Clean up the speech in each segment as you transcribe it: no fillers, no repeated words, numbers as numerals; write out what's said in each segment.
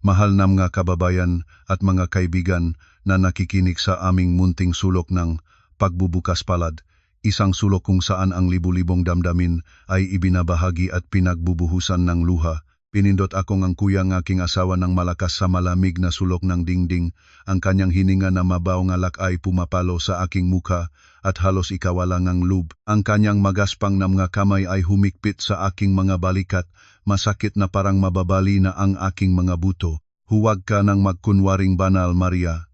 Mahal na mga kababayan at mga kaibigan na nakikinig sa aming munting sulok ng pagbubukas palad, isang sulok kung saan ang libu-libong damdamin ay ibinabahagi at pinagbubuhusan ng luha. Pinindot akong ang kuyang aking asawa ng malakas sa malamig na sulok ng dingding. Ang kanyang hininga na mabaw nga lak ay pumapalo sa aking mukha at halos ikawala ng lub. Ang kanyang magaspang na mga kamay ay humikpit sa aking mga balikat, masakit na parang mababali na ang aking mga buto. Huwag ka nang magkunwaring banal, Maria.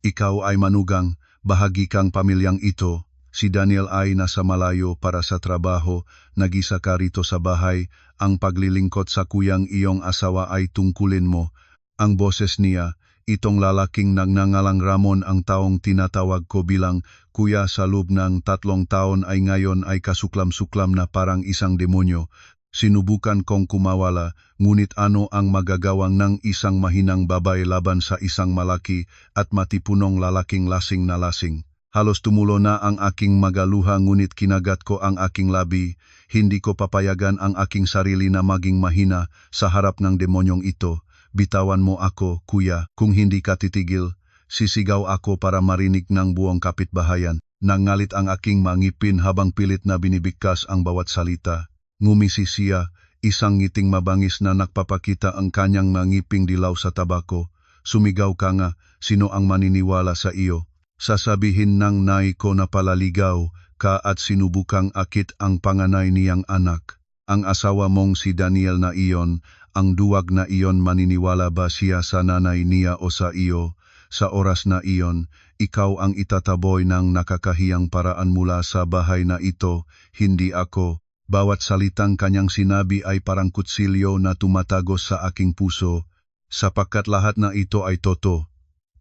Ikaw ay manugang, bahagi kang pamilyang ito. Si Daniel ay nasa malayo para sa trabaho, nag-isa ka rito sa bahay, ang paglilingkod sa kuyang iyong asawa ay tungkulin mo. Ang boses niya, itong lalaking nagngangalang Ramon ang taong tinatawag ko bilang kuya sa loob ng 3 taon ay ngayon ay kasuklam-suklam na parang isang demonyo. Sinubukan kong kumawala, ngunit ano ang magagawang ng isang mahinang babae laban sa isang malaki at matipunong lalaking lasing na lasing. Halos tumulo na ang aking magaluha ngunit kinagat ko ang aking labi. Hindi ko papayagan ang aking sarili na maging mahina sa harap ng demonyong ito. Bitawan mo ako, kuya. Kung hindi ka titigil, sisigaw ako para marinig ng buong kapitbahayan. Nangalit ang aking mangipin habang pilit na binibigkas ang bawat salita. Ngumisi siya, isang ngiting mabangis na nagpapakita ang kanyang mangiping dilaw sa tabako. Sumigaw ka nga, sino ang maniniwala sa iyo? Sasabihin ng nay ko na palaligaw ka at sinubukang akit ang panganay niyang anak. Ang asawa mong si Daniel na iyon, ang duwag na iyon maniniwala ba siya sa nanay niya o sa iyo? Sa oras na iyon, ikaw ang itataboy ng nakakahiyang paraan mula sa bahay na ito, hindi ako. Bawat salitang kanyang sinabi ay parang kutsilyo na tumatagos sa aking puso, sapagkat lahat na ito ay totoo.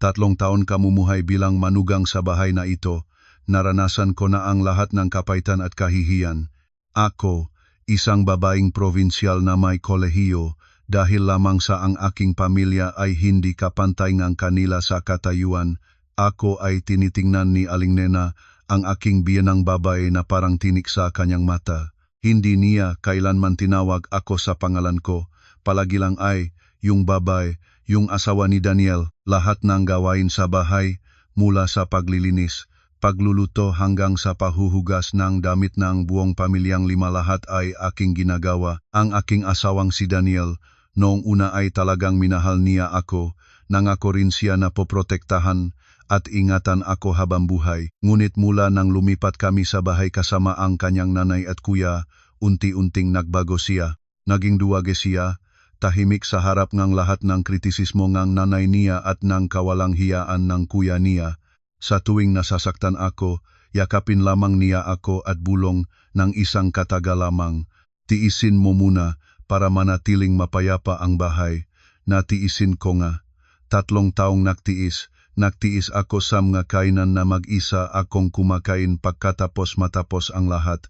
3 taon kamumuhay bilang manugang sa bahay na ito, naranasan ko na ang lahat ng kapaitan at kahihiyan. Ako, isang babaeng provinsyal na may kolehiyo, dahil lamang sa ang aking pamilya ay hindi kapantay ng kanila sa katayuan, ako ay tinitingnan ni Aling Nena, ang aking biyenang babae na parang tinik sa kanyang mata. Hindi niya kailanman tinawag ako sa pangalan ko, palagi lang ay, yung babae, yung asawa ni Daniel. Lahat ng gawain sa bahay, mula sa paglilinis, pagluluto hanggang sa pahuhugas ng damit ng buong pamilyang 5 lahat ay aking ginagawa. Ang aking asawang si Daniel, noong una ay talagang minahal niya ako, nangako rin siya na poprotektahan at ingatan ako habang buhay. Ngunit mula nang lumipat kami sa bahay kasama ang kanyang nanay at kuya, unti-unting nagbago siya. Naging duwage siya, tahimik sa harap ng lahat ng kritisismo ng nanay niya at ng kawalang hiyaan ng kuya niya. Sa tuwing nasasaktan ako, yakapin lamang niya ako at bulong ng isang kataga lamang. Tiisin mo muna para manatiling mapayapa ang bahay. Natiisin ko nga. 3 taong nagtiis ako sa mga kainan na mag-isa akong kumakain pagkatapos matapos ang lahat.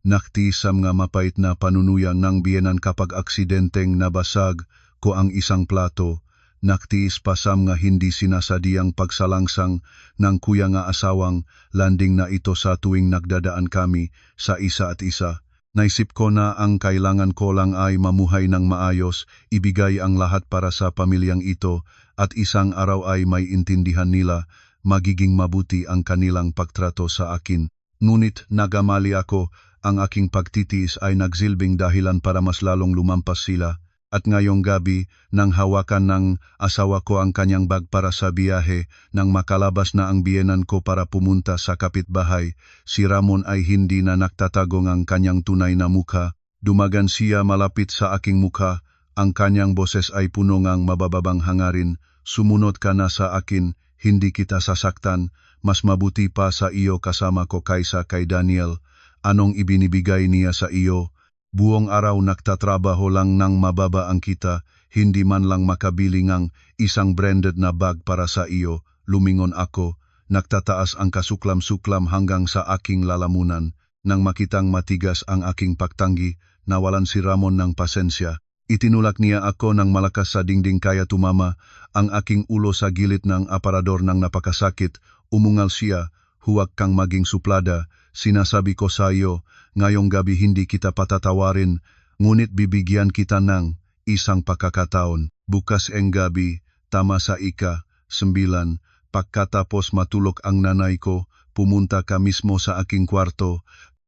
Naktiis sa mga mapait na panunuyang ng biyenan kapag aksidenteng nabasag ko ang isang plato. Naktiis pa sa mga hindi sinasadyang pagsalangsang ng kuya nga asawang landing na ito sa tuwing nagdadaan kami sa isa at isa. Naisip ko na ang kailangan ko lang ay mamuhay ng maayos, ibigay ang lahat para sa pamilyang ito at isang araw ay may intindihan nila, magiging mabuti ang kanilang pagtrato sa akin. Ngunit nagamali ako. Ang aking pagtitiis ay nagsilbing dahilan para mas lalong lumampas sila. At ngayong gabi, nang hawakan ng asawa ko ang kanyang bag para sa biyahe, nang makalabas na ang biyenan ko para pumunta sa kapitbahay, si Ramon ay hindi na nagtatago ng kanyang tunay na mukha. Dumagan siya malapit sa aking mukha, ang kanyang boses ay puno ng mabababang hangarin. Sumunod ka na sa akin, hindi kita sasaktan, mas mabuti pa sa iyo kasama ko kaysa kay Daniel. Anong ibinibigay niya sa iyo? Buong araw nagtatrabaho lang ng mababa ang kita, hindi man lang makabili ng isang branded na bag para sa iyo. Lumingon ako, nagtataas ang kasuklam-suklam hanggang sa aking lalamunan. Nang makitang matigas ang aking pagtanggi, nawalan si Ramon ng pasensya. Itinulak niya ako ng malakas sa dingding kaya tumama ang aking ulo sa gilid ng aparador ng napakasakit. Umungal siya, huwag kang maging suplada. Sinasabi ko sa iyo, ngayong gabi hindi kita patatawarin, ngunit bibigyan kita ng isang pagkakataon. Bukas ang gabi, tama sa 9, pagkatapos matulog ang nanay ko, pumunta ka mismo sa aking kwarto.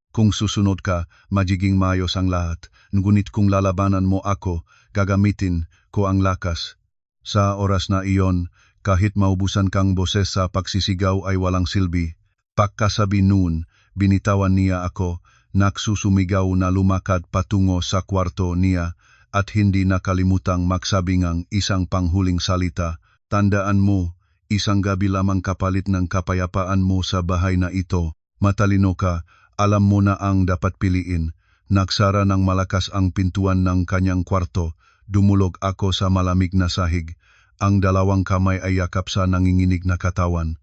Kung susunod ka, magiging maayos ang lahat. Ngunit kung lalabanan mo ako, gagamitin ko ang lakas. Sa oras na iyon, kahit maubusan kang boses sa pagsisigaw ay walang silbi. Pagkasabi noon, binitawan niya ako, nagsusumigaw na lumakad patungo sa kwarto niya at hindi nakalimutang magsabi ng isang panghuling salita. Tandaan mo, isang gabi lamang kapalit ng kapayapaan mo sa bahay na ito. Matalino ka, alam mo na ang dapat piliin. Nagsara ng malakas ang pintuan ng kanyang kwarto. Dumulog ako sa malamig na sahig. Ang dalawang kamay ay yakap sa nanginginig na katawan.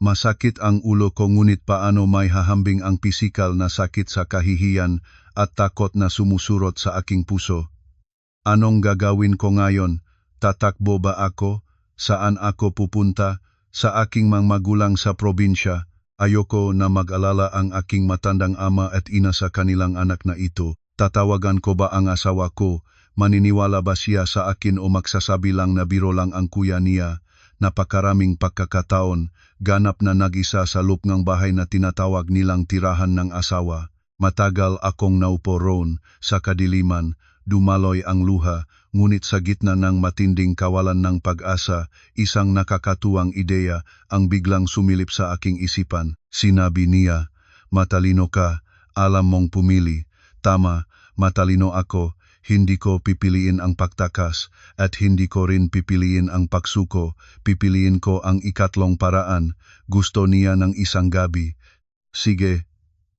Masakit ang ulo ko ngunit paano may hahambing ang pisikal na sakit sa kahihiyan at takot na sumusurot sa aking puso. Anong gagawin ko ngayon? Tatakbo ba ako? Saan ako pupunta? Sa aking mga magulang sa probinsya. Ayoko na mag-alala ang aking matandang ama at ina sa kanilang anak na ito. Tatawagan ko ba ang asawa ko? Maniniwala ba siya sa akin o magsasabi lang na biro lang ang kuya niya? Napakaraming pagkakataon, ganap na nag-isa sa loob ng bahay na tinatawag nilang tirahan ng asawa. Matagal akong naupo roon sa kadiliman, dumaloy ang luha, ngunit sa gitna ng matinding kawalan ng pag-asa, isang nakakatuwang ideya ang biglang sumilip sa aking isipan. Sinabi niya, matalino ka, alam mong pumili. Tama, matalino ako, hindi ko pipiliin ang pagtakas at hindi ko rin pipiliin ang pagsuko, pipiliin ko ang ikatlong paraan. Gusto niya ng isang gabi. Sige,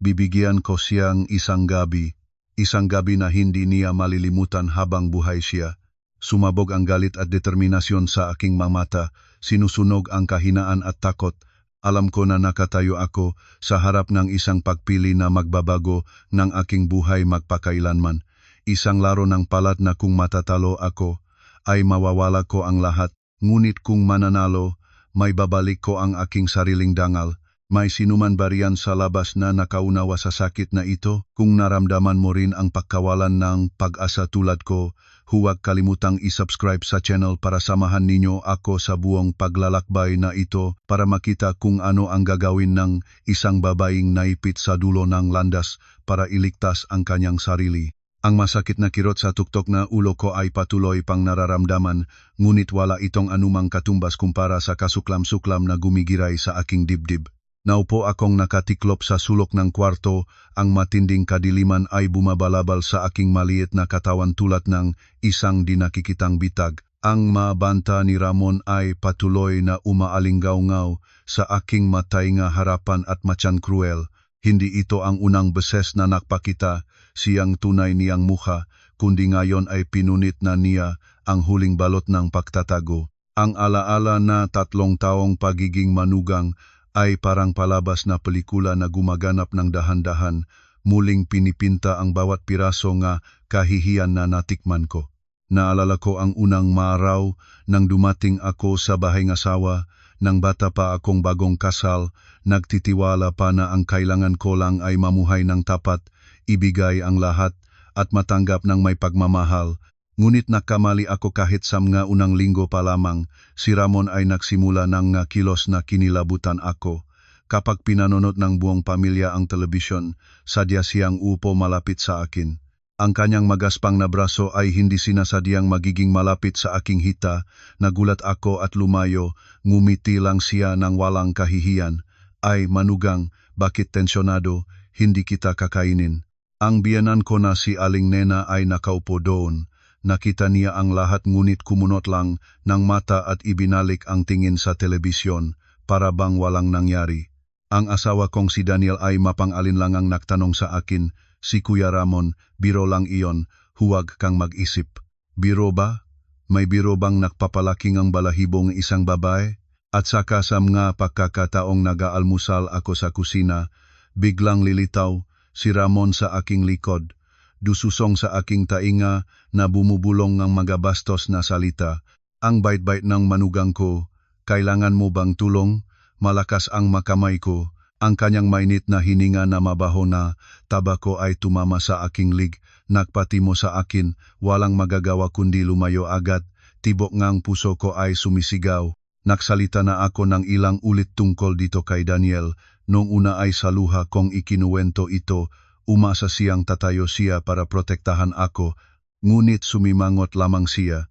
bibigyan ko siyang isang gabi. Isang gabi na hindi niya malilimutan habang buhay siya. Sumabog ang galit at determinasyon sa aking mga mata, sinusunog ang kahinaan at takot. Alam ko na nakatayo ako sa harap ng isang pagpili na magbabago ng aking buhay magpakailanman. Isang laro ng palad na kung matatalo ako, ay mawawala ko ang lahat. Ngunit kung mananalo, may babalik ko ang aking sariling dangal. May sinuman ba riyan sa labas na nakaunawa sa sakit na ito? Kung naramdaman mo rin ang pagkawalan ng pag-asa tulad ko, huwag kalimutang isubscribe sa channel para samahan ninyo ako sa buong paglalakbay na ito para makita kung ano ang gagawin ng isang babaeng naipit sa dulo ng landas para iligtas ang kanyang sarili. Ang masakit na kirot sa tuktok na ulo ko ay patuloy pang nararamdaman, ngunit wala itong anumang katumbas kumpara sa kasuklam-suklam na gumigiray sa aking dibdib. Naupo akong nakatiklop sa sulok ng kwarto, ang matinding kadiliman ay bumabalabal sa aking maliit na katawan tulad ng isang dinakikitang bitag. Ang mabanta ni Ramon ay patuloy na umaalinggaw-ngaw sa aking matainga harapan at matyan cruel. Hindi ito ang unang beses na nakpakita siyang tunay niyang mukha, kundi ngayon ay pinunit na niya ang huling balot ng pagtatago. Ang alaala na 3 taong pagiging manugang ay parang palabas na pelikula na gumaganap ng dahan-dahan, muling pinipinta ang bawat piraso nga kahihiyan na natikman ko. Naalala ko ang unang maaraw nang dumating ako sa bahay ng asawa, nang bata pa akong bagong kasal, nagtitiwala pa na ang kailangan ko lang ay mamuhay ng tapat, ibigay ang lahat, at matanggap ng may pagmamahal. Ngunit nakamali ako kahit sa mga unang linggo pa lamang, si Ramon ay nagsimula ng kilos na kinilabutan ako. Kapag pinanonood ng buong pamilya ang telebisyon, sadya siyang upo malapit sa akin. Ang kanyang magaspang na braso ay hindi sinasadyang magiging malapit sa aking hita. Nagulat ako at lumayo, ngumiti lang siya ng walang kahihiyan. Ay manugang, bakit tensyonado, hindi kita kakainin. Ang biyanan ko na si Aling Nena ay nakaupo doon. Nakita niya ang lahat ngunit kumunot lang ng mata at ibinalik ang tingin sa telebisyon para bang walang nangyari. Ang asawa kong si Daniel ay mapang-alinlangang nagtanong sa akin, si Kuya Ramon, biro lang iyon, huwag kang mag-isip. Biro ba? May biro bang nakpapalaking ang balahibong isang babae? At saka sa mga pagkakataong nag-aalmusal ako sa kusina, biglang lilitaw si Ramon sa aking likod. Dususong sa aking tainga na bumubulong ng mga bastos na salita. Ang bait-bait ng manugang ko, kailangan mo bang tulong? Malakas ang makamay ko. Ang kanyang mainit na hininga na mabaho na tabako ay tumama sa aking lig. Nagpati mo sa akin, walang magagawa kundi lumayo agad. tibok ngang puso ko ay sumisigaw. Nagsalita na ako ng ilang ulit tungkol dito kay Daniel. Noong una ay sa luha kong ikinuwento ito, umasa siyang tatayo siya para protektahan ako, ngunit sumimangot lamang siya.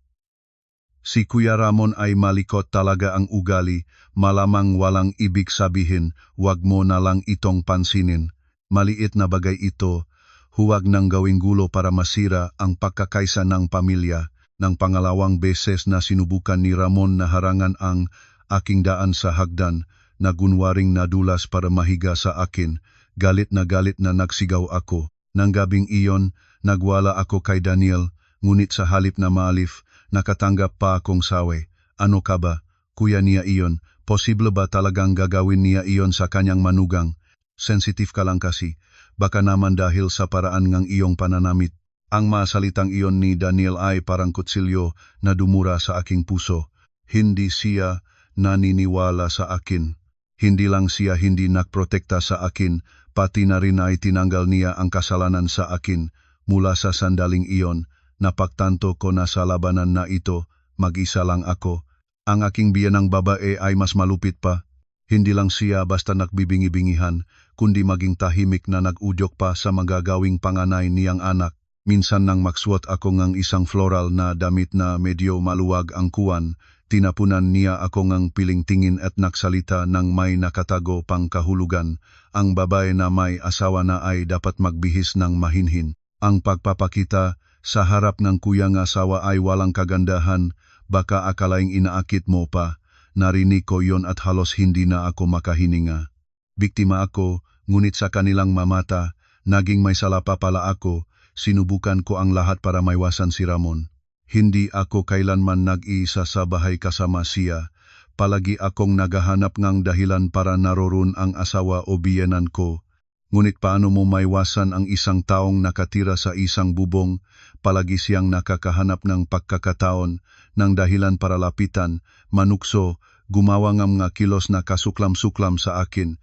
Si Kuya Ramon ay malikot talaga ang ugali, malamang walang ibig sabihin, wag mo na lang itong pansinin. Maliit na bagay ito, huwag nang gawing gulo para masira ang pagkakaisa ng pamilya. Nang pangalawang beses na sinubukan ni Ramon na harangan ang aking daan sa hagdan, nagunwaring nadulas para mahiga sa akin, galit na nagsigaw ako. Nang gabing iyon, nagwala ako kay Daniel, ngunit sa halip na maalif, nakatanggap pa akong sawe. Ano ka ba? Kuya niya iyon, posible ba talagang gagawin niya iyon sa kanyang manugang? Sensitive ka lang kasi, baka naman dahil sa paraan ng iyong pananamit. Ang masalitang iyon ni Daniel ay parang kutsilyo na dumura sa aking puso. Hindi siya naniniwala sa akin. Hindi lang siya hindi nagprotekta sa akin, pati na rin ay tinanggal niya ang kasalanan sa akin. Mula sa sandaling iyon, napagtanto ko na sa labanan na ito, mag-isa lang ako. Ang aking biyanang babae ay mas malupit pa. Hindi lang siya basta nagbibingi-bingihan, kundi maging tahimik na nag-udyok pa sa magagawing panganay niyang anak. Minsan nang magsuot ako ng isang floral na damit na medyo maluwag ang kuwan, tinapunan niya ako ng piling tingin at nagsalita ng may nakatago pang kahulugan. Ang babae na may asawa na ay dapat magbihis ng mahinhin. Ang pagpapakita sa harap ng kuyang asawa ay walang kagandahan, baka akalaing inaakit mo pa. Narinig ko yon at halos hindi na ako makahininga. Biktima ako, ngunit sa kanilang mamata, naging may sala pa pala ako. Sinubukan ko ang lahat para maiwasan si Ramon. Hindi ako kailanman nag-iisa sa bahay kasama siya. Palagi akong naghahanap ng dahilan para naroon ang asawa o biyenan ko. Ngunit paano mo maiwasan ang isang taong nakatira sa isang bubong? Palagi siyang nakakahanap ng pagkakataon, ng dahilan para lapitan, manukso, gumawa ng mga kilos na kasuklam-suklam sa akin.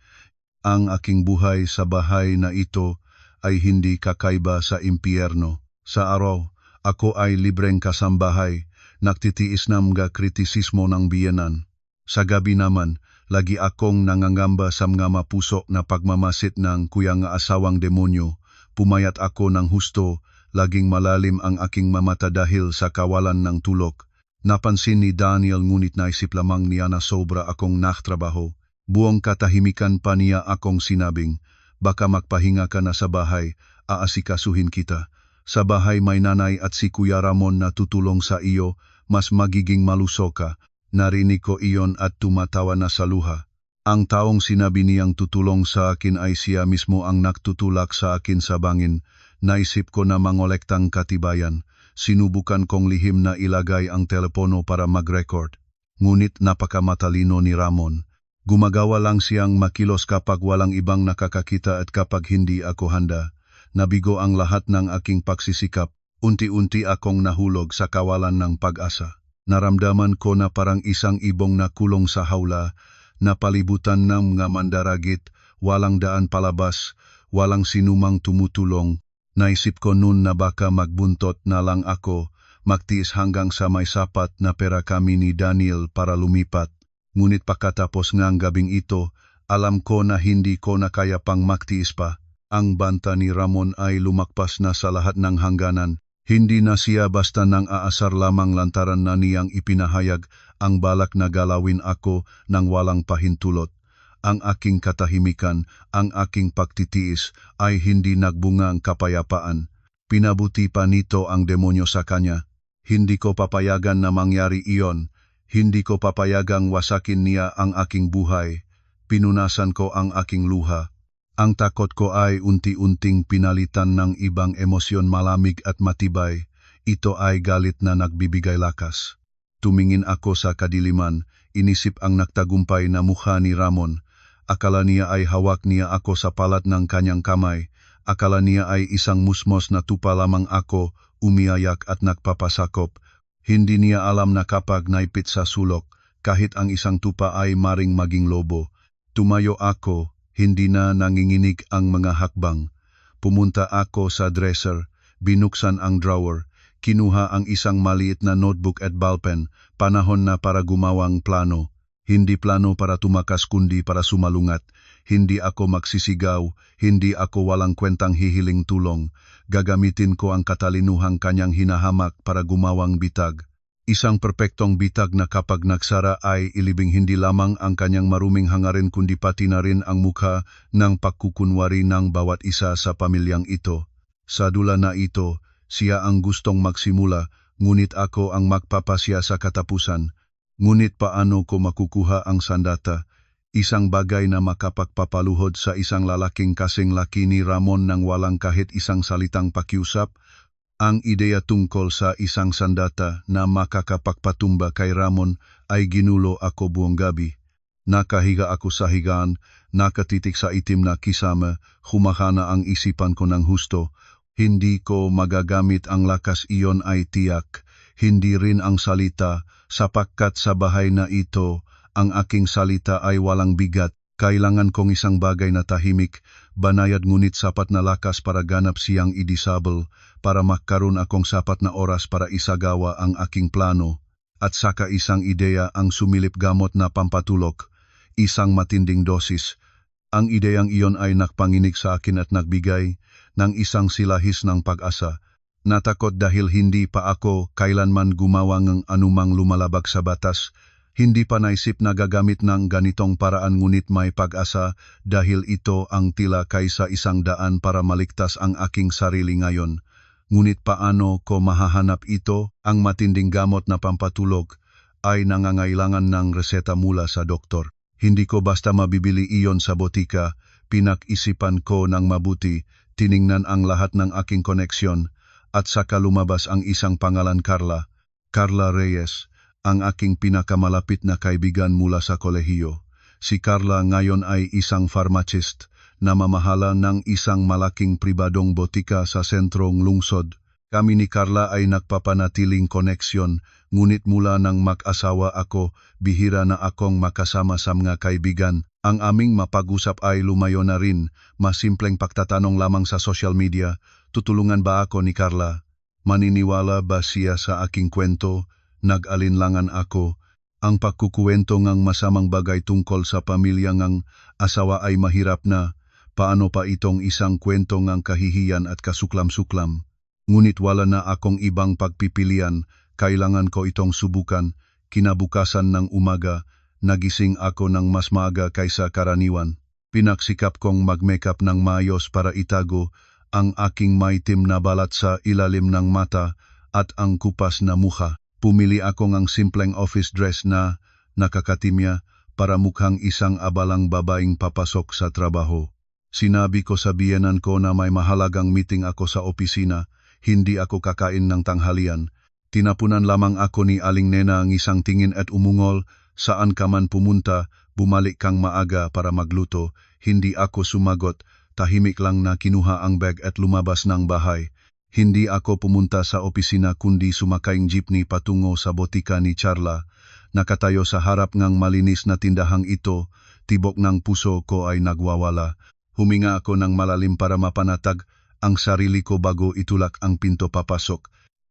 Ang aking buhay sa bahay na ito ay hindi kakaiba sa impyerno. Sa araw, ako ay libreng kasambahay, nagtitiis ng mga kritisismo ng biyenan. Sa gabi naman, lagi akong nangangamba sa mga mapusok na pagmamasit ng kuyang asawang demonyo. Pumayat ako ng husto, laging malalim ang aking mamata dahil sa kawalan ng tulog. Napansin ni Daniel ngunit naisip lamang niya na sobra akong naktrabaho. Buong katahimikan pa niya akong sinabing, baka magpahinga ka na sa bahay, aasikasuhin kita. Sa bahay may nanay at si Kuya Ramon na tutulong sa iyo, mas magiging malusog ka. Narinig ko iyon at tumatawa na sa luha. Ang taong sinabi niyang tutulong sa akin ay siya mismo ang nagtutulak sa akin sa bangin. Naisip ko na mangolektang katibayan. Sinubukan kong lihim na ilagay ang telepono para mag-record. Ngunit napakamatalino ni Ramon. Gumagawa lang siyang makilos kapag walang ibang nakakakita at kapag hindi ako handa. Nabigo ang lahat ng aking pagsisikap. Unti-unti akong nahulog sa kawalan ng pag-asa. Naramdaman ko na parang isang ibong nakulong sa hawla, napalibutan ng mga mandaragit, walang daan palabas, walang sinumang tumutulong. Naisip ko noon na baka magbuntot na lang ako, magtiis hanggang sa may sapat na pera kami ni Daniel para lumipat. Ngunit pagkatapos ng gabing ito, alam ko na hindi ko na kaya pang magtiis pa. Ang banta ni Ramon ay lumakpas na sa lahat ng hangganan. Hindi na siya basta nang aasar lamang lantaran na niyang ipinahayag ang balak na galawin ako ng walang pahintulot. Ang aking katahimikan, ang aking pagtitiis ay hindi nagbunga ang kapayapaan. Pinabuti pa nito ang demonyo sa kanya. Hindi ko papayagan na mangyari iyon. Hindi ko papayagang wasakin niya ang aking buhay. Pinunasan ko ang aking luha. Ang takot ko ay unti-unting pinalitan ng ibang emosyon malamig at matibay. Ito ay galit na nagbibigay lakas. Tumingin ako sa kadiliman, inisip ang nagtagumpay na mukha ni Ramon. Akala niya ay hawak niya ako sa palat ng kanyang kamay. Akala niya ay isang musmos na tupa lamang ako, umiayak at nagpapasakop. Hindi niya alam na kapag naipit sa sulok, kahit ang isang tupa ay maring maging lobo. Tumayo ako, hindi na nanginginig ang mga hakbang. Pumunta ako sa dresser, binuksan ang drawer, kinuha ang isang maliit na notebook at ballpen, panahon na para gumawang plano. Hindi plano para tumakas kundi para sumalungat. Hindi ako magsisigaw, hindi ako walang kwentang hihiling tulong. Gagamitin ko ang katalinuhang kanyang hinahamak para gumawang bitag. Isang perpektong bitag na kapag nagsara ay ilibing hindi lamang ang kanyang maruming hangarin kundi pati na rin ang mukha ng pagkukunwari ng bawat isa sa pamilyang ito. Sa dula na ito, siya ang gustong magsimula, ngunit ako ang magpapasya sa katapusan. Ngunit paano ko makukuha ang sandata? Isang bagay na makapagpapaluhod sa isang lalaking kasing laki ni Ramon nang walang kahit isang salitang pakiusap. Ang ideya tungkol sa isang sandata na makakapagpatumba kay Ramon ay ginulo ako buong gabi. Nakahiga ako sa higaan, nakatitik sa itim na kisame, humahana ang isipan ko ng husto. Hindi ko magagamit ang lakas iyon ay tiyak, hindi rin ang salita, sapagkat sa bahay na ito, ang aking salita ay walang bigat. Kailangan kong isang bagay na tahimik, banayad ngunit sapat na lakas para ganap siyang i-disable, para magkaroon akong sapat na oras para isagawa ang aking plano. At saka isang ideya ang sumilip gamot na pampatulog, isang matinding dosis. Ang ideyang iyon ay nakpanginig sa akin at nagbigay ng isang silahis ng pag-asa. Natakot dahil hindi pa ako kailanman gumawa ng anumang lumalabag sa batas. Hindi pa naisip na gagamit ng ganitong paraan ngunit may pag-asa dahil ito ang tila kaysa isang daan para maligtas ang aking sarili ngayon. Ngunit paano ko mahahanap ito? Ang matinding gamot na pampatulog ay nangangailangan ng reseta mula sa doktor. Hindi ko basta mabibili iyon sa botika, pinag-isipan ko ng mabuti, tiningnan ang lahat ng aking koneksyon, at saka lumabas ang isang pangalan Carla Reyes. Ang aking pinakamalapit na kaibigan mula sa kolehiyo. Si Carla ngayon ay isang pharmacist na mamahala ng isang malaking pribadong botika sa sentrong lungsod. Kami ni Carla ay nagpapanatiling koneksyon, ngunit mula nang mag-asawa ako, bihira na akong makasama sa mga kaibigan. Ang aming mapag-usap ay lumayo na rin, mas simpleng pagtatanong lamang sa social media. Tutulungan ba ako ni Carla? Maniniwala ba siya sa aking kwento? Nag-alinlangan ako. Ang pagkukuwento ng masamang bagay tungkol sa pamilya ng asawa ay mahirap na. Paano pa itong isang kwento ng kahihiyan at kasuklam-suklam? Ngunit wala na akong ibang pagpipilian, kailangan ko itong subukan. Kinabukasan ng umaga, nagising ako ng mas maaga kaysa karaniwan. Pinagsikap kong mag-makeup ng maayos para itago ang aking maitim na balat sa ilalim ng mata at ang kupas na mukha. Pumili ako ng simpleng office dress na nakakatimya para mukhang isang abalang babaeng papasok sa trabaho. Sinabi ko sa biyenan ko na may mahalagang meeting ako sa opisina, hindi ako kakain ng tanghalian. Tinapunan lamang ako ni Aling Nena ang isang tingin at umungol, saan ka man pumunta, bumalik kang maaga para magluto. Hindi ako sumagot, tahimik lang na kinuha ang bag at lumabas ng bahay. Hindi ako pumunta sa opisina kundi sumakayng jeepney patungo sa botika ni Carla. Nakatayo sa harap ng malinis na tindahang ito, tibok ng puso ko ay nagwawala. Huminga ako ng malalim para mapanatag ang sarili ko bago itulak ang pinto papasok.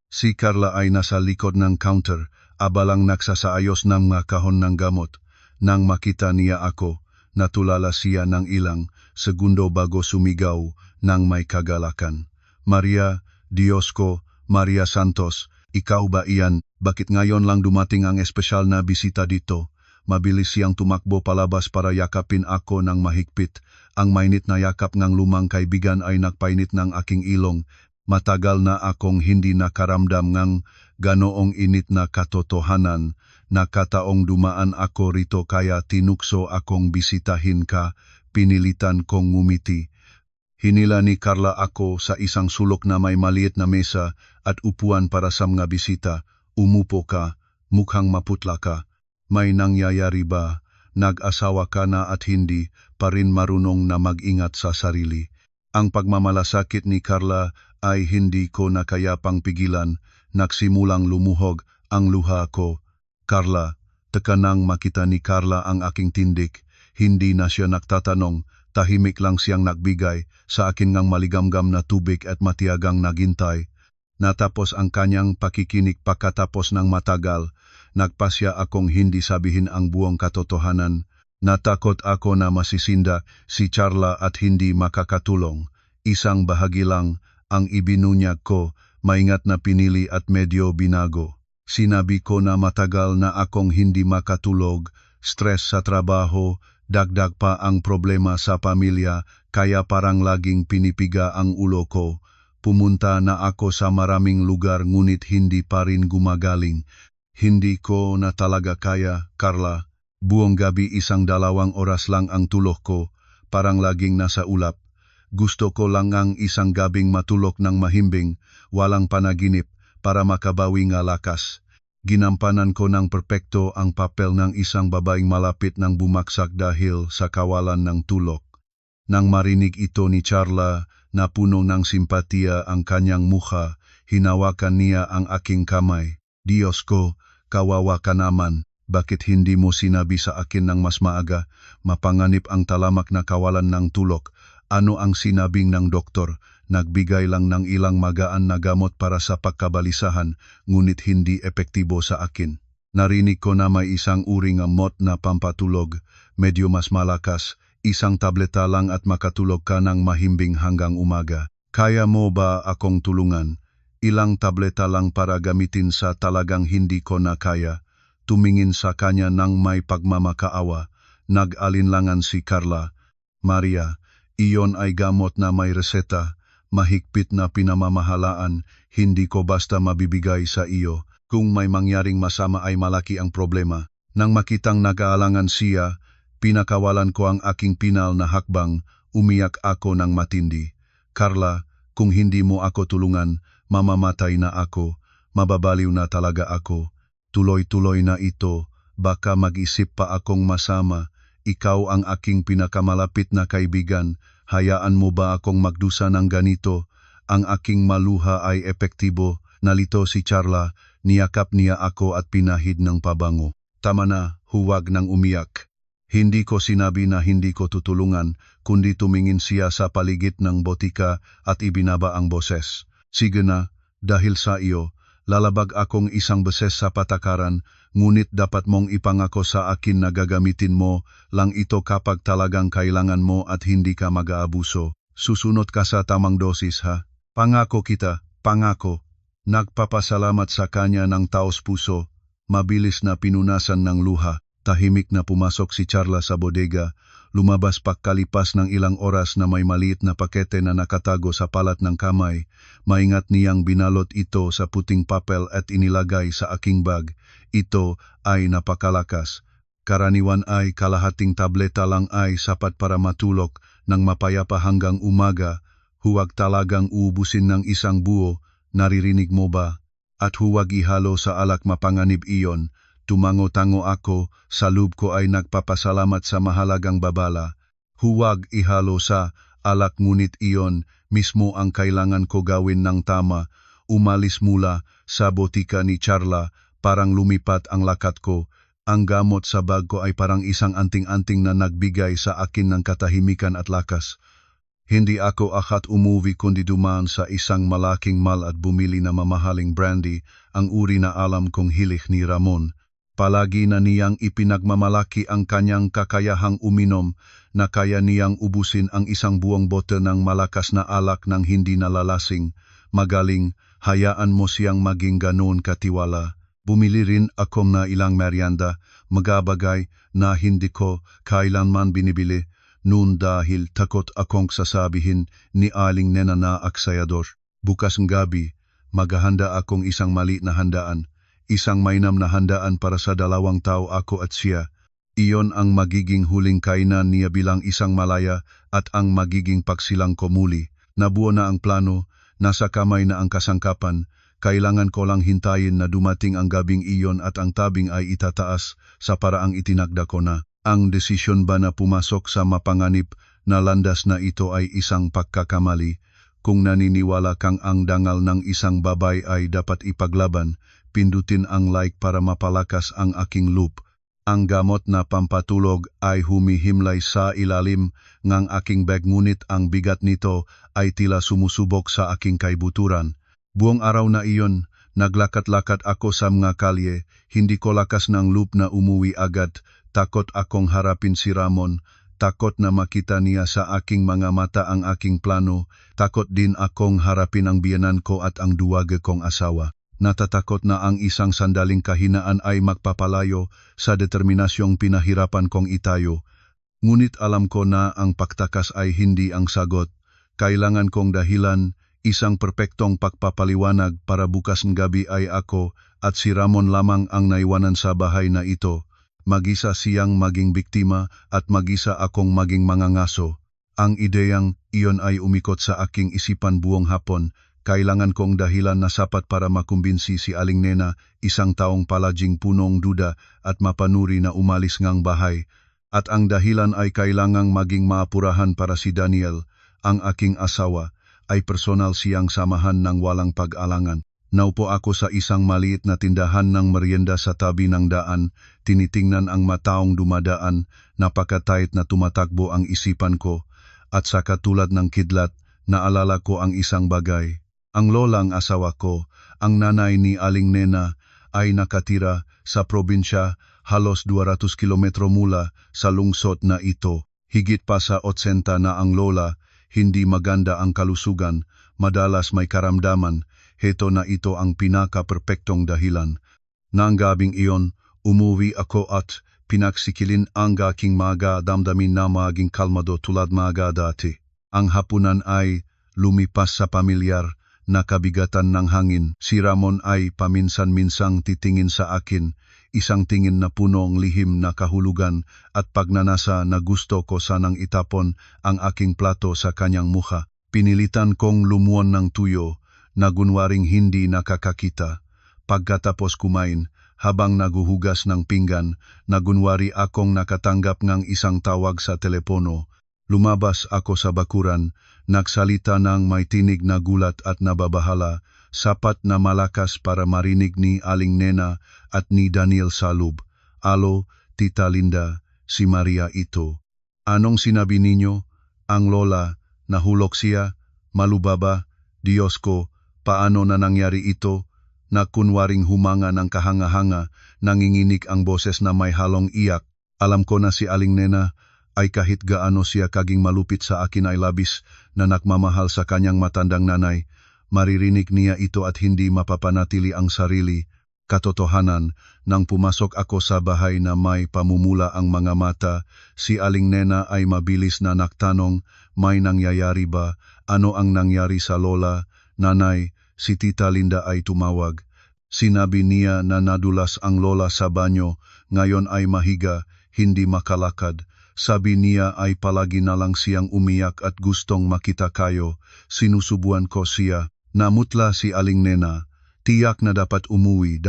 Si Carla ay nasa likod ng counter, abalang nagsasaayos ng mga kahon ng gamot. Nang makita niya ako, natulala siya ng ilang segundo bago sumigaw ng may kagalakan. Maria, Diyos ko, Maria Santos, ikaw ba iyan? Bakit ngayon lang dumating ang espesyal na bisita dito? Mabilis siyang tumakbo palabas para yakapin ako ng mahigpit. Ang mainit na yakap ng lumang kaibigan ay nagpainit ng aking ilong. Matagal na akong hindi nakaramdam ng ganoong init na katotohanan. Nakataong dumaan ako rito kaya tinukso akong bisitahin ka, pinilitan kong ngumiti. Hinila ni Carla ako sa isang sulok na may maliit na mesa at upuan para sa mga bisita. Umupo ka, mukhang maputla ka. May nangyayari ba? Nag-asawa ka na at hindi pa rin marunong na mag-ingat sa sarili. Ang pagmamalasakit ni Carla ay hindi ko na kaya pang pigilan. Nagsimulang lumuhog ang luha ko. Carla, tekanang makita ni Carla ang aking tindik. Hindi na siya nagtatanong. Tahimik lang siyang nagbigay sa akin ng maligamgam na tubig at matiyagang naghintay. Natapos ang kanyang pakikinig pagkatapos ng matagal, nagpasya akong hindi sabihin ang buong katotohanan. Natakot ako na masisinda si Charla at hindi makakatulong. Isang bahagi lang ang ibinunyag ko, maingat na pinili at medyo binago. Sinabi ko na matagal na akong hindi makatulog, stress sa trabaho, dagdag pa ang problema sa pamilya, kaya parang laging pinipiga ang ulo ko. Pumunta na ako sa maraming lugar ngunit hindi pa rin gumagaling. Hindi ko na talaga kaya, Carla. Buong gabi 1-2 oras lang ang tulog ko, parang laging nasa ulap. Gusto ko lang ang isang gabing matulog ng mahimbing, walang panaginip, para makabawi nga lakas. Ginampanan ko ng perpekto ang papel ng isang babaeng malapit ng bumagsak dahil sa kawalan ng tulog. Nang marinig ito ni Charla, na puno ng simpatiya ang kanyang mukha, hinawakan niya ang aking kamay. Diyos ko, kawawa ka naman. Bakit hindi mo sinabi sa akin ng mas maaga, mapanganib ang talamak na kawalan ng tulog? Ano ang sinabing ng doktor? Nagbigay lang ng ilang magaan na gamot para sa pagkabalisahan, ngunit hindi epektibo sa akin. Narinig ko na may isang uring gamot na pampatulog, medyo mas malakas, 1 tableta lang at makatulog ka ng mahimbing hanggang umaga. Kaya mo ba akong tulungan? Ilang tableta lang para gamitin sa talagang hindi ko na kaya. Tumingin sa kanya ng may pagmamakaawa, nag-alinlangan si Carla. Maria, iyon ay gamot na may reseta, mahigpit na pinamamahalaan, hindi ko basta mabibigay sa iyo. Kung may mangyaring masama ay malaki ang problema. Nang makitang nag-aalangan siya, pinakawalan ko ang aking pinal na hakbang, umiyak ako ng matindi. Carla, kung hindi mo ako tulungan, mamamatay na ako, mababaliw na talaga ako. Tuloy-tuloy na ito, baka mag-isip pa akong masama. Ikaw ang aking pinakamalapit na kaibigan, hayaan mo ba akong magdusa ng ganito? Ang aking maluha ay epektibo. Nalito si Charla, niyakap niya ako at pinahid ng pabango. Tama na, huwag nang umiyak. Hindi ko sinabi na hindi ko tutulungan, kundi tumingin siya sa paligid ng botika at ibinaba ang boses. Sige na, dahil sa iyo, lalabag akong 1 beses sa patakaran, ngunit dapat mong ipangako sa akin na gagamitin mo lang ito kapag talagang kailangan mo at hindi ka mag-aabuso. Susunod ka sa tamang dosis ha? Pangako kita, pangako. Nagpapasalamat sa kanya ng taos puso, mabilis na pinunasan ng luha. Tahimik na pumasok si Charla sa bodega, lumabas pagkalipas ng ilang oras na may maliit na pakete na nakatago sa palat ng kamay. Maingat niyang binalot ito sa puting papel at inilagay sa aking bag. Ito ay napakalakas. Karaniwan ay kalahating tableta lang ay sapat para matulog ng mapayapa hanggang umaga. Huwag talagang uubusin ng isang buo, naririnig mo ba? At huwag ihalo sa alak, mapanganib iyon. Tumango-tango ako, sa loob ko ay nagpapasalamat sa mahalagang babala. Huwag ihalo sa alak, ngunit iyon mismo ang kailangan ko gawin ng tama. Umalis mula sa botika ni Charla, parang lumipat ang lakat ko. Ang gamot sa bag ko ay parang isang anting-anting na nagbigay sa akin ng katahimikan at lakas. Hindi ako akat umuwi kundi dumaan sa isang malaking mall at bumili na mamahaling brandy, ang uri na alam kong hilig ni Ramon. Palagi na niyang ipinagmamalaki ang kanyang kakayahang uminom, na kaya niyang ubusin ang 1 buong bote ng malakas na alak ng hindi nalalasing. Magaling, hayaan mo siyang maging ganoon katiwala. Bumili rin ako na ilang merienda, magabagay na hindi ko kailanman binibili, noon dahil takot akong sasabihin ni Aling Nena na aksayador. Bukas ng gabi, maghahanda akong isang maliit na handaan. Isang mainam na handaan para sa 2 tao, ako at siya. Iyon ang magiging huling kainan niya bilang isang malaya at ang magiging pagsilang ko muli. Nabuo na ang plano, nasa kamay na ang kasangkapan. Kailangan ko lang hintayin na dumating ang gabing iyon at ang tabing ay itataas sa paraang itinakda ko na. Ang desisyon ba na pumasok sa mapanganib na landas na ito ay isang pagkakamali? Kung naniniwala kang ang dangal ng isang babay ay dapat ipaglaban, pindutin ang like para mapalakas ang aking loop. Ang gamot na pampatulog ay humihimlay sa ilalim ng aking bag, ngunit ang bigat nito ay tila sumusubok sa aking kaibuturan. Buong araw na iyon, naglakat-lakat ako sa mga kalye, hindi ko lakas ng loob na umuwi agad, takot akong harapin si Ramon, takot na makita niya sa aking mga mata ang aking plano, takot din akong harapin ang biyenan ko at ang duwaga kong asawa. Natatakot na ang isang sandaling kahinaan ay magpapalayo sa determinasyong pinahirapan kong itayo. Ngunit alam ko na ang pagtakas ay hindi ang sagot. Kailangan kong dahilan, isang perpektong pagpapaliwanag para bukas ng gabi ay ako at si Ramon lamang ang naiwanan sa bahay na ito. Mag-isa siyang maging biktima at mag-isa akong maging mangangaso. Ang ideyang iyon ay umikot sa aking isipan buong hapon. Kailangan kong dahilan na sapat para makumbinsi si Aling Nena, isang taong palaging punong duda at mapanuri na umalis ngang bahay. At ang dahilan ay kailangang maging maapurahan para si Daniel, ang aking asawa, ay personal siyang samahan ng walang pag-alangan. Naupo ako sa isang maliit na tindahan ng merienda sa tabi ng daan, tinitingnan ang mataong dumadaan, napakatayt na tumatakbo ang isipan ko, at sa katulad ng kidlat, naalala ko ang isang bagay. Ang lolang asawa ko, ang nanay ni Aling Nena, ay nakatira sa probinsya halos 200 kilometro mula sa lungsod na ito. Higit pa sa 80 na ang lola, hindi maganda ang kalusugan, madalas may karamdaman, heto na ito ang pinaka-perpektong dahilan. Nang gabing iyon, umuwi ako at pinagsikilin ang aking mga damdamin na maging kalmado tulad mga dati. Ang hapunan ay lumipas sa pamilyar na kabigatan ng hangin. Si Ramon ay paminsan-minsang titingin sa akin, isang tingin na punong lihim na kahulugan at pagnanasa na gusto ko sanang itapon ang aking plato sa kanyang mukha. Pinilitan kong lumuon ng tuyo na gunwaring hindi nakakakita. Pagkatapos kumain, habang naguhugas ng pinggan, nagunwari akong nakatanggap ng isang tawag sa telepono. Lumabas ako sa bakuran, nagsalita ng may tinig na gulat at nababahala, sapat na malakas para marinig ni Aling Nena at ni Daniel Salub. Alo, Tita Linda, si Maria ito. Anong sinabi ninyo? Ang lola, nahulog siya, malubaba, Diyos ko, paano na nangyari ito? Na kunwaring humanga ng kahanga-hanga, nanginginig ang boses na may halong iyak. Alam ko na si Aling Nena ay kahit gaano siya kaging malupit sa akin ay labis na nakmamahal sa kanyang matandang nanay, maririnig niya ito at hindi mapapanatili ang sarili. Katotohanan, nang pumasok ako sa bahay na may pamumula ang mga mata, si Aling Nena ay mabilis na nagtanong, may nangyayari ba? Ano ang nangyari sa lola? Nanay, si Tita Linda ay tumawag. Sinabi niya na nadulas ang lola sa banyo, ngayon ay mahiga, hindi makalakad. Sabi niya ay palagi na lang siyang umiyak at gustong makita kayo. Sinusubuan ko siya. Namutla si Aling Nena. Tiyak na dapat umuwi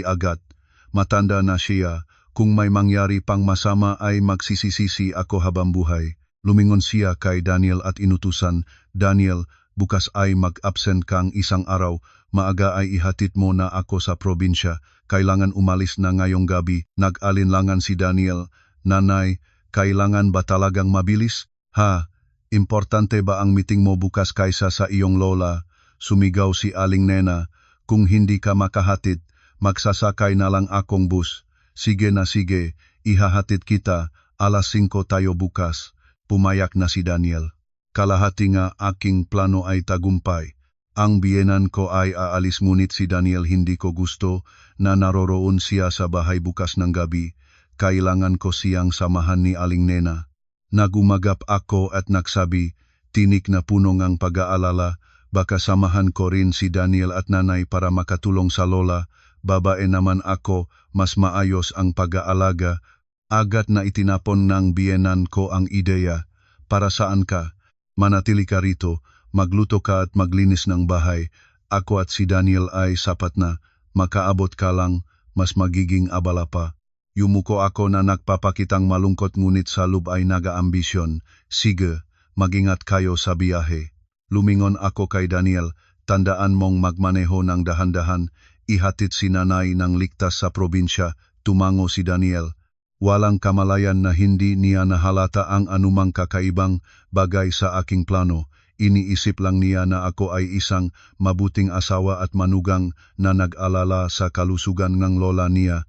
agad. Matanda na siya. Kung may mangyari pang masama ay magsisisisi ako habang buhay. Lumingon siya kay Daniel at inutusan, Daniel, bukas ay mag-absent kang isang araw. Maaga ay ihatid mo na ako sa probinsya. Kailangan umalis na ngayong gabi. Nag-alinlangan si Daniel. Nanay, kailangan ba talagang mabilis? Ha? Importante ba ang meeting mo bukas kaysa sa iyong lola? Sumigaw si Aling Nena. Kung hindi ka makahatid, magsasakay na lang akong bus. Sige na sige, ihahatid kita, alas 5 tayo bukas. Pumayak na si Daniel. Kalahati nga aking plano ay tagumpay. Ang biyenan ko ay aalis ngunit si Daniel hindi ko gusto na naroroon siya sa bahay bukas ng gabi. Kailangan ko siyang samahan ni Aling Nena. Nagumagap ako at nagsabi, tinik na punong ang pag-aalala, baka samahan ko rin si Daniel at nanay para makatulong sa lola, babae naman ako, mas maayos ang pag-aalaga. Agad na itinapon ng biyenan ko ang ideya. Para saan ka? Manatili ka rito, magluto ka at maglinis ng bahay. Ako at si Daniel ay sapat na, makaabot ka lang, mas magiging abala pa. Yumuko ako na nagpapakitang malungkot ngunit sa loob ay naga-ambisyon. Sige, magingat kayo sa biyahe. Lumingon ako kay Daniel, tandaan mong magmaneho ng dahan-dahan, ihatid si nanay ng ligtas sa probinsya, tumango si Daniel. Walang kamalayan na hindi niya nahalata ang anumang kakaibang bagay sa aking plano. iniisip lang niya na ako ay isang mabuting asawa at manugang na nag-alala sa kalusugan ng lola niya.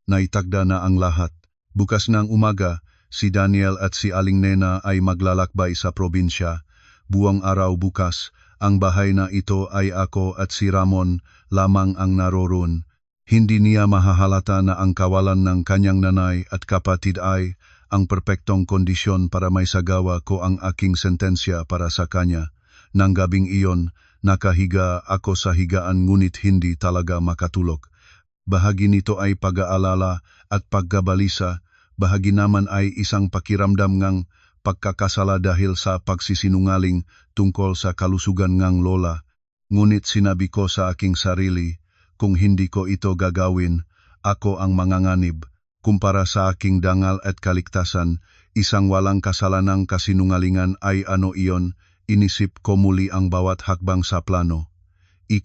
Naitagda na ang lahat. Bukas ng umaga, si Daniel at si Aling Nena ay maglalakbay sa probinsya. Buong araw bukas, ang bahay na ito ay ako at si Ramon lamang ang naroroon. Hindi niya mahahalata na ang kawalan ng kanyang nanay at kapatid ay ang perpektong kondisyon para may sagawa ko ang aking sentensya para sa kanya. Nang gabing iyon, nakahiga ako sa higaan ngunit hindi talaga makatulog. Bahagi nito ay pag-aalala at pagkabalisa, bahagi naman ay isang pakiramdam ng pagkakasala dahil sa pagsisinungaling tungkol sa kalusugan ng lola. Ngunit sinabi ko sa aking sarili, kung hindi ko ito gagawin, ako ang manganganib. Kumpara sa aking dangal at kaligtasan, isang walang kasalanang kasinungalingan ay ano iyon, inisip ko muli ang bawat hakbang sa plano. 9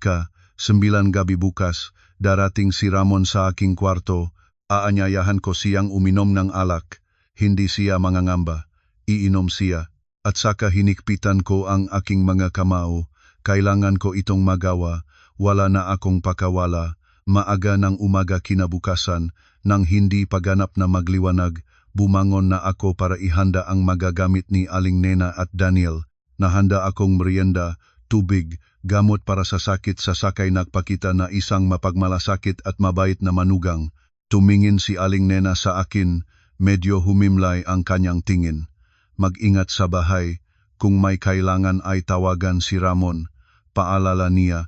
gabi bukas, darating si Ramon sa aking kwarto, aanyayahan ko siyang uminom ng alak, hindi siya mangangamba, iinom siya, at saka hinikpitan ko ang aking mga kamao, kailangan ko itong magawa, wala na akong pakawala. Maaga ng umaga kinabukasan, nang hindi paganap na magliwanag, bumangon na ako para ihanda ang magagamit ni Aling Nena at Daniel. Nahanda akong merienda, tubig, gamot para sa sakit sa sakay nagpakita na isang mapagmalasakit at mabait na manugang. Tumingin si Aling Nena sa akin, medyo humimlay ang kanyang tingin. Mag-ingat sa bahay, kung may kailangan ay tawagan si Ramon. Paalala niya,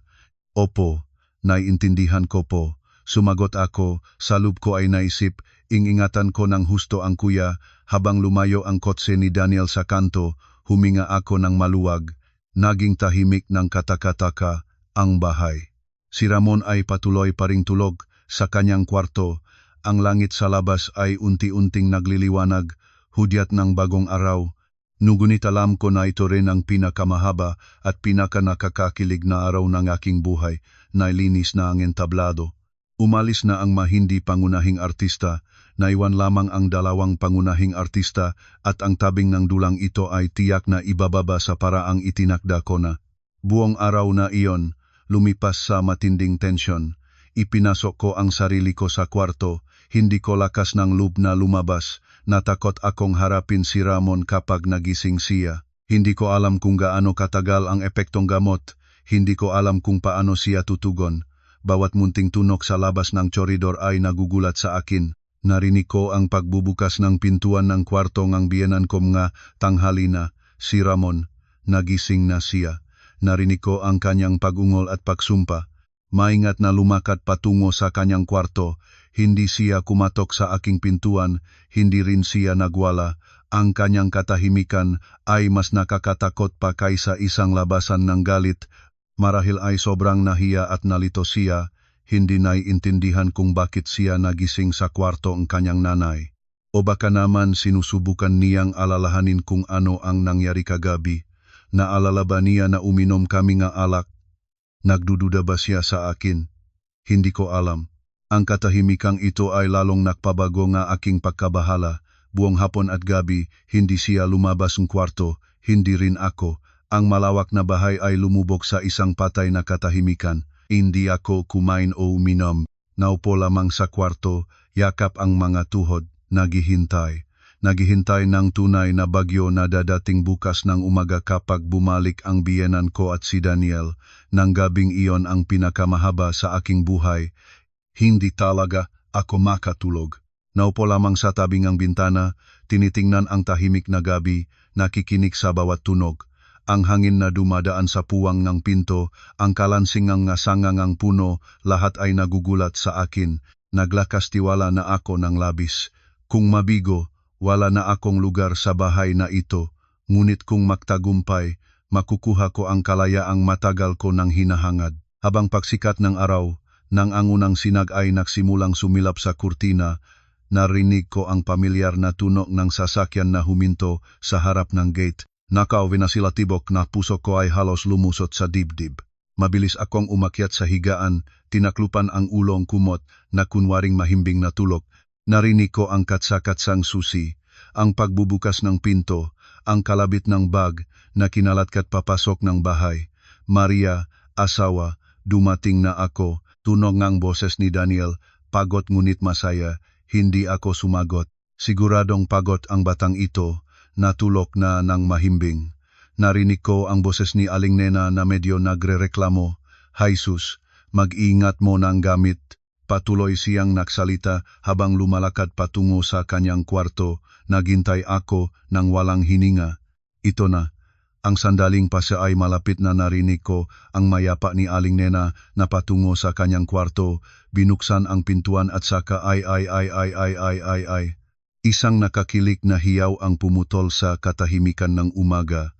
opo. Naiintindihan ko po. Sumagot ako, sa loob ko ay naisip, ingingatan ko ng husto ang kuya, habang lumayo ang kotse ni Daniel sa kanto, huminga ako ng maluwag. Naging tahimik ng katakataka ang bahay. Si Ramon ay patuloy pa ring tulog sa kanyang kwarto. Ang langit sa labas ay unti-unting nagliliwanag, hudyat ng bagong araw. Ngunit alam ko na ito rin ang pinakamahaba at pinakanakakakilig na araw ng aking buhay. Nailinis na ang entablado. Umalis na ang mahindi pangunahing artista, naiwan lamang ang dalawang pangunahing artista at ang tabing ng dulang ito ay tiyak na ibababa sa paraang itinakda ko na. Buong araw na iyon, lumipas sa matinding tensyon. Ipinasok ko ang sarili ko sa kwarto, hindi ko lakas ng loob na lumabas, natakot akong harapin si Ramon kapag nagising siya. Hindi ko alam kung gaano katagal ang epektong gamot. Hindi ko alam kung paano siya tutugon. Bawat munting tunok sa labas ng koridor ay nagugulat sa akin. Narinig ko ang pagbubukas ng pintuan ng kwarto ng biyenan ko nga tanghali na. Si Ramon, nagising na siya. Narinig ko ang kanyang pag-ungol at pagsumpa. Maingat na lumakad patungo sa kanyang kwarto. Hindi siya kumatok sa aking pintuan, hindi rin siya nagwala. Ang kanyang katahimikan ay mas nakakatakot pa kaysa isang labasan ng galit. Marahil ay sobrang nahiya at nalito siya, hindi naiintindihan kung bakit siya nagising sa kwarto ng kanyang nanay. O baka naman sinusubukan niyang alalahanin kung ano ang nangyari kagabi. Naalala ba niya na uminom kami nga alak? Nagdududa ba siya sa akin? Hindi ko alam. Ang katahimikang ito ay lalong nakpabago nga aking pagkabahala. Buong hapon at gabi, hindi siya lumabas ng kwarto, hindi rin ako. Ang malawak na bahay ay lumubog sa isang patay na katahimikan. Hindi ako kumain o uminom. Naupo lamang sa kwarto, yakap ang mga tuhod, naghihintay. Naghihintay ng tunay na bagyo na dadating bukas ng umaga kapag bumalik ang biyenan ko at si Daniel. Nang gabing iyon ang pinakamahaba sa aking buhay. Hindi talaga ako makatulog. Naupo lamang sa tabing ng bintana, tinitingnan ang tahimik na gabi, nakikinig sa bawat tunog. Ang hangin na dumadaan sa puwang ng pinto, ang kalansingang ngasangang puno, lahat ay nagugulat sa akin. Naglakas tiwala na ako ng labis. Kung mabigo, wala na akong lugar sa bahay na ito. Ngunit kung magtagumpay, makukuha ko ang kalayaang matagal ko ng hinahangad. Habang pagsikat ng araw, nang ang unang sinag ay nagsimulang sumilap sa kurtina, narinig ko ang pamilyar na tunog ng sasakyan na huminto sa harap ng gate. Nakauwi na sila tibok na puso ko ay halos lumusot sa dibdib. Mabilis akong umakyat sa higaan, tinaklupan ang ulong kumot na kunwaring mahimbing na tulog. Narinig ko ang katsa-katsang susi, ang pagbubukas ng pinto, ang kalabit ng bag na kinalatkat papasok ng bahay. Maria, asawa, dumating na ako, tunog ng boses ni Daniel, pagod ngunit masaya, hindi ako sumagot. Siguradong pagod ang batang ito, natulog na ng mahimbing. Narinig ko ang boses ni Aling Nena na medyo nagrereklamo, Jesus, mag-ingat mo ng gamit. Patuloy siyang nagsalita habang lumalakad patungo sa kanyang kwarto, naghintay ako ng walang hininga. Ito na. Ang sandaling pa siya ay malapit na narinig ko ang mayapa ni Aling Nena na patungo sa kanyang kwarto, binuksan ang pintuan at saka ay. Isang nakakilig na hiyaw ang pumutol sa katahimikan ng umaga.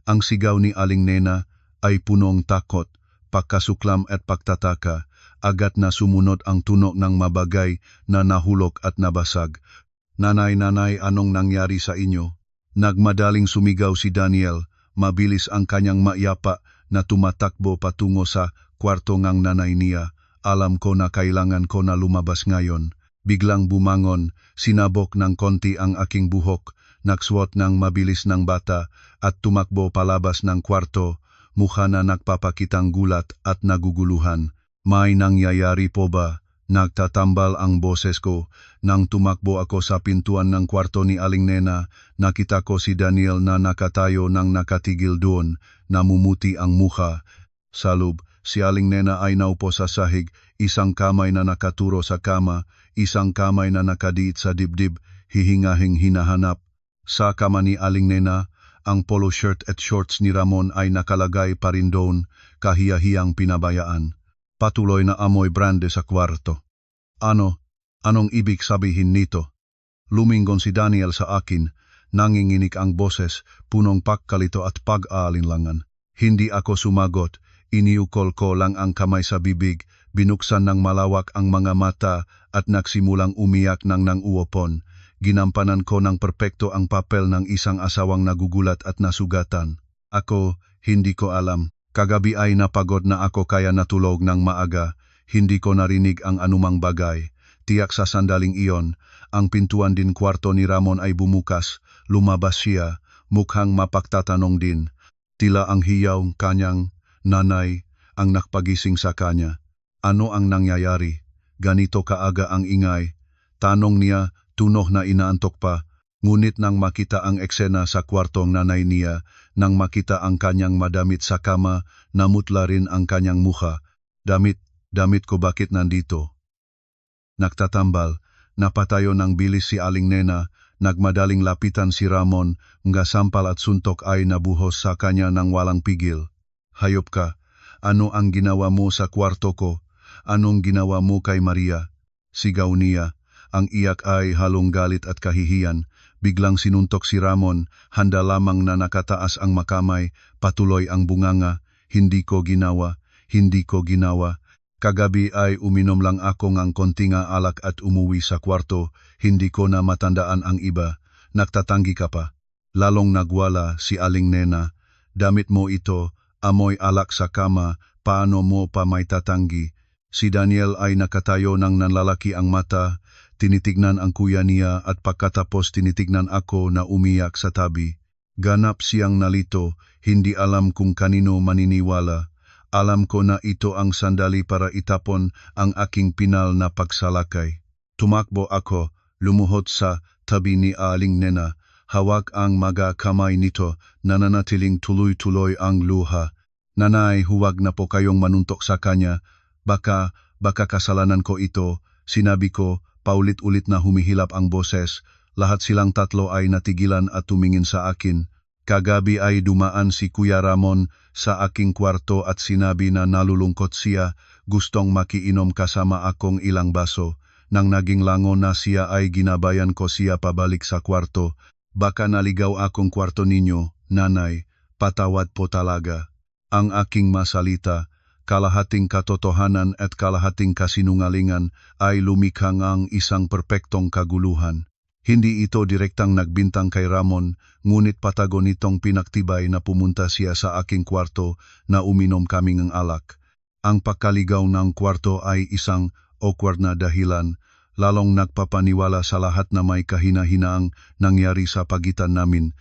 Ang sigaw ni Aling Nena ay punong takot, pagkasuklam at pagtataka. Agad na sumunod ang tunog ng mabagay na nahulog at nabasag. Nanay, anong nangyari sa inyo? Nagmadaling sumigaw si Daniel, mabilis ang kanyang mayapa na tumatakbo patungo sa kwarto ng nanay niya. Alam ko na kailangan ko na lumabas ngayon. Biglang bumangon, sinabok ng konti ang aking buhok, nagsuot ng mabilis ng bata at tumakbo palabas ng kwarto, mukha na nagpapakitang gulat at naguguluhan. May nangyayari po ba? Nagtatambal ang boses ko. Nang tumakbo ako sa pintuan ng kwarto ni Aling Nena, nakita ko si Daniel na nakatayo nang nakatigil doon, namumuti ang mukha. Sa loob, si Aling Nena ay naupo sa sahig, isang kamay na nakaturo sa kama, isang kamay na nakadiit sa dibdib, hihingahing hinahanap. Sa kama ni Aling Nena, ang polo shirt at shorts ni Ramon ay nakalagay pa rin doon, kahiyahiyang pinabayaan. Patuloy na amoy brande sa kwarto. Anong ibig sabihin nito? Lumingon si Daniel sa akin, nanginginig ang boses, punong pagkalito at pag-aalinlangan. Hindi ako sumagot, iniukol ko lang ang kamay sa bibig, binuksan ng malawak ang mga mata at nagsimulang umiyak ng uopon. Ginampanan ko ng perpekto ang papel ng isang asawang nagugulat at nasugatan. Ako, hindi ko alam. Kagabi ay napagod na ako kaya natulog ng maaga, hindi ko narinig ang anumang bagay. Tiyak sa sandaling iyon, ang pintuan din kwarto ni Ramon ay bumukas, lumabas siya, mukhang mapagtatanong din. Tila ang hiyaw kanyang nanay ang nakpagising sa kanya. Ano ang nangyayari? Ganito kaaga ang ingay. Tanong niya, tunog na inaantok pa. Ngunit nang makita ang eksena sa kwartong nanay niya, nang makita ang kanyang madamit sa kama, namutla rin ang kanyang mukha. Damit ko bakit nandito? Nagtatambal, napatayo ng bilis si Aling Nena, nagmadaling lapitan si Ramon, nga sampal at suntok ay nabuhos sa kanya ng walang pigil. Hayop ka, ano ang ginawa mo sa kwarto ko? Anong ginawa mo kay Maria? Sigaw niya, ang iyak ay halong galit at kahihiyan. Biglang sinuntok si Ramon, handa lamang na nakataas ang makamay, patuloy ang bunganga, hindi ko ginawa. Kagabi ay uminom lang ako ng konting alak at umuwi sa kwarto, hindi ko na matandaan ang iba. Nagtatanggi ka pa. Lalong nagwala si Aling Nena. Damit mo ito, amoy alak sa kama, paano mo pa may tatanggi? Si Daniel ay nakatayo ng nanlalaki ang mata, tinitignan ang kuya niya at pagkatapos tinitignan ako na umiyak sa tabi. Ganap siyang nalito, hindi alam kung kanino maniniwala. Alam ko na ito ang sandali para itapon ang aking pinal na pagsalakay. Tumakbo ako, lumuhod sa tabi ni Aling Nena. Hawak ang mga kamay nito, nananatiling tuloy-tuloy ang luha. Nanay, huwag na po kayong manuntok sa kanya. Baka kasalanan ko ito, sinabi ko. Paulit-ulit na humihilap ang boses, lahat silang tatlo ay natigilan at tumingin sa akin. Kagabi ay dumaan si Kuya Ramon sa aking kwarto at sinabi na nalulungkot siya, gustong makiinom kasama akong ilang baso. Nang naging lango na siya ay ginabayan ko siya pabalik sa kwarto. Baka naligaw akong kwarto ninyo, nanay, patawad po talaga. Ang aking masalita, kalahating katotohanan at kalahating kasinungalingan ay lumikha ng isang perpektong kaguluhan. Hindi ito direktang nagbintang kay Ramon, ngunit patago nitong pinaktibay na pumunta siya sa aking kwarto na uminom kami ng alak. Ang pagkaligaw ng kwarto ay isang awkward na dahilan, lalong nagpapaniwala sa lahat na may kahina-hinaang nangyari sa pagitan namin.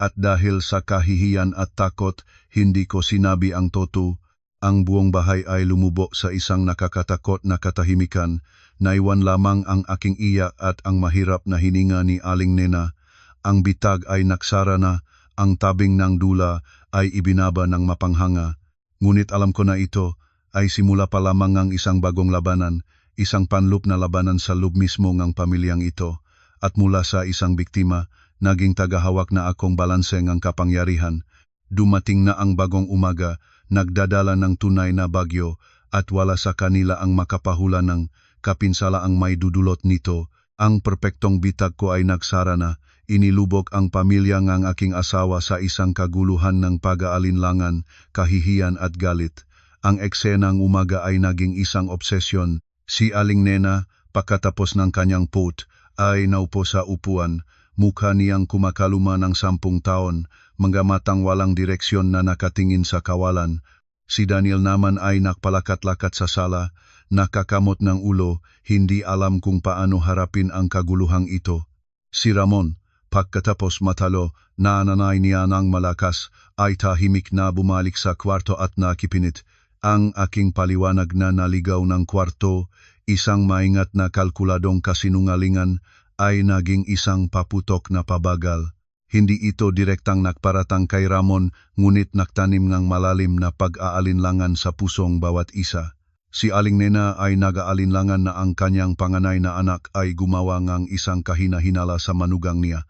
At dahil sa kahihiyan at takot, hindi ko sinabi ang totoo. Ang buong bahay ay lumubo sa isang nakakatakot na katahimikan. Naiwan lamang ang aking iyak at ang mahirap na hininga ni Aling Nena. Ang bitag ay naksara na, ang tabing ng dula ay ibinaba ng mapanghanga. Ngunit alam ko na ito ay simula pa lamang ang isang bagong labanan, isang panlup na labanan sa loob mismo ng pamilyang ito. At mula sa isang biktima, naging tagahawak na akong balanseng ang kapangyarihan. Dumating na ang bagong umaga, nagdadala ng tunay na bagyo, at wala sa kanila ang makapahula ng kapinsala ang may dudulot nito. Ang perpektong bitag ko ay nagsara na, inilubog ang pamilya ng aking asawa sa isang kaguluhan ng pag-aalinlangan, kahihiyan at galit. Ang eksenang umaga ay naging isang obsesyon. Si Aling Nena, pagkatapos ng kanyang poot, ay naupo sa upuan, mukha niyang kumakaluma ng 10 taon, mga matang walang direksyon na nakatingin sa kawalan. Si Daniel naman ay nakpalakat-lakat sa sala, nakakamot ng ulo, hindi alam kung paano harapin ang kaguluhang ito. Si Ramon, pagkatapos matalo, nananay niya ng malakas, ay tahimik na bumalik sa kwarto at nakipinit. Ang aking paliwanag na naligaw ng kwarto, isang maingat na kalkuladong kasinungalingan, ay naging isang paputok na pabagal. Hindi ito direktang nakparatang kay Ramon, ngunit naktanim ng malalim na pag-aalinlangan sa pusong bawat isa. Si Aling Nena ay nag-aalinlangan na ang kanyang panganay na anak ay gumawa ng isang kahina-hinala sa manugang niya.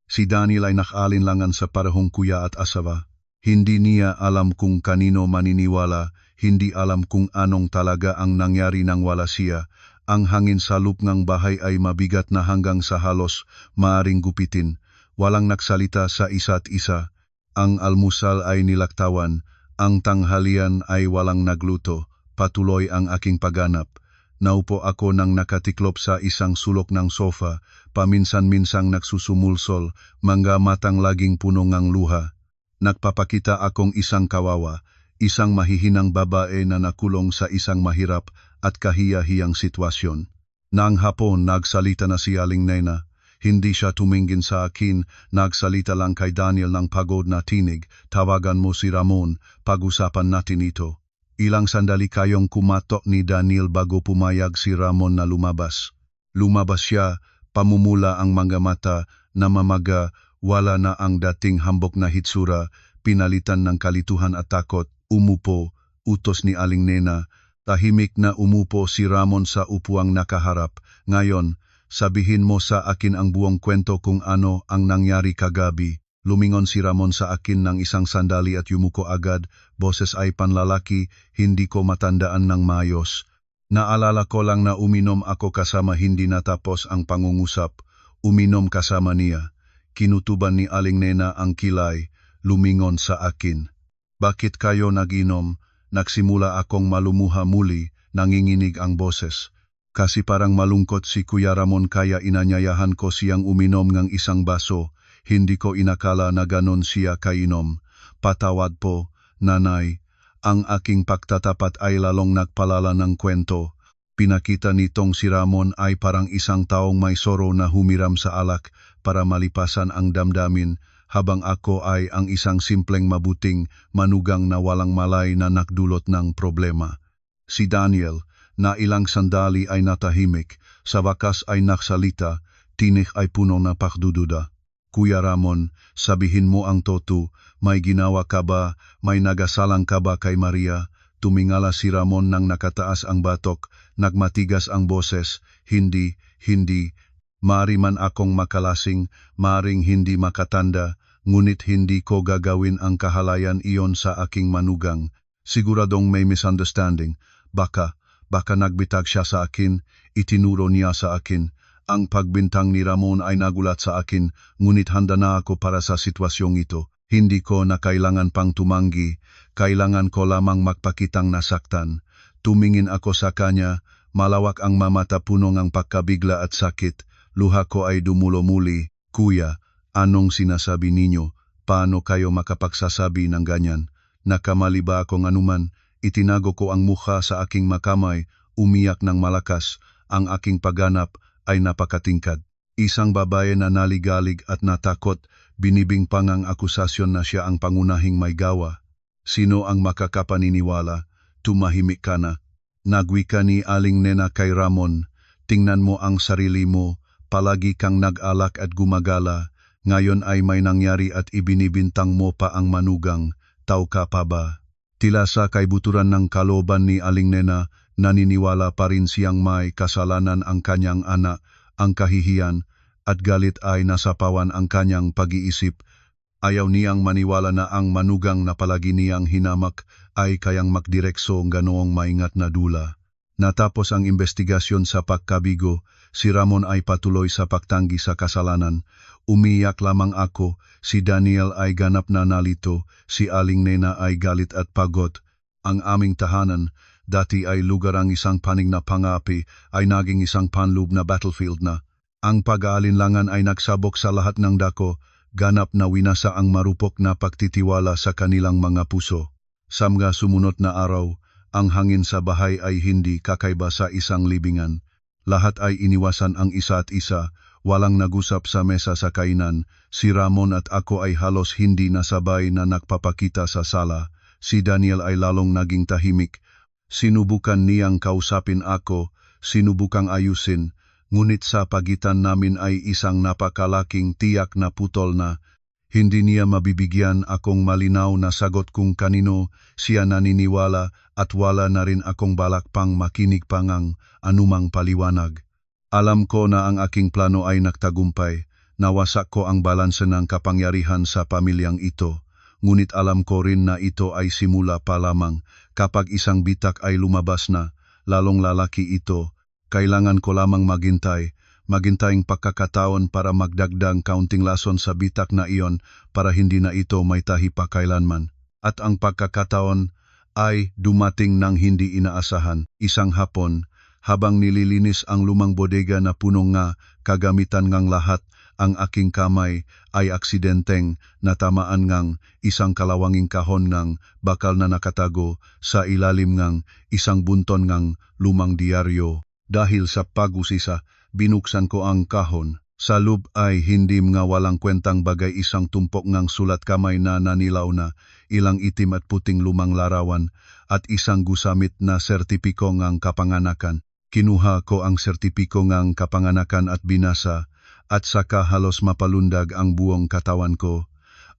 Si Daniel ay nakaalinlangan sa parehong kuya at asawa. Hindi niya alam kung kanino maniniwala, hindi alam kung anong talaga ang nangyari nang wala siya. Ang hangin sa loob ng bahay ay mabigat na hanggang sa halos maaring gupitin. Walang nagsalita sa isa't isa. Ang almusal ay nilaktawan, ang tanghalian ay walang nagluto. Patuloy ang aking pagganap. Naupo ako nang nakatiklop sa isang sulok ng sofa, paminsan-minsang nagsusumulsol, mga matang laging puno ng luha. Nagpapakita akong isang kawawa, isang mahihinang babae na nakulong sa isang mahirap at kahiya-hiyang sitwasyon. Nang hapon nagsalita na si Aling Nena. Hindi siya tumingin sa akin, nagsalita lang kay Daniel ng pagod na tinig, tawagan mo si Ramon, pag-usapan natin ito. Ilang sandali kayong kumatok ni Daniel bago pumayag si Ramon na lumabas. Lumabas siya, pamumula ang mga mata, namamaga, wala na ang dating hambok na hitsura, pinalitan ng kalituhan at takot. Umupo, utos ni Aling Nena. Tahimik na umupo si Ramon sa upuang nakaharap. Ngayon, sabihin mo sa akin ang buong kwento kung ano ang nangyari kagabi. Lumingon si Ramon sa akin ng isang sandali at yumuko agad. Boses ay panlalaki, hindi ko matandaan ng mayos. Naalala ko lang na uminom ako kasama, hindi natapos ang pangungusap. Uminom kasama niya. Kinutuban ni Aling Nena ang kilay. Lumingon sa akin. Bakit kayo nag-inom? Nagsimula akong malumuha muli, nanginginig ang boses. Kasi parang malungkot si Kuya Ramon kaya inanyayahan ko siyang uminom ng isang baso. Hindi ko inakala na ganon siya kainom. Patawad po, nanay. Ang aking pagtatapat ay lalong nagpalala ng kwento. Pinakita nitong si Ramon ay parang isang taong may soro na humiram sa alak para malipasan ang damdamin, habang ako ay ang isang simpleng mabuting manugang na walang malay na nakdulot ng problema. Si Daniel, na ilang sandali ay natahimik, sa wakas ay naksalita, tinig ay puno na pagdududa. Kuya Ramon, sabihin mo ang totoo, may ginawa ka ba, may nagasalang ka ba kay Maria? Tumingala si Ramon nang nakataas ang batok, nagmatigas ang boses, hindi. Mari man akong makalasing, maring hindi makatanda, ngunit hindi ko gagawin ang kahalayan iyon sa aking manugang. Siguradong may misunderstanding. Baka nagbitag siya sa akin, itinuro niya sa akin. Ang pagbintang ni Ramon ay nagulat sa akin, ngunit handa na ako para sa sitwasyong ito. Hindi ko na kailangan pang tumanggi, kailangan ko lamang magpakitang nasaktan. Tumingin ako sa kanya, malawak ang mamata, puno ng pagkabigla at sakit. Luha ko ay dumulo muli. Kuya, anong sinasabi ninyo? Paano kayo makapagsasabi ng ganyan? Nakamali ba akong anuman? Itinago ko ang mukha sa aking makamay, umiyak ng malakas. Ang aking pagganap ay napakatingkad. Isang babae na naligalig at natakot, binibingpang ang akusasyon na siya ang pangunahing may gawa. Sino ang makakapaniniwala? Tumahimik ka na. Nagwika ni Aling Nena kay Ramon, tingnan mo ang sarili mo, palagi kang nag-alak at gumagala, ngayon ay may nangyari at ibinibintang mo pa ang manugang, tao ka pa ba? Tila sa kaibuturan ng kalooban ni Aling Nena, naniniwala pa rin siyang may kasalanan ang kanyang anak, ang kahihiyan, at galit ay nasapawan ang kanyang pag-iisip. Ayaw niyang maniwala na ang manugang na palagi niyang hinamak ay kayang magdirekso ganoong maingat na dula. Natapos ang investigasyon sa pagkabigo, si Ramon ay patuloy sa pagtanggi sa kasalanan. Umiyak lamang ako, si Daniel ay ganap na nalito, si Aling Nena ay galit at pagod. Ang aming tahanan, dati ay lugar ang isang panig na pangapi, ay naging isang panloob na battlefield na. Ang pag-aalinlangan ay nagsabok sa lahat ng dako, ganap na winasa ang marupok na pagtitiwala sa kanilang mga puso. Sa mga sumunod na araw, ang hangin sa bahay ay hindi kakaiba sa isang libingan. Lahat ay iniwasan ang isa at isa, walang nag-usap sa mesa sa kainan. Si Ramon at ako ay halos hindi nasabay na nagpapakita sa sala. Si Daniel ay lalong naging tahimik. Sinubukan niyang kausapin ako, sinubukang ayusin, ngunit sa pagitan namin ay isang napakalaking tiyak na putol na. Hindi niya mabibigyan akong malinaw na sagot kung kanino siya naniniwala at wala na rin akong balak pang makinig pa ngang anumang paliwanag. Alam ko na ang aking plano ay nagtagumpay, nawasak ko ang balanse ng kapangyarihan sa pamilyang ito. Ngunit alam ko rin na ito ay simula pa lamang. Kapag isang bitak ay lumabas na, lalong lalaki ito, kailangan ko lamang maghintaying pagkakataon para magdagdag kaunting lason sa bitak na iyon para hindi na ito may tahi pa kailanman. At ang pagkakataon ay dumating nang hindi inaasahan. Isang hapon, habang nililinis ang lumang bodega na punong nga kagamitan ngang lahat, ang aking kamay ay aksidenteng natamaan ngang isang kalawanging kahon ngang bakal na nakatago sa ilalim ngang isang bunton ngang lumang diaryo. Dahil sa pag-usisa, binuksan ko ang kahon. Sa loob ay hindi nga walang kwentang bagay, isang tumpok ngang sulat kamay na nanilaw na, ilang itim at puting lumang larawan, at isang gusamit na sertipiko ngang kapanganakan. Kinuha ko ang sertipiko ngang kapanganakan at binasa, at saka halos mapalundag ang buong katawan ko.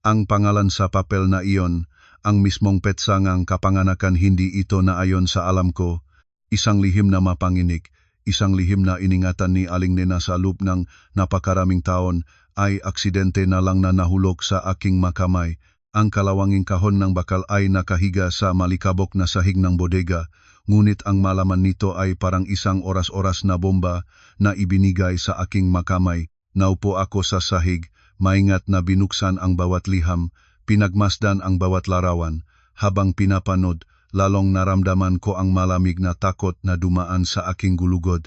Ang pangalan sa papel na iyon, ang mismong petsa ngang kapanganakan, hindi ito na ayon sa alam ko. Isang lihim na mapanginig, isang lihim na iningatan ni Aling Nena sa loob ng napakaraming taon, ay aksidente na lang na nahulog sa aking makamay. Ang kalawanging kahon ng bakal ay nakahiga sa malikabok na sahig ng bodega, ngunit ang malaman nito ay parang isang oras-oras na bomba na ibinigay sa aking makamay. Naupo ako sa sahig, maingat na binuksan ang bawat liham, pinagmasdan ang bawat larawan. Habang pinapanood, lalong naramdaman ko ang malamig na takot na dumaan sa aking gulugod.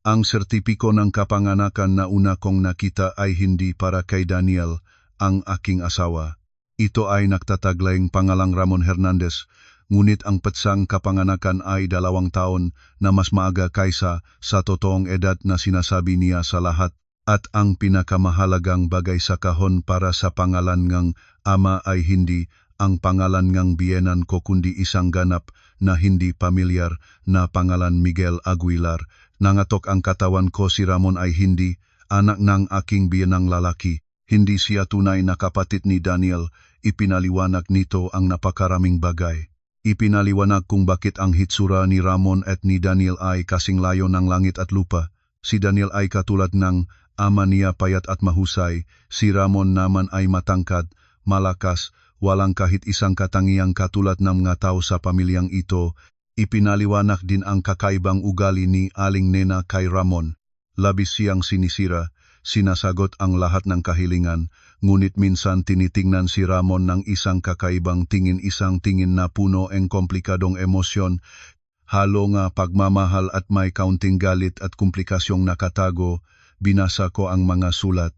Ang sertipiko ng kapanganakan na una kong nakita ay hindi para kay Daniel, ang aking asawa. Ito ay nagtataglayng pangalang Ramon Hernandez, ngunit ang petsang kapanganakan ay 2 taon na mas maaga kaysa sa totoong edad na sinasabi niya sa lahat. At ang pinakamahalagang bagay sa kahon para sa pangalan ngang ama ay hindi ang pangalan ngang biyenan ko, kundi isang ganap na hindi pamilyar na pangalan, Miguel Aguilar. Nangatok ang katawan ko. Si Ramon ay hindi anak ng aking biyenang lalaki. Hindi siya tunay na kapatid ni Daniel. Ipinaliwanag nito ang napakaraming bagay. Ipinaliwanag kung bakit ang hitsura ni Ramon at ni Daniel ay kasing layo ng langit at lupa. Si Daniel ay katulad ng ama niya, payat at mahusay. Si Ramon naman ay matangkad, malakas, walang kahit isang katangiang katulad ng mga tao sa pamilyang ito. Ipinaliwanag din ang kakaibang ugali ni Aling Nena kay Ramon. Labis siyang sinisira, sinasagot ang lahat ng kahilingan, ngunit minsan tinitingnan si Ramon ng isang kakaibang tingin, isang tingin na puno ng komplikadong emosyon, halo nga pagmamahal at may kaunting galit at komplikasyong nakatago. Binasa ko ang mga sulat.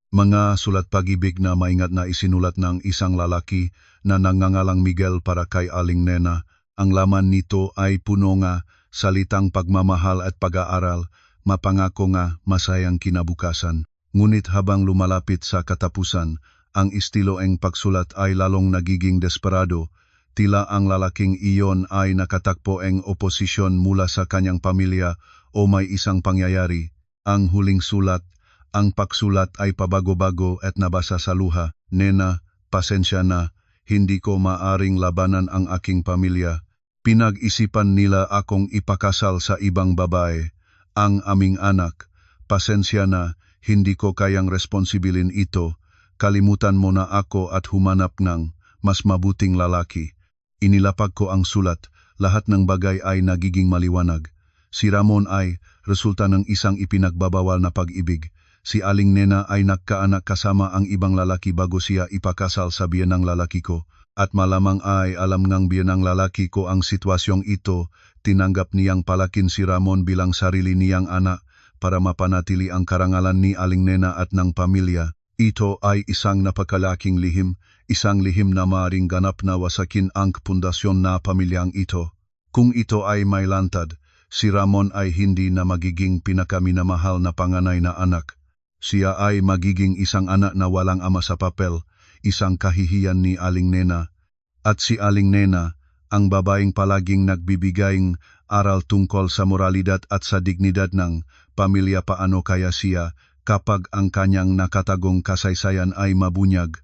Mga sulat pag-ibig na maingat na isinulat ng isang lalaki na nangangalang Miguel para kay Aling Nena. Ang laman nito ay puno nga salitang pagmamahal at pag-aaral, mapangako nga masayang kinabukasan. Ngunit habang lumalapit sa katapusan, ang estiloeng pagsulat ay lalong nagiging desperado. Tila ang lalaking iyon ay nakatakpo ang oposisyon mula sa kanyang pamilya o may isang pangyayari. Ang huling sulat, ang pagsulat ay pabago-bago at nabasa sa luha. Nena, pasensya na, hindi ko maaring labanan ang aking pamilya. Pinag-isipan nila akong ipakasal sa ibang babae. Ang aming anak, pasensya na, hindi ko kayang responsibilin ito. Kalimutan mo na ako at humanap ng mas mabuting lalaki. Inilapag ko ang sulat, lahat ng bagay ay nagiging maliwanag. Si Ramon ay resulta ng isang ipinagbabawal na pag-ibig. Si Aling Nena ay nagkaanak kasama ang ibang lalaki bago siya ipakasal sa biyenang lalaki ko. At malamang ay alam ng biyenang lalaki ko ang sitwasyong ito, tinanggap niyang palakin si Ramon bilang sarili niyang anak para mapanatili ang karangalan ni Aling Nena at ng pamilya. Ito ay isang napakalaking lihim, isang lihim na maaring ganap na wasakin ang pundasyon na pamilyang ito. Kung ito ay may lantad, si Ramon ay hindi na magiging pinakaminamahal na panganay na anak. Siya ay magiging isang anak na walang ama sa papel, isang kahihiyan ni Aling Nena. At si Aling Nena, ang babaeng palaging nagbibigayng aral tungkol sa moralidad at sa dignidad ng pamilya, paano kaya siya kapag ang kanyang nakatagong kasaysayan ay mabunyag.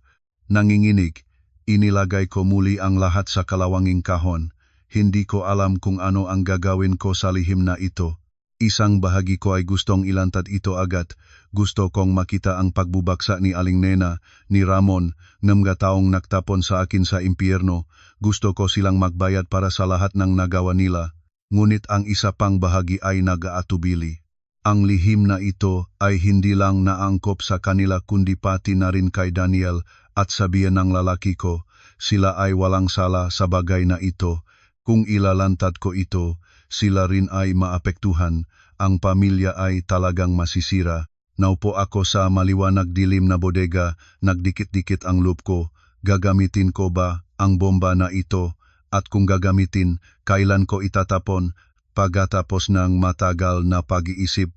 Nanginginig, inilagay ko muli ang lahat sa kalawanging kahon. Hindi ko alam kung ano ang gagawin ko sa lihim na ito. Isang bahagi ko ay gustong ilantad ito agad. Gusto kong makita ang pagbubagsak ni Aling Nena, ni Ramon, ng mga taong nagtapon sa akin sa impyerno. Gusto ko silang magbayad para sa lahat ng nagawa nila. Ngunit ang isa pang bahagi ay nag-aatubili. Ang lihim na ito ay hindi lang naangkop sa kanila kundi pati na rin kay Daniel at sa biyenang lalaki ko. Sila ay walang sala sa bagay na ito. Kung ilalantad ko ito, sila rin ay maapektuhan. Ang pamilya ay talagang masisira. Naupo ako sa maliwanag dilim na bodega, nagdikit-dikit ang loob ko. Gagamitin ko ba ang bomba na ito? At kung gagamitin, kailan ko itatapon? Pagkatapos ng matagal na pag-iisip,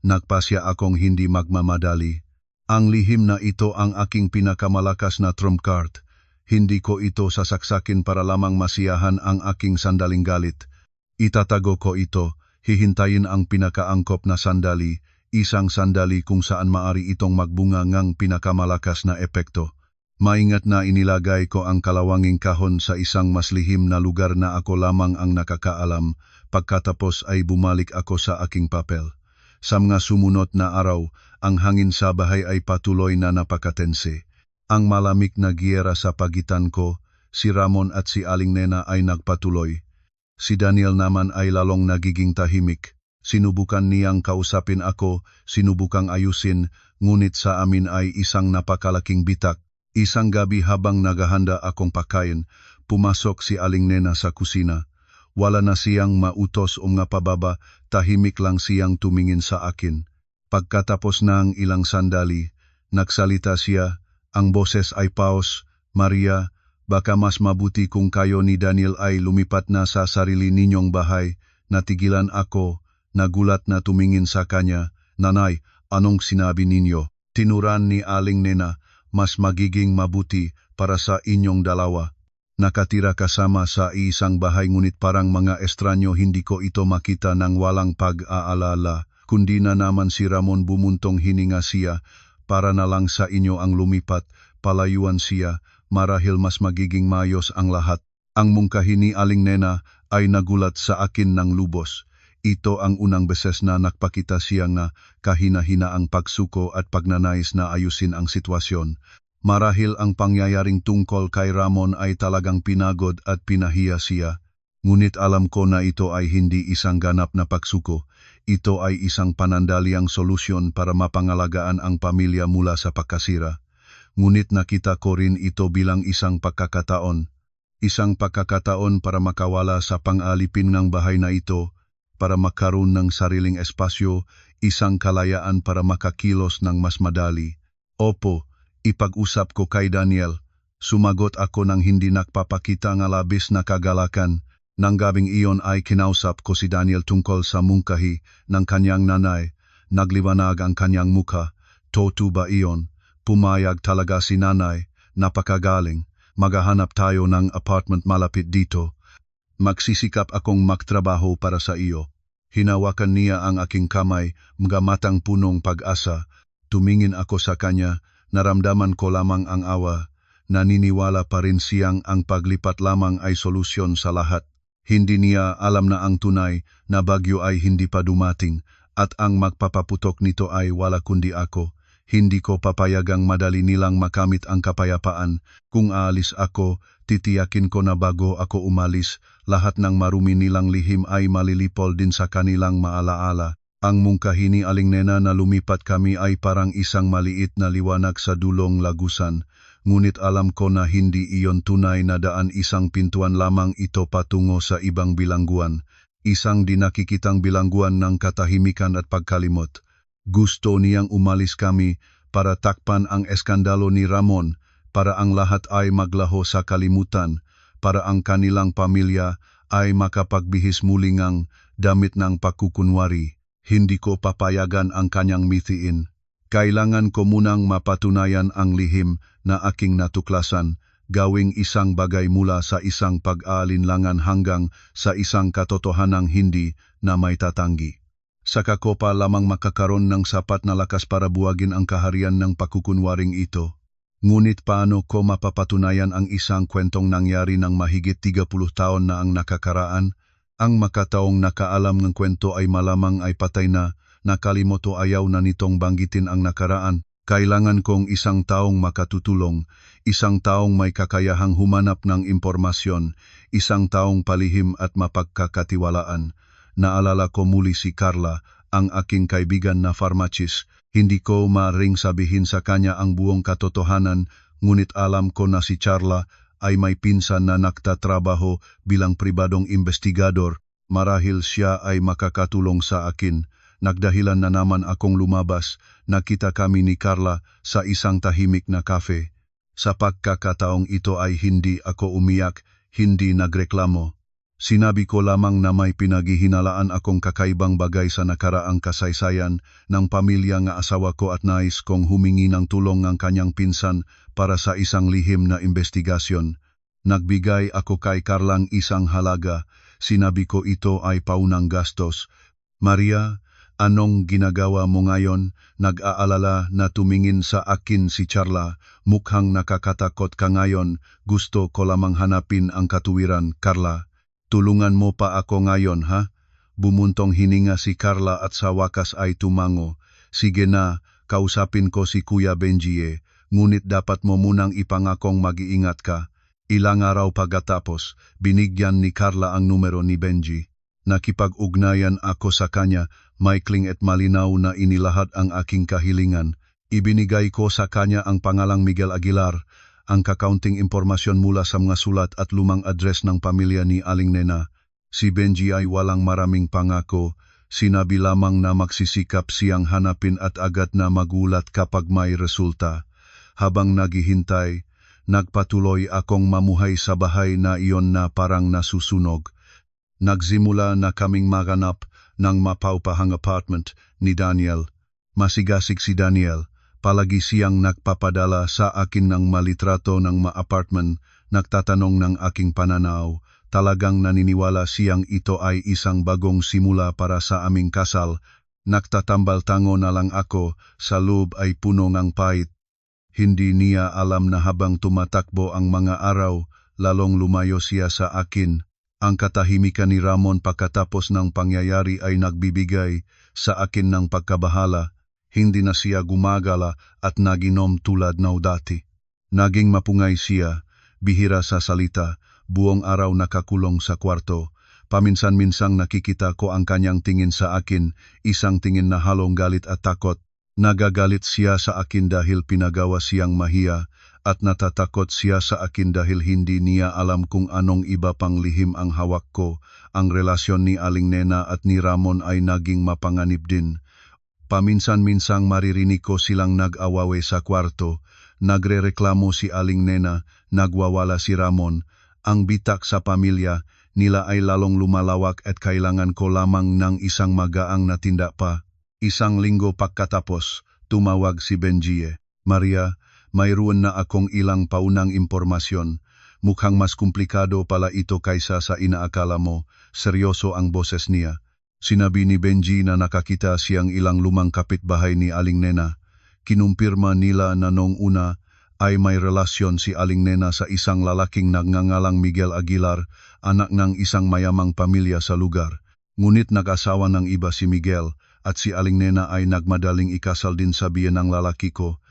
nagpasya akong hindi magmamadali. Ang lihim na ito ang aking pinakamalakas na trump card. Hindi ko ito sasaksakin para lamang masiyahan ang aking sandaling galit. Itatago ko ito, hihintayin ang pinakaangkop na sandali, isang sandali kung saan maari itong magbunga ngang pinakamalakas na epekto. Maingat na inilagay ko ang kalawanging kahon sa isang mas lihim na lugar na ako lamang ang nakakaalam. Pagkatapos ay bumalik ako sa aking papel. Sa mga sumunod na araw, ang hangin sa bahay ay patuloy na napakatense. Ang malamig na giyera sa pagitan ko, si Ramon at si Aling Nena ay nagpatuloy. Si Daniel naman ay lalong nagiging tahimik. Sinubukan niyang kausapin ako, sinubukang ayusin, ngunit sa amin ay isang napakalaking bitak. Isang gabi habang naghahanda akong pakain, pumasok si Aling Nena sa kusina. Wala na siyang mautos o nga pababa, tahimik lang siyang tumingin sa akin. Pagkatapos ng ilang sandali, nagsalita siya, ang boses ay paos, Maria, baka mas mabuti kung kayo ni Daniel ay lumipat na sa sarili ninyong bahay. Natigilan ako, nagulat na tumingin sa kanya. Nanay, anong sinabi ninyo? Tinuran ni Aling Nena, mas magiging mabuti para sa inyong dalawa. Nakatira kasama sa isang bahay ngunit parang mga estranyo, hindi ko ito makita ng walang pag-aalala. Kundi na naman si Ramon, bumuntong hininga siya, para na lang sa inyo ang lumipat, palayuan siya, marahil mas magiging mayos ang lahat. Ang mungkahi ni Aling Nena ay nagulat sa akin ng lubos. Ito ang unang beses na nakpakita siya nga kahina-hina ang pagsuko at pagnanais na ayusin ang sitwasyon. Marahil ang pangyayaring tungkol kay Ramon ay talagang pinagod at pinahiya siya. Ngunit alam ko na ito ay hindi isang ganap na pagsuko. Ito ay isang panandaliang solusyon para mapangalagaan ang pamilya mula sa pagkasira. Ngunit nakita ko rin ito bilang isang pagkakataon. Isang pagkakataon para makawala sa pang-alipin ng bahay na ito, para magkaroon ng sariling espasyo, isang kalayaan para makakilos ng mas madali. Opo, ipag-usap ko kay Daniel. Sumagot ako ng hindi nagpapakita ng labis na kagalakan. Nang gabing iyon ay kinausap ko si Daniel tungkol sa mungkahi ng kanyang nanay. Nagliwanag ang kanyang mukha. Totoo ba iyon? Pumayag talaga si nanay. Napakagaling. Maghahanap tayo ng apartment malapit dito. Magsisikap akong magtrabaho para sa iyo. Hinawakan niya ang aking kamay, mga matang punong pag-asa. Tumingin ako sa kanya, naramdaman ko lamang ang awa. Naniniwala pa rin siyang ang paglipat lamang ay solusyon sa lahat. Hindi niya alam na ang tunay na bagyo ay hindi pa dumating at ang magpapaputok nito ay wala kundi ako. Hindi ko papayagang madali nilang makamit ang kapayapaan. Kung aalis ako, titiyakin ko na bago ako umalis, lahat ng marumi nilang lihim ay malilipol din sa kanilang maalaala. Ang mungkahi ni Aling Nena na lumipat kami ay parang isang maliit na liwanag sa dulong lagusan. Ngunit alam ko na hindi iyon tunay na daan, isang pintuan lamang ito patungo sa ibang bilangguan. Isang di nakikitang bilangguan ng katahimikan at pagkalimot. Gusto niyang umalis kami para takpan ang eskandalo ni Ramon, para ang lahat ay maglaho sa kalimutan, para ang kanilang pamilya ay makapagbihis muli ngang damit ng pakukunwari. Hindi ko papayagan ang kanyang mithiin. Kailangan ko munang mapatunayan ang lihim na aking natuklasan, gawing isang bagay mula sa isang pag-aalinlangan hanggang sa isang katotohanang hindi na may tatanggi. Saka ko pa lamang makakaroon ng sapat na lakas para buwagin ang kaharian ng pakukunwaring ito. Ngunit paano ko mapapatunayan ang isang kwentong nangyari ng mahigit 30 taon na ang nakakaraan? Ang makataong nakaalam ng kwento ay malamang ay patay na, nakalimot o ayaw na nitong banggitin ang nakaraan. Kailangan kong isang taong makatutulong, isang taong may kakayahang humanap ng impormasyon, isang taong palihim at mapagkakatiwalaan. Naalala ko muli si Carla, ang aking kaibigan na pharmacist. Hindi ko maaring sabihin sa kanya ang buong katotohanan, ngunit alam ko na si Carla ay may pinsan na nagtatrabaho bilang pribadong investigador. Marahil siya ay makakatulong sa akin. Nagdahilan na naman akong lumabas. Nakita kami ni Carla sa isang tahimik na kafe. Sa pagkakataong ito ay hindi ako umiyak, hindi nagreklamo. Sinabi ko lamang na may pinaghihinalaan akong kakaibang bagay sa nakaraang kasaysayan ng pamilya nga asawa ko at nais kong humingi ng tulong ng kanyang pinsan para sa isang lihim na investigasyon. Nagbigay ako kay Carlang isang halaga. Sinabi ko ito ay paunang gastos. Maria, anong ginagawa mo ngayon? Nag-aalala na tumingin sa akin si Carla. Mukhang nakakatakot ka ngayon. Gusto ko lamang hanapin ang katuwiran, Carla. Tulungan mo pa ako ngayon, ha? Bumuntong hininga si Carla at sa wakas ay tumango. Sige na, kausapin ko si Kuya Benji ngunit dapat mo munang ipangakong mag-iingat ka. Ilang araw pagkatapos, binigyan ni Carla ang numero ni Benji. Nakipag-ugnayan ako sa kanya, maikling at malinaw na inilahad ang aking kahilingan. Ibinigay ko sa kanya ang pangalang Miguel Aguilar, ang kakaunting impormasyon mula sa mga sulat at lumang address ng pamilya ni Aling Nena. Si Benji ay walang maraming pangako, sinabi lamang na magsisikap siyang hanapin at agad na magulat kapag may resulta. Habang naghihintay, nagpatuloy akong mamuhay sa bahay na iyon na parang nasusunog. Nagsimula na kaming maganap ng mapaupahang apartment ni Daniel. Masigasig si Daniel. Palagi siyang nagpapadala sa akin ng malitrato ng ma-apartment, nagtatanong ng aking pananaw. Talagang naniniwala siyang ito ay isang bagong simula para sa aming kasal. Nagtatambal-tango na lang ako, sa loob ay puno ng pait. Hindi niya alam na habang tumatakbo ang mga araw, lalong lumayo siya sa akin. Ang katahimikan ni Ramon pagkatapos ng pangyayari ay nagbibigay sa akin ng pagkabahala. Hindi na siya gumagala at naginom tulad na dati. Naging mapungay siya, bihira sa salita, buong araw nakakulong sa kwarto. Paminsan-minsang nakikita ko ang kanyang tingin sa akin, isang tingin na halong galit at takot. Nagagalit siya sa akin dahil pinagawa siyang mahiya, at natatakot siya sa akin dahil hindi niya alam kung anong iba pang lihim ang hawak ko. Ang relasyon ni Aling Nena at ni Ramon ay naging mapanganib din. Paminsan-minsang maririnig ko silang nag-awawe sa kwarto. Nagrereklamo si Aling Nena, nagwawala si Ramon. Ang bitak sa pamilya, nila ay lalong lumalawak at kailangan ko lamang ng isang magaang na tinda pa. Isang linggo pagkatapos, tumawag si Benjie. Maria, mayroon na akong ilang paunang impormasyon. Mukhang mas komplikado pala ito kaysa sa inaakala mo. Seryoso ang boses niya. Sinabi ni Benji na nakakita siyang ilang lumang kapitbahay ni Aling Nena. Kinumpirma nila na noong una ay may relasyon si Aling Nena sa isang lalaking nagngangalang Miguel Aguilar, anak ng isang mayamang pamilya sa lugar. Ngunit nag-asawa ng iba si Miguel at si Aling Nena ay nagmadaling ikasal din sa biyenang lalaki ko.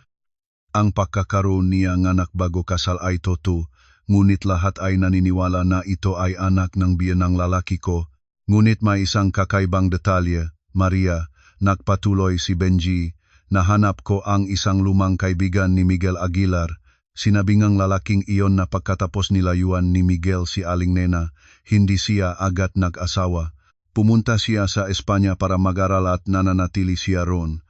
Ang pagkakaroon niya ng anak bago kasal ay totoo, ngunit lahat ay naniniwala na ito ay anak ng biyenang lalaki ko. Ngunit may isang kakaibang detalye, Maria, nagpatuloy si Benji. Nahanap ko ang isang lumang kaibigan ni Miguel Aguilar. Sinabi ngang lalaking iyon na pagkatapos nilayuan ni Miguel si Aling Nena, hindi siya agad nag-asawa. Pumunta siya sa Espanya para mag-aral at nananatili siya roon.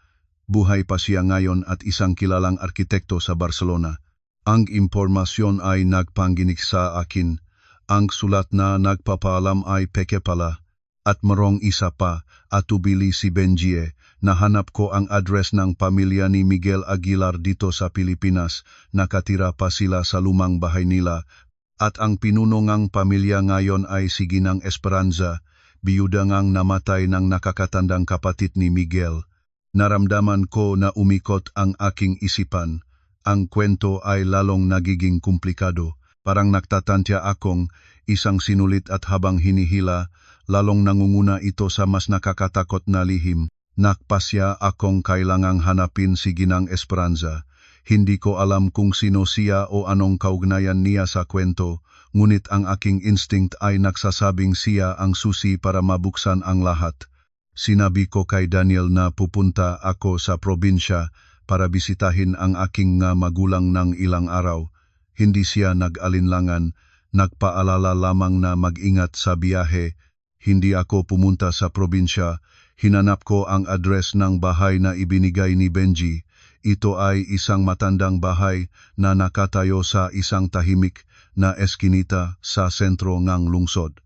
Buhay pa siya ngayon at isang kilalang arkitekto sa Barcelona. Ang impormasyon ay nagpanginig sa akin. Ang sulat na nagpapaalam ay peke pala. At marong isa pa, atubili si Benjie. Nahanap ko ang address ng pamilya ni Miguel Aguilar dito sa Pilipinas. Nakatira pa sila sa lumang bahay nila. At ang pinuno ngang pamilya ngayon ay si Ginang Esperanza, biyuda ngang namatay ng nakakatandang kapatid ni Miguel. Naramdaman ko na umikot ang aking isipan. Ang kwento ay lalong nagiging komplikado. Parang nagtatantya akong isang sinulit at habang hinihila, lalong nangunguna ito sa mas nakakatakot na lihim. Nakpasya akong kailangang hanapin si Ginang Esperanza. Hindi ko alam kung sino siya o anong kaugnayan niya sa kwento, ngunit ang aking instinct ay nagsasabing siya ang susi para mabuksan ang lahat. Sinabi ko kay Daniel na pupunta ako sa probinsya para bisitahin ang aking magulang ng ilang araw. Hindi siya nag-alinlangan, nagpaalala lamang na mag-ingat sa biyahe. Hindi ako pumunta sa probinsya. Hinanap ko ang address ng bahay na ibinigay ni Benji. Ito ay isang matandang bahay na nakatayo sa isang tahimik na eskinita sa sentro ng lungsod.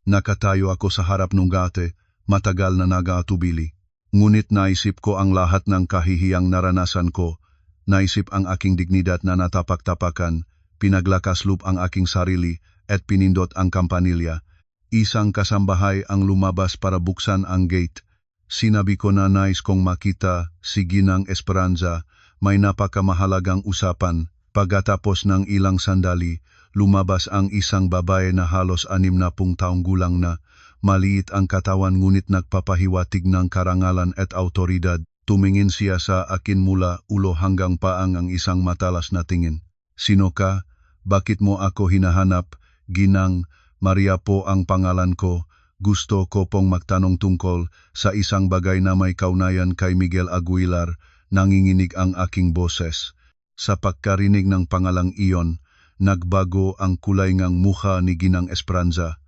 Nakatayo ako sa harap ng gate, matagal na nag-aatubili. Ngunit naisip ko ang lahat ng kahihiyang naranasan ko. Naisip ang aking dignidad na natapak-tapakan, pinaglakas loob ang aking sarili at pinindot ang kampanilya. Isang kasambahay ang lumabas para buksan ang gate. Sinabi ko na nais kong makita si Ginang Esperanza. May napakamahalagang usapan. Pagkatapos ng ilang sandali, lumabas ang isang babae na halos 60 taong gulang na. Maliit ang katawan ngunit nagpapahiwatig ng karangalan at autoridad. Tumingin siya sa akin mula ulo hanggang paang ang isang matalas na tingin. Sino ka? Bakit mo ako hinahanap? Ginang, Maria po ang pangalan ko. Gusto ko pong magtanong tungkol sa isang bagay na may kaugnayan kay Miguel Aguilar. Nanginginig ang aking boses. Sa pagkarinig ng pangalang iyon, nagbago ang kulay ng mukha ni Ginang Esperanza.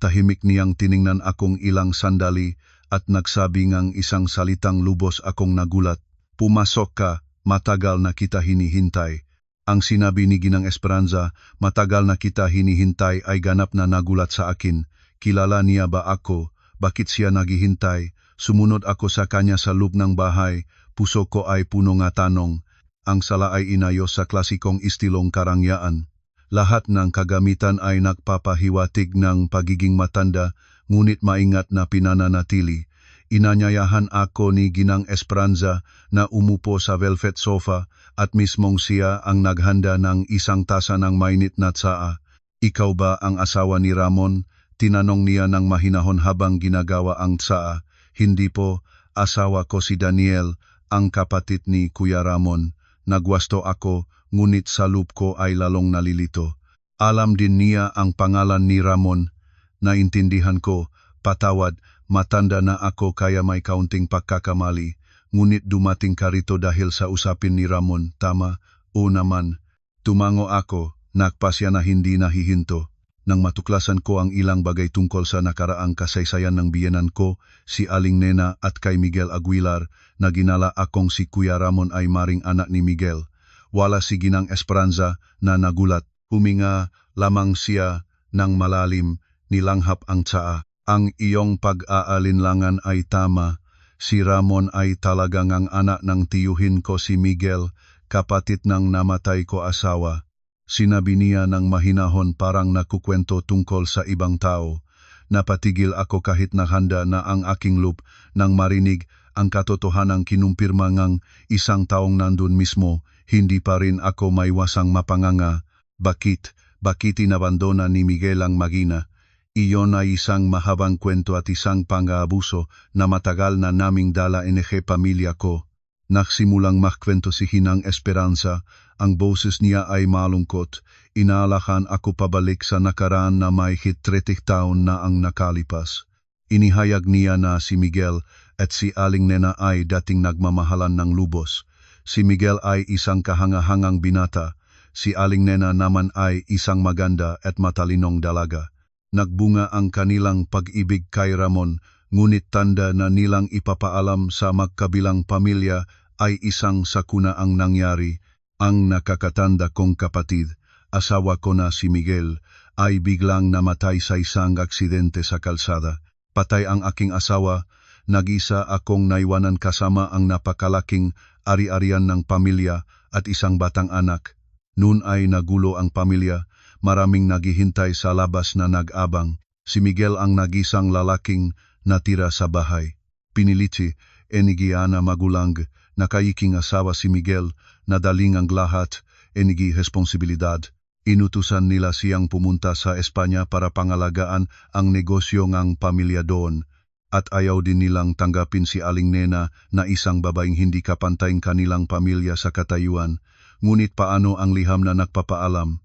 Tahimik niyang tiningnan akong ilang sandali at nagsabi ng isang salitang lubos akong nagulat. Pumasok ka, matagal na kita hinihintay. Ang sinabi ni Ginang Esperanza, matagal na kita hinihintay ay ganap na nagulat sa akin. Kilala niya ba ako? Bakit siya naghihintay? Sumunod ako sa kanya sa loob ng bahay. Puso ko ay puno ng tanong. Ang sala ay inayos sa klasikong istilong karangyaan. Lahat ng kagamitan ay nagpapahiwatig ng pagiging matanda, ngunit maingat na pinananatili. Inanyayahan ako ni Ginang Esperanza na umupo sa velvet sofa at mismong siya ang naghanda ng isang tasa ng mainit na tsaa. Ikaw ba ang asawa ni Ramon? Tinanong niya ng mahinahon habang ginagawa ang tsaa. Hindi po, asawa ko si Daniel, ang kapatid ni Kuya Ramon. Nagwasto ako, ngunit sa loob ko ay lalong nalilito. Alam din niya ang pangalan ni Ramon. Naintindihan ko, patawad, matanda na ako kaya may kaunting pagkakamali. Ngunit dumating ka rito dahil sa usapin ni Ramon, tama? O naman. Tumango ako, nagpasya na hindi nahihinto. Nang matuklasan ko ang ilang bagay tungkol sa nakaraang kasaysayan ng biyenan ko, si Aling Nena at kay Miguel Aguilar, na ginala akong si Kuya Ramon ay maring anak ni Miguel. Wala si Ginang Esperanza na nagulat. Huminga lamang siya ng malalim, nilanghap ang tsaa. Ang iyong pag-aalinlangan ay tama. Si Ramon ay talagang ang anak ng tiyuhin ko si Miguel, kapatid ng namatay ko asawa. Sinabi niya ng mahinahon parang nakukwento tungkol sa ibang tao. Napatigil ako kahit nahanda na ang aking loop nang marinig ang katotohanang kinumpirma ngang isang taong nandun mismo, hindi pa rin ako maiwasang mapanganga. Bakit inabandona ni Miguel ang magina? Iyon ay isang mahabang kwento at isang pang-aabuso na matagal na naming dala NG pamilya ko. Nagsimulang magkwento si Hinang Esperanza, ang boses niya ay malungkot. Inaalakan ako pabalik sa nakaraan na may hit 30 taon na ang nakalipas. Inihayag niya na si Miguel at si Aling Nena ay dating nagmamahalan ng lubos. Si Miguel ay isang kahangahangang binata. Si Aling Nena naman ay isang maganda at matalinong dalaga. Nagbunga ang kanilang pag-ibig kay Ramon, ngunit tanda na nilang ipapaalam sa magkabilang pamilya ay isang sakuna ang nangyari. Ang nakakatanda kong kapatid, asawa ko na si Miguel, ay biglang namatay sa isang aksidente sa kalsada. Patay ang aking asawa, nag-isa akong naiwanan kasama ang napakalaking ari-arian ng pamilya at isang batang anak. Noon ay nagulo ang pamilya. Maraming naghihintay sa labas na nag-abang. Si Miguel ang nag-isang lalaking natira sa bahay. Piniliti, enigiana magulang, nakaiking asawa si Miguel, nadaling ang lahat, enigi responsibilidad. Inutusan nila siyang pumunta sa Espanya para pangalagaan ang negosyo ng pamilya doon. At ayaw din nilang tanggapin si Aling Nena na isang babaeng hindi kapantay kanilang pamilya sa katayuan. Ngunit paano ang liham na nagpapaalam?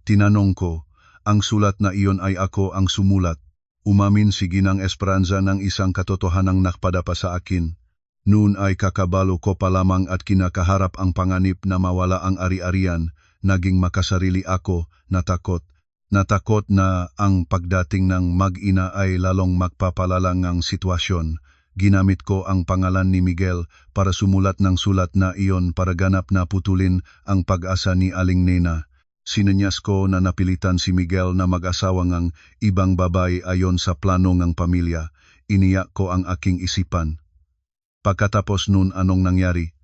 Tinanong ko, ang sulat na iyon ay ako ang sumulat. Umamin si Ginang Esperanza ng isang katotohanang nakpadapa sa akin. Noon ay kakabalo ko pa lamang at kinakaharap ang panganib na mawala ang ari-arian. Naging makasarili ako, natakot. Natakot na ang pagdating ng mag-ina ay lalong magpapalalang ang sitwasyon. Ginamit ko ang pangalan ni Miguel para sumulat ng sulat na iyon para ganap na putulin ang pag-asa ni Aling Nena. Sinanyas ko na napilitan si Miguel na mag-asawa ng ibang babae ayon sa plano ng pamilya. Iniyak ko ang aking isipan. Pagkatapos nun anong nangyari?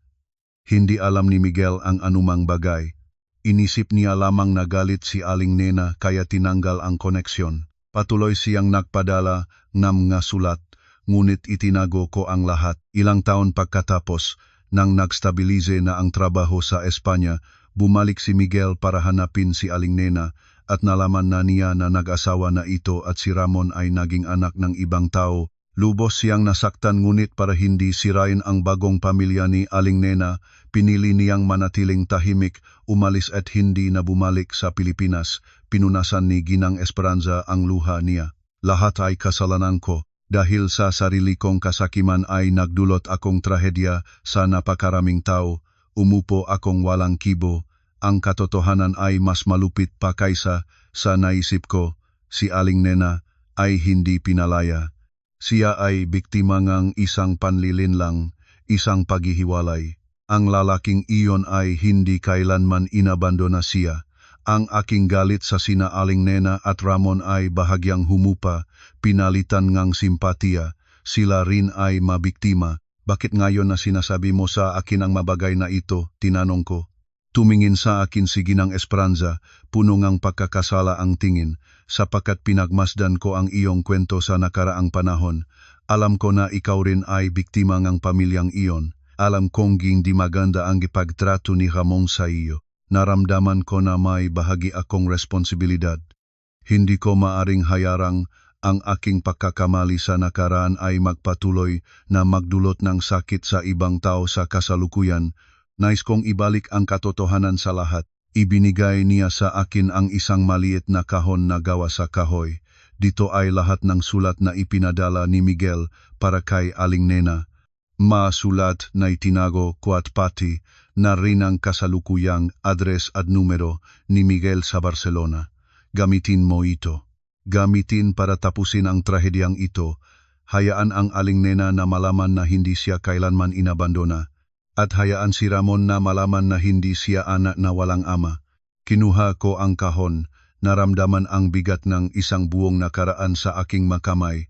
Hindi alam ni Miguel ang anumang bagay. Inisip niya lamang na galit si Aling Nena kaya tinanggal ang koneksyon. Patuloy siyang nagpadala ng mga sulat, ngunit itinago ko ang lahat. Ilang taon pagkatapos, nang nagstabilize na ang trabaho sa Espanya, bumalik si Miguel para hanapin si Aling Nena at nalaman na niya na nag-asawa na ito at si Ramon ay naging anak ng ibang tao. Lubos siyang nasaktan ngunit para hindi sirain ang bagong pamilya ni Aling Nena, pinili niyang manatiling tahimik, umalis at hindi na bumalik sa Pilipinas. Pinunasan ni Ginang Esperanza ang luha niya. Lahat ay kasalanan ko. Dahil sa sarili kong kasakiman ay nagdulot akong trahedya sa napakaraming tao. Umupo akong walang kibo. Ang katotohanan ay mas malupit pa kaysa sa naisip ko. Si Aling Nena ay hindi pinalaya. Siya ay biktima ng isang panlilinlang, isang paghihiwalay. Ang lalaking iyon ay hindi kailanman inabandona siya. Ang aking galit sa sina Aling Nena at Ramon ay bahagyang humupa, pinalitan ng simpatiya. Sila rin ay mabiktima. Bakit ngayon na sinasabi mo sa akin ang mabagay na ito? Tinanong ko. Tumingin sa akin si Ginang Esperanza, puno ng pagkakasala ang tingin, sapagkat pinagmasdan ko ang iyong kwento sa nakaraang panahon. Alam ko na ikaw rin ay biktima ng pamilyang iyon. Alam kong hindi maganda ang ipagtrato ni Ramon sa iyo. Naramdaman ko na may bahagi akong responsibilidad. Hindi ko maaring hayarang ang aking pagkakamali sa nakaraan ay magpatuloy na magdulot ng sakit sa ibang tao sa kasalukuyan. Nais kong ibalik ang katotohanan sa lahat. Ibinigay niya sa akin ang isang maliit na kahon na gawa sa kahoy. Dito ay lahat ng sulat na ipinadala ni Miguel para kay Aling Nena. Masulat na itinago ko at pati na rin ang kasalukuyang address at numero ni Miguel sa Barcelona. Gamitin mo ito. Gamitin para tapusin ang trahedyang ito. Hayaan ang Aling Nena na malaman na hindi siya kailanman inabandona. At hayaan si Ramon na malaman na hindi siya anak na walang ama. Kinuha ko ang kahon, naramdaman ang bigat ng isang buong nakaraan sa aking makamay.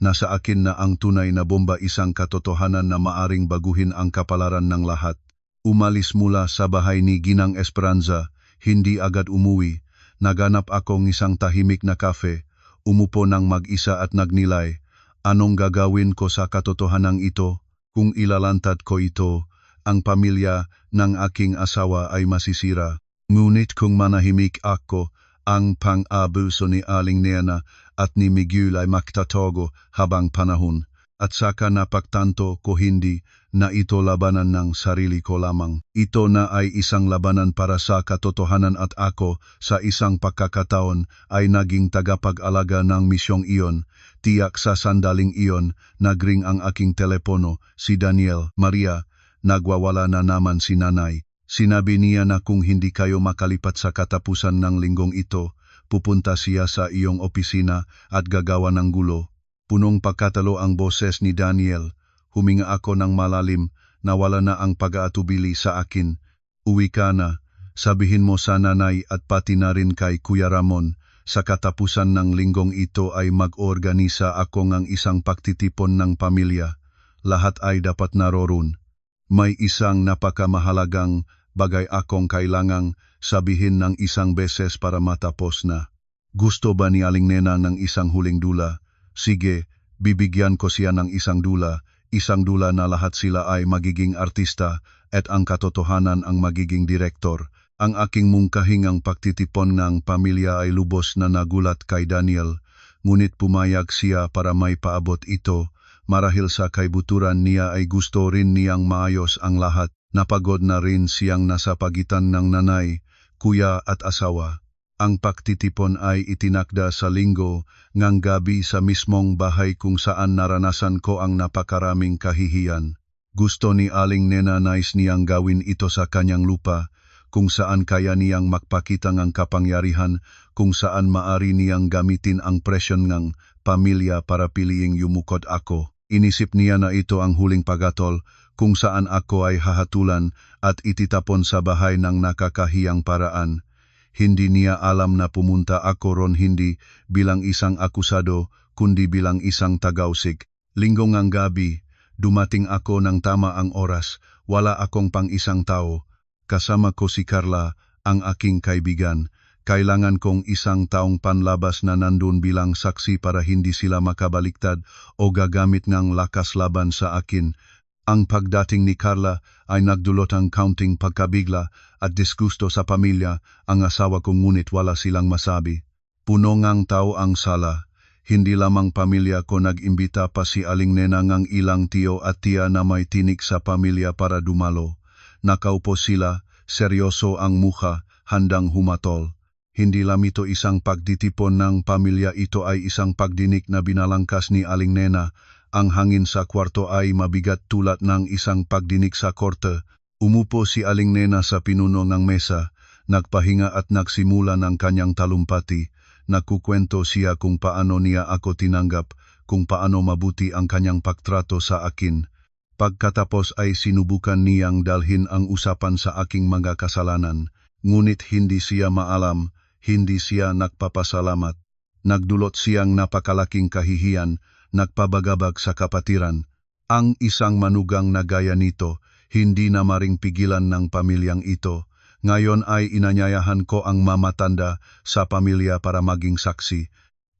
Nasa akin na ang tunay na bomba, isang katotohanan na maaring baguhin ang kapalaran ng lahat. Umalis mula sa bahay ni Ginang Esperanza, hindi agad umuwi. Naganap akong isang tahimik na kafe, umupo ng mag-isa at nagnilay. Anong gagawin ko sa katotohanan ito? Kung ilalantad ko ito, ang pamilya ng aking asawa ay masisira. Ngunit kung manahimik ako, ang pang-abuso ni Aling Nena at ni Miguel ay magtatago habang panahon. At saka napagtanto ko hindi na ito labanan ng sarili ko lamang. Ito na ay isang labanan para sa katotohanan at ako sa isang pagkakataon ay naging tagapag-alaga ng misyong iyon. Tiyak sa sandaling iyon, nagring ang aking telepono, si Daniel. Maria, nagwawala na naman si nanay. Sinabi niya na kung hindi kayo makalipat sa katapusan ng linggong ito, pupunta siya sa iyong opisina at gagawa ng gulo. Punong pagkatalo ang boses ni Daniel. Huminga ako ng malalim, nawala na ang pag-aatubili sa akin. Uwi ka na, sabihin mo sa nanay at pati na rin kay Kuya Ramon. Sa katapusan ng linggong ito ay mag-organisa ako ng isang pagtitipon ng pamilya. Lahat ay dapat naroon. May isang napakamahalagang bagay akong kailangang sabihin ng isang beses para matapos na. Gusto ba ni Aling Nena ng isang huling dula? Sige, bibigyan ko siya ng isang dula na lahat sila ay magiging artista at ang katotohanan ang magiging direktor. Ang aking mungkahingang pagtitipon ng pamilya ay lubos na nagulat kay Daniel, ngunit pumayag siya para may paabot ito. Marahil sa kaibuturan niya ay gusto rin niyang maayos ang lahat. Napagod na rin siyang nasa pagitan ng nanay, kuya at asawa. Ang pagtitipon ay itinakda sa linggo ngang gabi sa mismong bahay kung saan naranasan ko ang napakaraming kahihiyan. Gusto ni Aling Nena nais niyang gawin ito sa kanyang lupa, kung saan kaya niyang magpakita ng kapangyarihan, kung saan maari niyang gamitin ang presyon ng pamilya para piliing yumukod ako. Inisip niya na ito ang huling pagatol, kung saan ako ay hahatulan at ititapon sa bahay ng nakakahiyang paraan. Hindi niya alam na pumunta ako ron hindi bilang isang akusado, kundi bilang isang tagausig. Linggo ngang gabi, dumating ako ng tama ang oras, wala akong pang isang tao. Kasama ko si Carla, ang aking kaibigan. Kailangan kong isang taong panlabas na nandun bilang saksi para hindi sila makabaliktad o gagamit ng lakas laban sa akin. Ang pagdating ni Carla ay nagdulot ng kaunting pagkabigla at disgusto sa pamilya, ang asawa ko, ngunit wala silang masabi. Puno ngang tao ang sala. Hindi lamang pamilya ko, nag-imbita pa si Aling Nena ngang ilang tiyo at tiya na may tinik sa pamilya para dumalo. Nakaupo sila, seryoso ang mukha, handang humatol. Hindi lam ito isang pagtitipon ng pamilya, ito ay isang pagdinig na binalangkas ni Aling Nena. Ang hangin sa kwarto ay mabigat tulad ng isang pagdinig sa korte. Umupo si Aling Nena sa pinuno ng mesa, nagpahinga at nagsimula ng kanyang talumpati. Nagkukwento siya kung paano niya ako tinanggap, kung paano mabuti ang kanyang pagtrato sa akin. Pagkatapos ay sinubukan niyang dalhin ang usapan sa aking mga kasalanan, ngunit hindi siya maalam, hindi siya nagpapasalamat. Nagdulot siyang napakalaking kahihiyan, nagpabagabag sa kapatiran. Ang isang manugang na gaya nito, hindi na maring pigilan ng pamilyang ito. Ngayon ay inanyayahan ko ang mamatanda sa pamilya para maging saksi.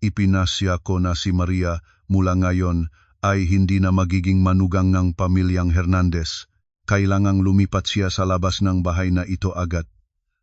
Ipinasya ko na si Maria mula ngayon ay hindi na magiging manugang ng pamilyang Hernandez. Kailangang lumipat siya sa labas ng bahay na ito agad.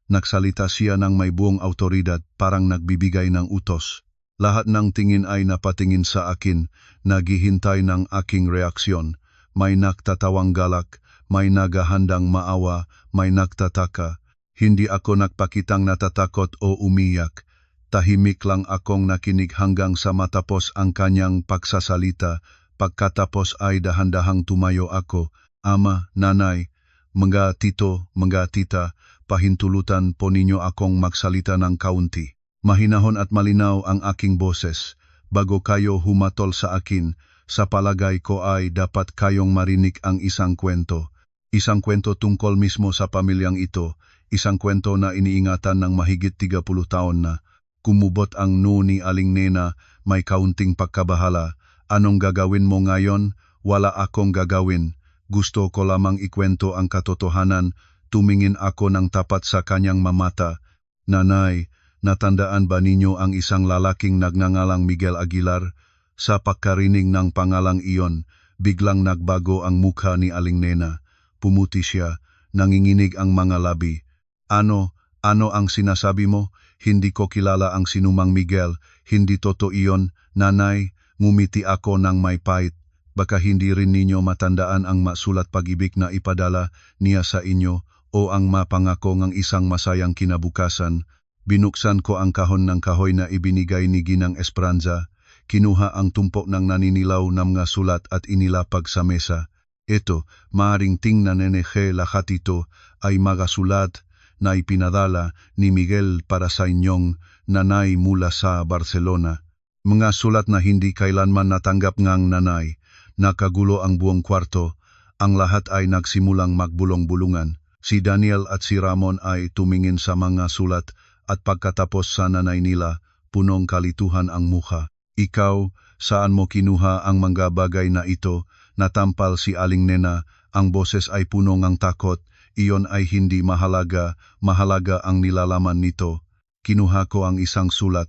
Nagsalita siya ng may buong autoridad, parang nagbibigay ng utos. Lahat ng tingin ay napatingin sa akin, naghihintay ng aking reaksyon. May nagtatawang galak, may nagahandang maawa, may nagtataka. Hindi ako nagpakitang natatakot o umiyak. Tahimik lang akong nakinig hanggang sa matapos ang kanyang pagsasalita. Pagkatapos ay dahan-dahang tumayo ako. Ama, nanay, mga tito, mga tita, pahintulutan po ninyo akong magsalita ng kaunti. Mahinahon at malinaw ang aking boses. Bago kayo humatol sa akin, sa palagay ko ay dapat kayong marinig ang isang kwento. Isang kwento tungkol mismo sa pamilyang ito, isang kwento na iniingatan ng mahigit 30 taon na. Kumubot ang no ni Aling Nena, may kaunting pagkabahala. Anong gagawin mo ngayon? Wala akong gagawin. Gusto ko lamang ikwento ang katotohanan. Tumingin ako ng tapat sa kanyang mamata. Nanay, natandaan ba ninyo ang isang lalaking nagngangalang Miguel Aguilar? Sa pagkarinig ng pangalang iyon, biglang nagbago ang mukha ni Aling Nena. Pumuti siya, nanginginig ang mga labi. Ano ang sinasabi mo? Hindi ko kilala ang sinumang Miguel. Hindi totoo iyon, nanay. Ngumiti ako ng may pait. Baka hindi rin ninyo matandaan ang masulat pag-ibig na ipadala niya sa inyo o ang mapangako ng isang masayang kinabukasan. Binuksan ko ang kahon ng kahoy na ibinigay ni Ginang Esperanza. Kinuha ang tumpok ng naninilaw na mga sulat at inilapag sa mesa. Ito, maaring tingnan NG lahat ito ay mga sulat na ipinadala ni Miguel para sa inyong nanay mula sa Barcelona. Mga sulat na hindi kailanman natanggap ngang nanay. Nakagulo ang buong kwarto. Ang lahat ay nagsimulang magbulong-bulungan. Si Daniel at si Ramon ay tumingin sa mga sulat at pagkatapos sa nanay nila, punong kalituhan ang mukha. Ikaw, saan mo kinuha ang mga bagay na ito? Natampal si Aling Nena, ang boses ay puno ng takot. Iyon ay hindi mahalaga, mahalaga ang nilalaman nito. Kinuha ko ang isang sulat,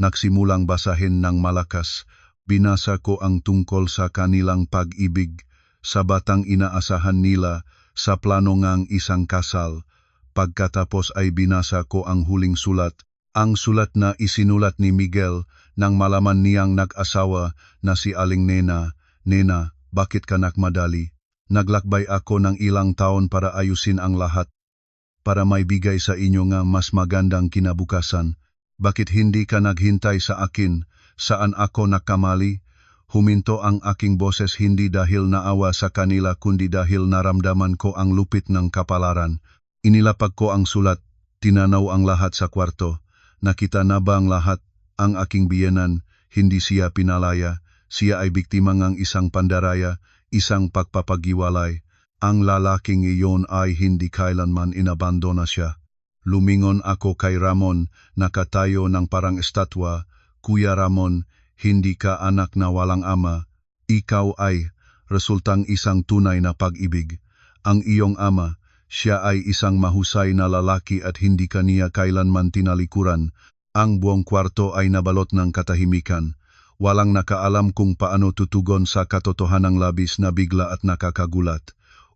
nagsimulang basahin ng malakas. Binasa ko ang tungkol sa kanilang pag-ibig, sa batang inaasahan nila, sa plano ngang isang kasal. Pagkatapos ay binasa ko ang huling sulat, ang sulat na isinulat ni Miguel nang malaman niyang nag-asawa na si Aling Nena. Nena, bakit ka nagmadali? Naglakbay ako ng ilang taon para ayusin ang lahat, para may bigay sa inyo nga mas magandang kinabukasan. Bakit hindi ka naghintay sa akin? Saan ako nakamali? Huminto ang aking boses hindi dahil naawa sa kanila kundi dahil naramdaman ko ang lupit ng kapalaran. Inilapag ko ang sulat, tinanaw ang lahat sa kwarto. Nakita na ba ang lahat? Ang aking biyenan, hindi siya pinalaya. Siya ay biktima ng isang pandaraya, isang pagpapagiwalay. Ang lalaking iyon ay hindi kailanman inabandona siya. Lumingon ako kay Ramon, nakatayo ng parang estatwa. Kuya Ramon, hindi ka anak na walang ama. Ikaw ay resultang isang tunay na pag-ibig. Ang iyong ama, siya ay isang mahusay na lalaki at hindi ka niya kailanman tinalikuran. Ang buong kwarto ay nabalot ng katahimikan. Walang nakaalam kung paano tutugon sa katotohanang labis na bigla at nakakagulat.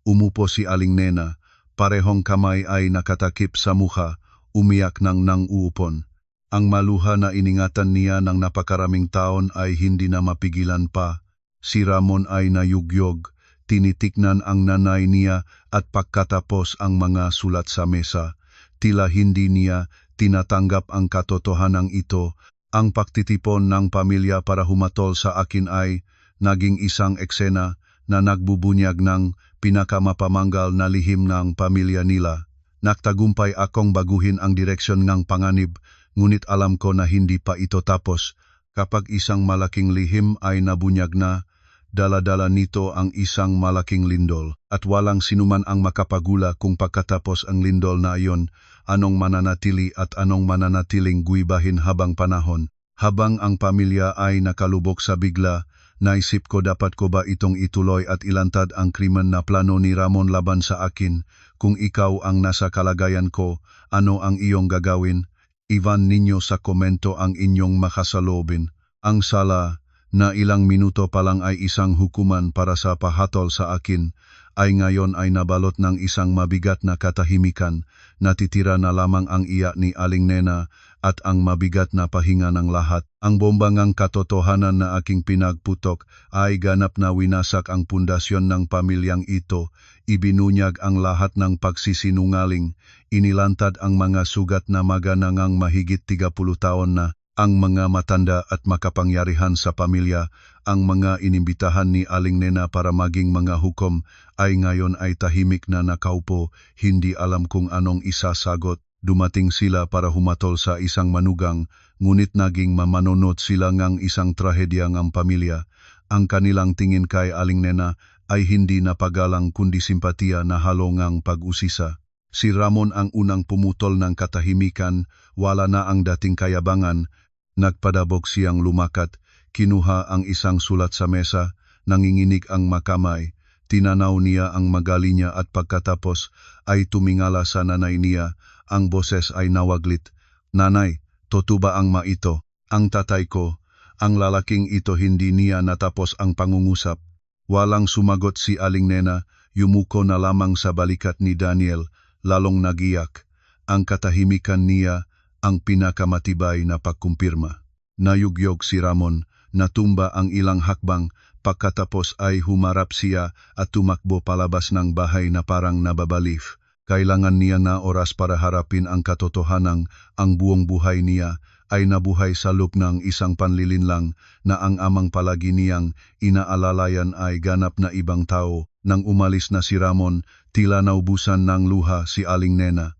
Umupo si Aling Nena, parehong kamay ay nakatakip sa mukha, umiyak ng uupon. Ang maluha na iningatan niya ng napakaraming taon ay hindi na mapigilan pa. Si Ramon ay nayugyog, tinitiknan ang nanay niya at pagkatapos ang mga sulat sa mesa. Tila hindi niya tinatanggap ang katotohanan ito. Ang pagtitipon ng pamilya para humatol sa akin ay naging isang eksena na nagbubunyag ng pinakamapamanggal na lihim ng pamilya nila. Nagtagumpay akong baguhin ang direksyon ng panganib, ngunit alam ko na hindi pa ito tapos. Kapag isang malaking lihim ay nabunyag na, dala-dala nito ang isang malaking lindol. At walang sinuman ang makapagula kung pagkatapos ang lindol na iyon, anong mananatili at anong mananatiling guibahin habang panahon. Habang ang pamilya ay nakalubog sa bigla, naisip ko dapat ko ba itong ituloy at ilantad ang krimen na plano ni Ramon laban sa akin. Kung ikaw ang nasa kalagayan ko, ano ang iyong gagawin? Ivan ninyo sa komento ang inyong makasalobin. Ang sala, na ilang minuto pa lang ay isang hukuman para sa pahatol sa akin, ay ngayon ay nabalot ng isang mabigat na katahimikan. Natitira na lamang ang iyak ni Aling Nena at ang mabigat na pahinga ng lahat. Ang bombangang katotohanan na aking pinagputok ay ganap na winasak ang pundasyon ng pamilyang ito. Ibinunyag ang lahat ng pagsisinungaling. Inilantad ang mga sugat na maganangang mahigit 30 taon na. Ang mga matanda at makapangyarihan sa pamilya, ang mga inimbitahan ni Aling Nena para maging mga hukom, ay ngayon ay tahimik na nakaupo, hindi alam kung anong isasagot. Dumating sila para humatol sa isang manugang, ngunit naging mamanonot sila ngang isang trahedya ng pamilya. Ang kanilang tingin kay Aling Nena ay hindi napagalang kundi simpatiya na halo ngang pag-usisa. Si Ramon ang unang pumutol ng katahimikan, wala na ang dating kayabangan. Nagpadabog siyang lumakat, kinuha ang isang sulat sa mesa, nanginginig ang makamay. Tinanaw niya ang magali niya at pagkatapos ay tumingala sa nanay niya. Ang boses ay nawaglit. Nanay, totoo ba ang maito? Ang tatay ko, ang lalaking ito hindi niya natapos ang pangungusap. Walang sumagot si Aling Nena, yumuko na lamang sa balikat ni Daniel, lalong nagiyak. Ang katahimikan niya ang pinakamatibay na pagkumpirma. Nayugyog si Ramon, natumba ang ilang hakbang, pagkatapos ay humarap siya at tumakbo palabas ng bahay na parang nababalif. Kailangan niya na oras para harapin ang katotohanang ang buong buhay niya ay nabuhay sa loob ng isang panlilinlang na ang amang palagi niyang inaalalayan ay ganap na ibang tao. Nang umalis na si Ramon, tila naubusan ng luha si Aling Nena.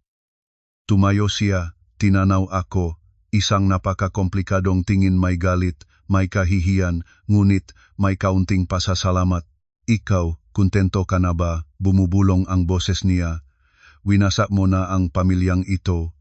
Tumayo siya, tinanaw ako, isang napakakomplikadong tingin may galit, may kahihiyan, ngunit may kaunting pasasalamat. Ikaw, kontento ka na ba? Bumubulong ang boses niya. Winasak mo na ang pamilyang ito.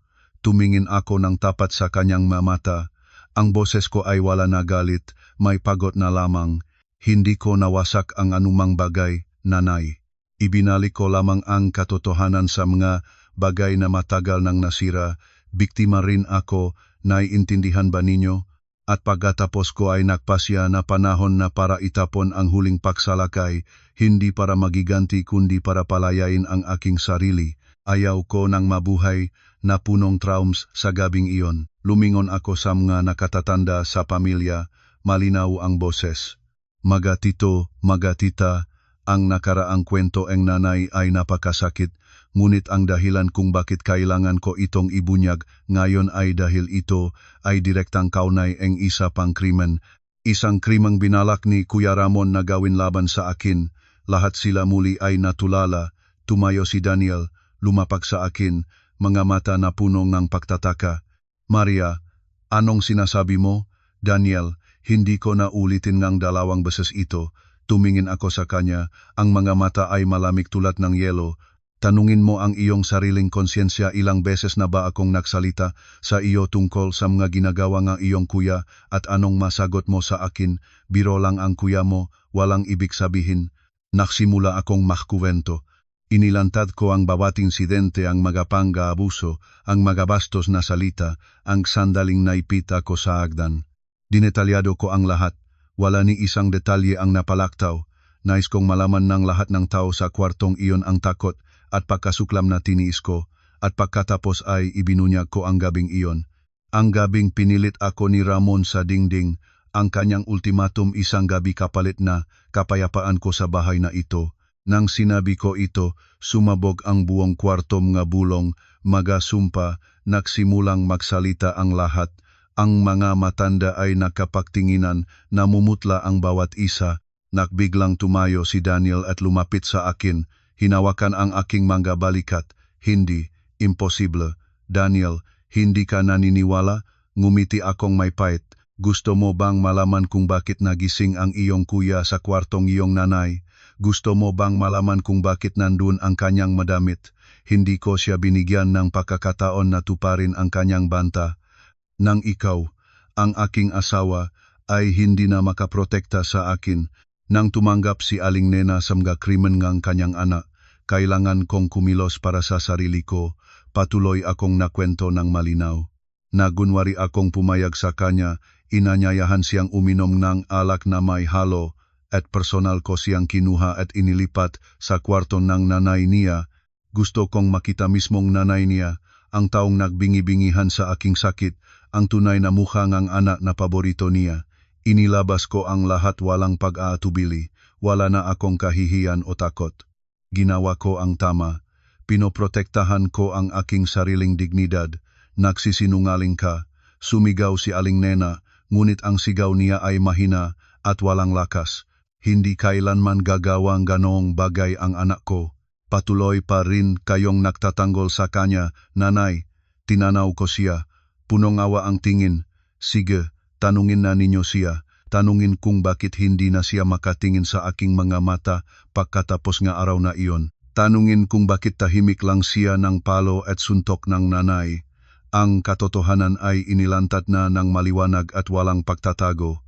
Tumingin ako ng tapat sa kanyang mamata. Ang boses ko ay wala na galit, may pagod na lamang. Hindi ko nawasak ang anumang bagay, nanay. Ibinalik ko lamang ang katotohanan sa mga bagay na matagal nang nasira. Biktima rin ako, naiintindihan ba ninyo? At pagkatapos ko ay nagpasya na panahon na para itapon ang huling pagsalakay, hindi para magiganti kundi para palayain ang aking sarili. Ayaw ko nang mabuhay na punong traumas sa gabing iyon. Lumingon ako sa mga nakatatanda sa pamilya, malinaw ang boses. Magatito, magatita, ang nakaraang kwento ng nanay ay napakasakit, ngunit ang dahilan kung bakit kailangan ko itong ibunyag ngayon ay dahil ito ay direktang kaunay ng isa pang krimen. Isang krimeng binalak ni Kuya Ramon na gawin laban sa akin. Lahat sila muli ay natulala. Tumayo si Daniel, lumapak sa akin, mga mata na puno ng pagtataka. Maria, anong sinasabi mo? Daniel, hindi ko na ulitin ngang dalawang beses ito. Tumingin ako sa kanya, ang mga mata ay malamig tulad ng yelo. Tanungin mo ang iyong sariling konsyensya, ilang beses na ba akong nagsalita sa iyo tungkol sa mga ginagawa ng iyong kuya at anong masagot mo sa akin? Biro lang ang kuya mo, walang ibig sabihin. Nagsimula akong magkuwento. Inilantad ko ang bawat insidente, ang mga pang-aabuso, ang mga bastos na salita, ang sandaling naipita ko sa hagdan. Dinetalyado ko ang lahat. Wala ni isang detalye ang napalaktaw. Nais kong malaman ng lahat ng tao sa kwartong iyon ang takot at pagkasuklam na tiniis ko, at pagkatapos ay ibinunyag ko ang gabing iyon. Ang gabing pinilit ako ni Ramon sa dingding, ang kanyang ultimatum, isang gabi kapalit na kapayapaan ko sa bahay na ito. Nang sinabi ko ito, sumabog ang buong kwarto, mga bulong, magasumpa, nagsimulang magsalita ang lahat. Ang mga matanda ay nakapagtinginan, namumutla ang bawat isa. Nagbiglang tumayo si Daniel at lumapit sa akin. Hinawakan ang aking mga balikat. Hindi, imposible. Daniel, hindi ka naniniwala? Ngumiti akong may pait. Gusto mo bang malaman kung bakit nagising ang iyong kuya sa kwartong iyong nanay? Gusto mo bang malaman kung bakit nandun ang kanyang madamit? Hindi ko siya binigyan ng pagkakataon na tuparin ang kanyang banta. Nang ikaw, ang aking asawa, ay hindi na makaprotekta sa akin. Nang tumanggap si Aling Nena sa mga krimen ng kanyang anak, kailangan kong kumilos para sa sarili ko. Patuloy akong nakwento ng malinaw. Nagunwari akong pumayag sa kanya, inanyayahan siyang uminom ng alak na may halo, at personal ko siyang kinuha at inilipat sa kwarto ng nanay niya. Gusto kong makita mismong nanay niya, ang taong nagbingi-bingihan sa aking sakit, ang tunay na mukha ng anak na paborito niya. Inilabas ko ang lahat, walang pag-aatubili, wala na akong kahihiyan o takot. Ginawa ko ang tama, pinoprotektahan ko ang aking sariling dignidad. Nagsisinungaling ka, sumigaw si Aling Nena, ngunit ang sigaw niya ay mahina at walang lakas. Hindi kailanman gagawang ganong bagay ang anak ko. Patuloy pa rin kayong nagtatanggol sa kanya, nanay. Tinanaw ko siya. Punong awa ang tingin. Sige, tanungin na ninyo siya. Tanungin kung bakit hindi na siya makatingin sa aking mga mata pagkatapos nga araw na iyon. Tanungin kung bakit tahimik lang siya ng palo at suntok ng nanay. Ang katotohanan ay inilantad na ng maliwanag at walang pagtatago.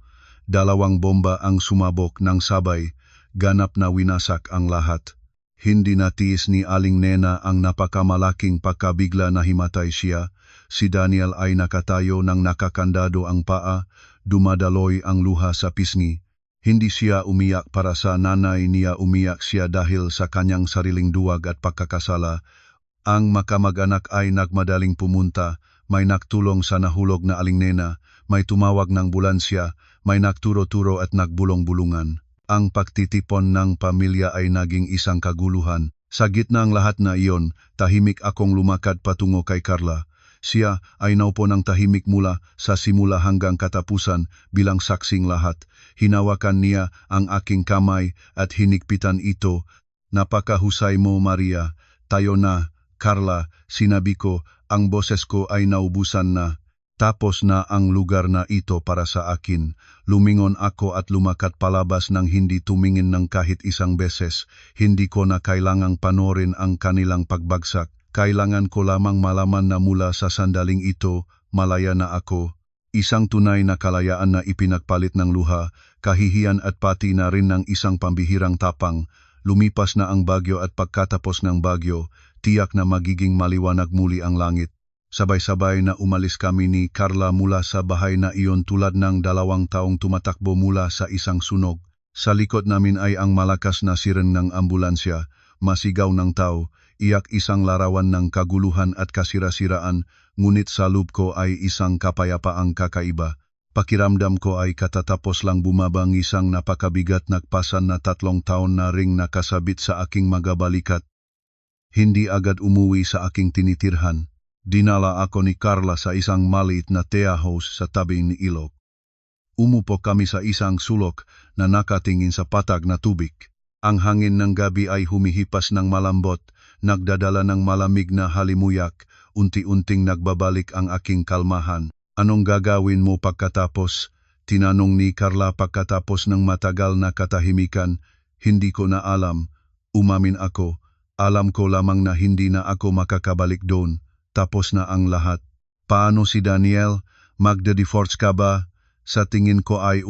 2 bomba ang sumabog ng sabay, ganap na winasak ang lahat. Hindi natiis ni Aling Nena ang napakamalaking pagkabigla na himatay siya. Si Daniel ay nakatayo ng nakakandado ang paa, dumadaloy ang luha sa pisngi. Hindi siya umiyak para sa nanay niya, umiyak siya dahil sa kanyang sariling duwag at pagkakasala. Ang makamag-anak ay nagmadaling pumunta, may nagtulong sa nahulog na Aling Nena, may tumawag ng ambulansya, may nagturo-turo at nagbulong-bulungan. Ang pagtitipon ng pamilya ay naging isang kaguluhan. Sa gitna ng lahat na iyon, tahimik akong lumakad patungo kay Carla. Siya ay naupo ng tahimik mula sa simula hanggang katapusan bilang saksing lahat. Hinawakan niya ang aking kamay at hinigpitan ito. Napakahusay mo, Maria. Tayo na, Carla, sinabi ko, ang boses ko ay naubusan na. Tapos na ang lugar na ito para sa akin. Lumingon ako at lumakad palabas nang hindi tumingin ng kahit isang beses. Hindi ko na kailangang panorin ang kanilang pagbagsak. Kailangan ko lamang malaman na mula sa sandaling ito, malaya na ako. Isang tunay na kalayaan na ipinagpalit ng luha, kahihiyan at pati na rin ng isang pambihirang tapang. Lumipas na ang bagyo at pagkatapos ng bagyo, tiyak na magiging maliwanag muli ang langit. Sabay-sabay na umalis kami ni Carla mula sa bahay na iyon tulad ng 2 taong tumatakbo mula sa isang sunog. Sa likod namin ay ang malakas na siren ng ambulansya, masigaw ng tao, iyak isang larawan ng kaguluhan at kasira-siraan, ngunit sa loob ko ay isang kapayapaang kakaiba. Pakiramdam ko ay katatapos lang bumabang isang napakabigat nagpasan na 3 taon na ring nakasabit sa aking magabalikat. Hindi agad umuwi sa aking tinitirhan. Dinala ako ni Carla sa isang maliit na tea house sa tabing ni ilog. Umupo kami sa isang sulok na nakatingin sa patag na tubig. Ang hangin ng gabi ay humihipas ng malambot, nagdadala ng malamig na halimuyak, unti-unting nagbabalik ang aking kalmahan. Anong gagawin mo pagkatapos? Tinanong ni Carla pagkatapos ng matagal na katahimikan. Hindi ko na alam. Umamin ako. Alam ko lamang na hindi na ako makakabalik doon. Tapos na ang lahat. Paano si Daniel? Magde-divorce ka ba? Sa tingin ko ay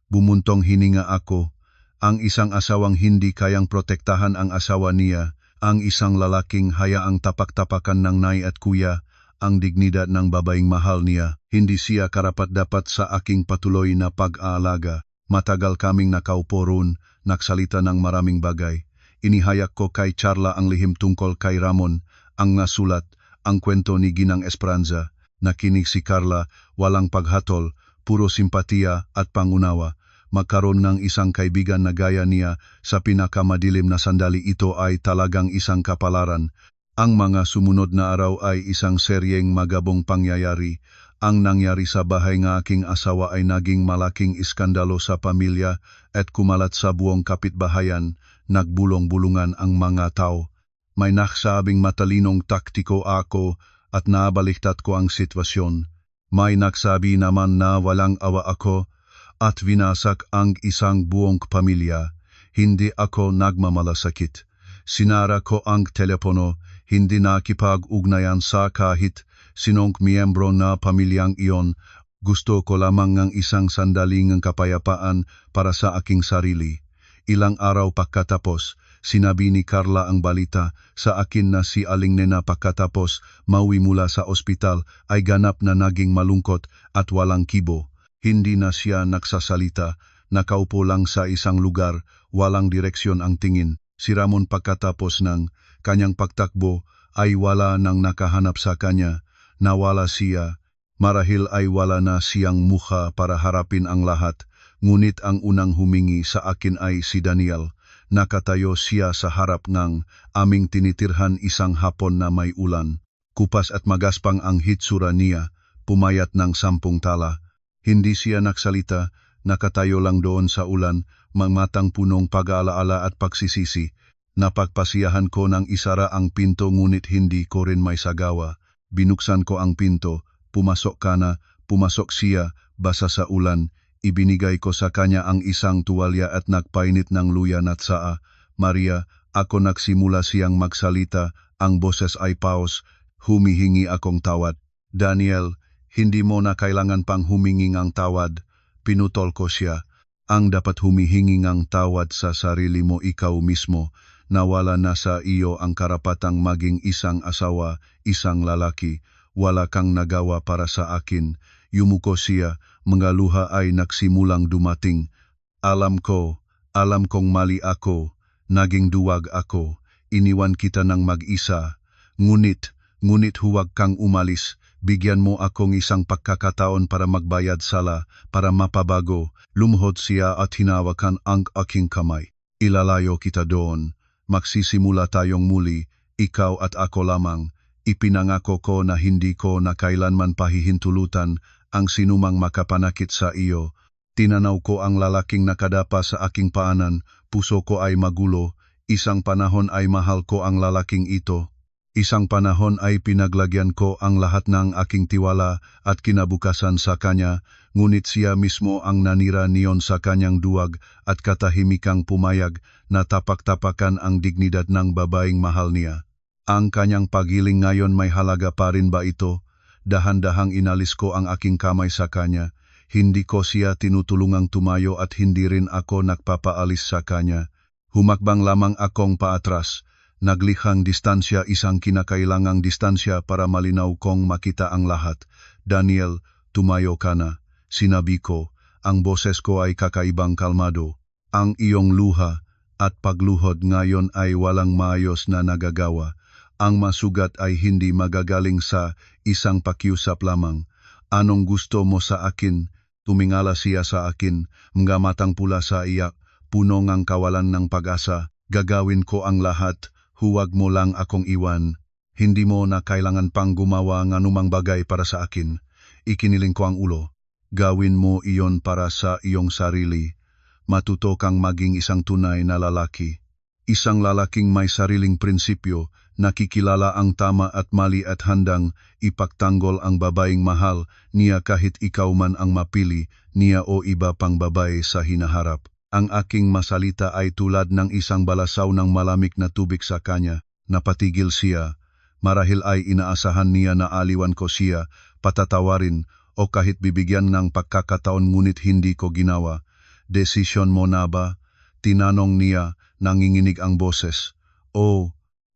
bumuntong hininga ako. Ang isang asawang hindi kayang protektahan ang asawa niya, ang isang lalaking hayaang tapak-tapakan ng nay at kuya, ang dignidad ng babaeng mahal niya, hindi siya karapat-dapat sa aking patuloy na pag-aalaga. Matagal kaming nakaupo roon, nagsalita ng maraming bagay. Inihayak ko kay Carla ang lihim tungkol kay Ramon, ang nasulat, ang kwento ni Ginang Esperanza. Nakinig si Carla, walang paghatol, puro simpatiya at pangunawa. Magkaroon ng isang kaibigan na gaya niya sa pinakamadilim na sandali, ito ay talagang isang kapalaran. Ang mga sumunod na araw ay isang seryeng magabong pangyayari. Ang nangyari sa bahay ng aking asawa ay naging malaking iskandalo sa pamilya at kumalat sa buong kapitbahayan. Nagbulong-bulungan ang mga tao. May nagsabing matalinong taktiko ako at nabaliktad ko ang sitwasyon. May nagsabi naman na walang awa ako at winasak ang isang buong pamilya. Hindi ako nagmamalasakit. Sinara ko ang telepono, hindi nakipag-ugnayan sa kahit sinong miyembro na pamilyang iyon. Gusto ko lamang ng isang sandaling kapayapaan para sa aking sarili. Ilang araw pagkatapos, sinabi ni Carla ang balita sa akin na si Aling Nena pagkatapos mauwi mula sa ospital ay ganap na naging malungkot at walang kibo. Hindi na siya nagsasalita, nakaupo lang sa isang lugar, walang direksyon ang tingin. Si Ramon pagkatapos ng kanyang pagtakbo ay wala nang nakahanap sa kanya, nawala siya. Marahil ay wala na siyang mukha para harapin ang lahat. Ngunit ang unang humingi sa akin ay si Daniel. Nakatayo siya sa harap ng aming tinitirhan isang hapon na may ulan. Kupas at magaspang ang hitsura niya, pumayat ng 10 tala. Hindi siya nagsalita, nakatayo lang doon sa ulan, matang punong pag-aalaala at pagsisisi. Napagpasiyahan ko ng isara ang pinto ngunit hindi ko rin may sagawa. Binuksan ko ang pinto, pumasok siya, basa sa ulan. Ibinigay ko sa kanya ang isang tuwalya at nagpainit ng luya at saa. Maria, Ako nagsimula siyang magsalita, ang boses ay paos, humihingi akong tawad. Daniel, hindi mo na kailangan pang humingi ng tawad. Pinutol ko siya. Ang dapat humihingi ng tawad sa sarili mo ikaw mismo. Nawala na sa iyo ang karapatang maging isang asawa, isang lalaki. Wala kang nagawa para sa akin. Yumuko siya, mga luha ay nagsimulang dumating. Alam kong mali ako. Naging duwag ako. Iniwan kita ng mag-isa. Ngunit huwag kang umalis. Bigyan mo akong isang pagkakataon para magbayad sala, para mapabago. Lumuhod siya at hinawakan ang aking kamay. Ilalayo kita doon. Magsisimula tayong muli, ikaw at ako lamang. Ipinangako ko na hindi ko na kailanman pahihintulutan ang sinumang makapanakit sa iyo. Tinanaw ko ang lalaking nakadapa sa aking paanan, puso ko ay magulo, isang panahon ay mahal ko ang lalaking ito. Isang panahon ay pinaglagyan ko ang lahat ng aking tiwala at kinabukasan sa kanya, ngunit siya mismo ang nanira niyon sa kanyang duwag at katahimikang pumayag na tapak-tapakan ang dignidad ng babaeng mahal niya. Ang kanyang pagiling ngayon may halaga pa rin ba ito? Dahan-dahang inalis ko ang aking kamay sa kanya. Hindi ko siya tinutulungang tumayo at hindi rin ako nagpapaalis sa kanya. Humakbang lamang akong paatras. Naglihang distansya, isang kinakailangang distansya para malinaw kong makita ang lahat. Daniel, tumayo ka na. Sinabi ko, ang boses ko ay kakaibang kalmado. Ang iyong luha at pagluhod ngayon ay walang maayos na nagagawa. Ang masugat ay hindi magagaling sa isang pakiusap lamang. Anong gusto mo sa akin? Tumingala siya sa akin, mga matang pula sa iyak, puno ngang kawalan ng pag-asa. Gagawin ko ang lahat, huwag mo lang akong iwan. Hindi mo na kailangan pang gumawa ng anumang bagay para sa akin. Ikiniling ko ang ulo. Gawin mo iyon para sa iyong sarili. Matuto kang maging isang tunay na lalaki. Isang lalaking may sariling prinsipyo, nakikilala ang tama at mali at handang ipagtanggol ang babaeng mahal niya kahit ikaw man ang mapili niya o iba pang babae sa hinaharap. Ang aking masalita ay tulad ng isang balasaw ng malamig na tubig sa kanya. Napatigil siya. Marahil ay inaasahan niya na aliwan ko siya, patatawarin o kahit bibigyan ng pagkakataon ngunit hindi ko ginawa. Desisyon mo na ba? Tinanong niya, nanginginig ang boses. Oh,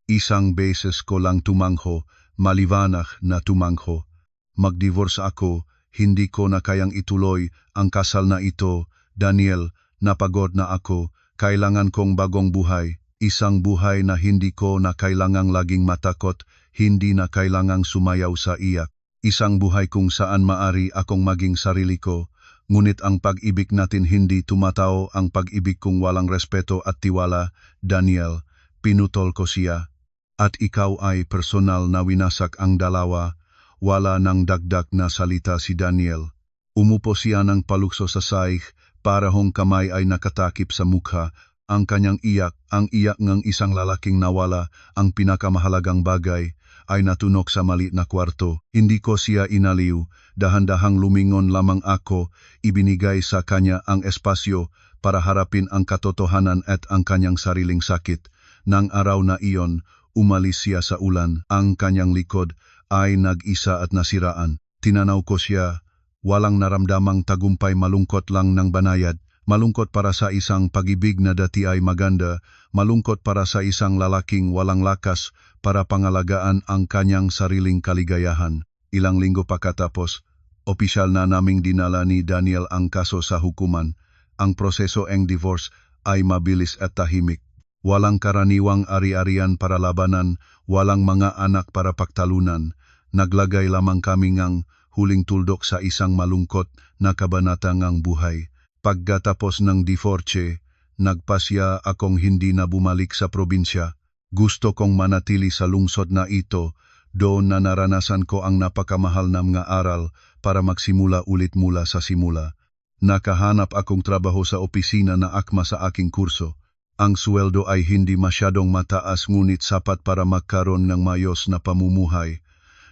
isang beses ko lang tumangho, maliwanag na tumangho. Mag-divorce ako, hindi ko na kayang ituloy ang kasal na ito. Daniel, napagod na ako, kailangan kong bagong buhay. Isang buhay na hindi ko na kailangang laging matakot, hindi na kailangang sumayaw sa iyak. Isang buhay kung saan maari akong maging sarili ko. Ngunit ang pag-ibig natin hindi tumatao, ang pag-ibig kung walang respeto at tiwala. Daniel, pinutol ko siya. At ikaw ay personal na winasak ang dalawa. Wala nang dagdag na salita si Daniel. Umupo siya ng palukso sa saik, parahong kamay ay nakatakip sa mukha. Ang kanyang iyak, ang iyak ng isang lalaking nawala, ang pinakamahalagang bagay, ay natunok sa maliit na kwarto. Hindi ko siya inaliw, dahan-dahang lumingon lamang ako, ibinigay sa kanya ang espasyo para harapin ang katotohanan at ang kanyang sariling sakit. Nang araw na iyon, umalis siya sa ulan, ang kanyang likod ay nag-isa at nasiraan. Tinanaw ko siya, walang naramdamang tagumpay, malungkot lang ng banayad. Malungkot para sa isang pag-ibig na dati ay maganda, malungkot para sa isang lalaking walang lakas para pangalagaan ang kanyang sariling kaligayahan. Ilang linggo pagkatapos, opisyal na naming dinala ni Daniel ang kaso sa hukuman. Ang proseso ng divorce ay mabilis at tahimik. Walang karaniwang ari-arian para labanan, walang mga anak para pagtalunan. Naglagay lamang kami ng huling tuldok sa isang malungkot na kabanata ng buhay. Pagkatapos ng divorce, nagpasya akong hindi na bumalik sa probinsya. Gusto kong manatili sa lungsod na ito, doon na naranasan ko ang napakamahal na mga aral para magsimula ulit mula sa simula. Nakahanap akong trabaho sa opisina na akma sa aking kurso. Ang sweldo ay hindi masyadong mataas ngunit sapat para magkaroon ng mayos na pamumuhay.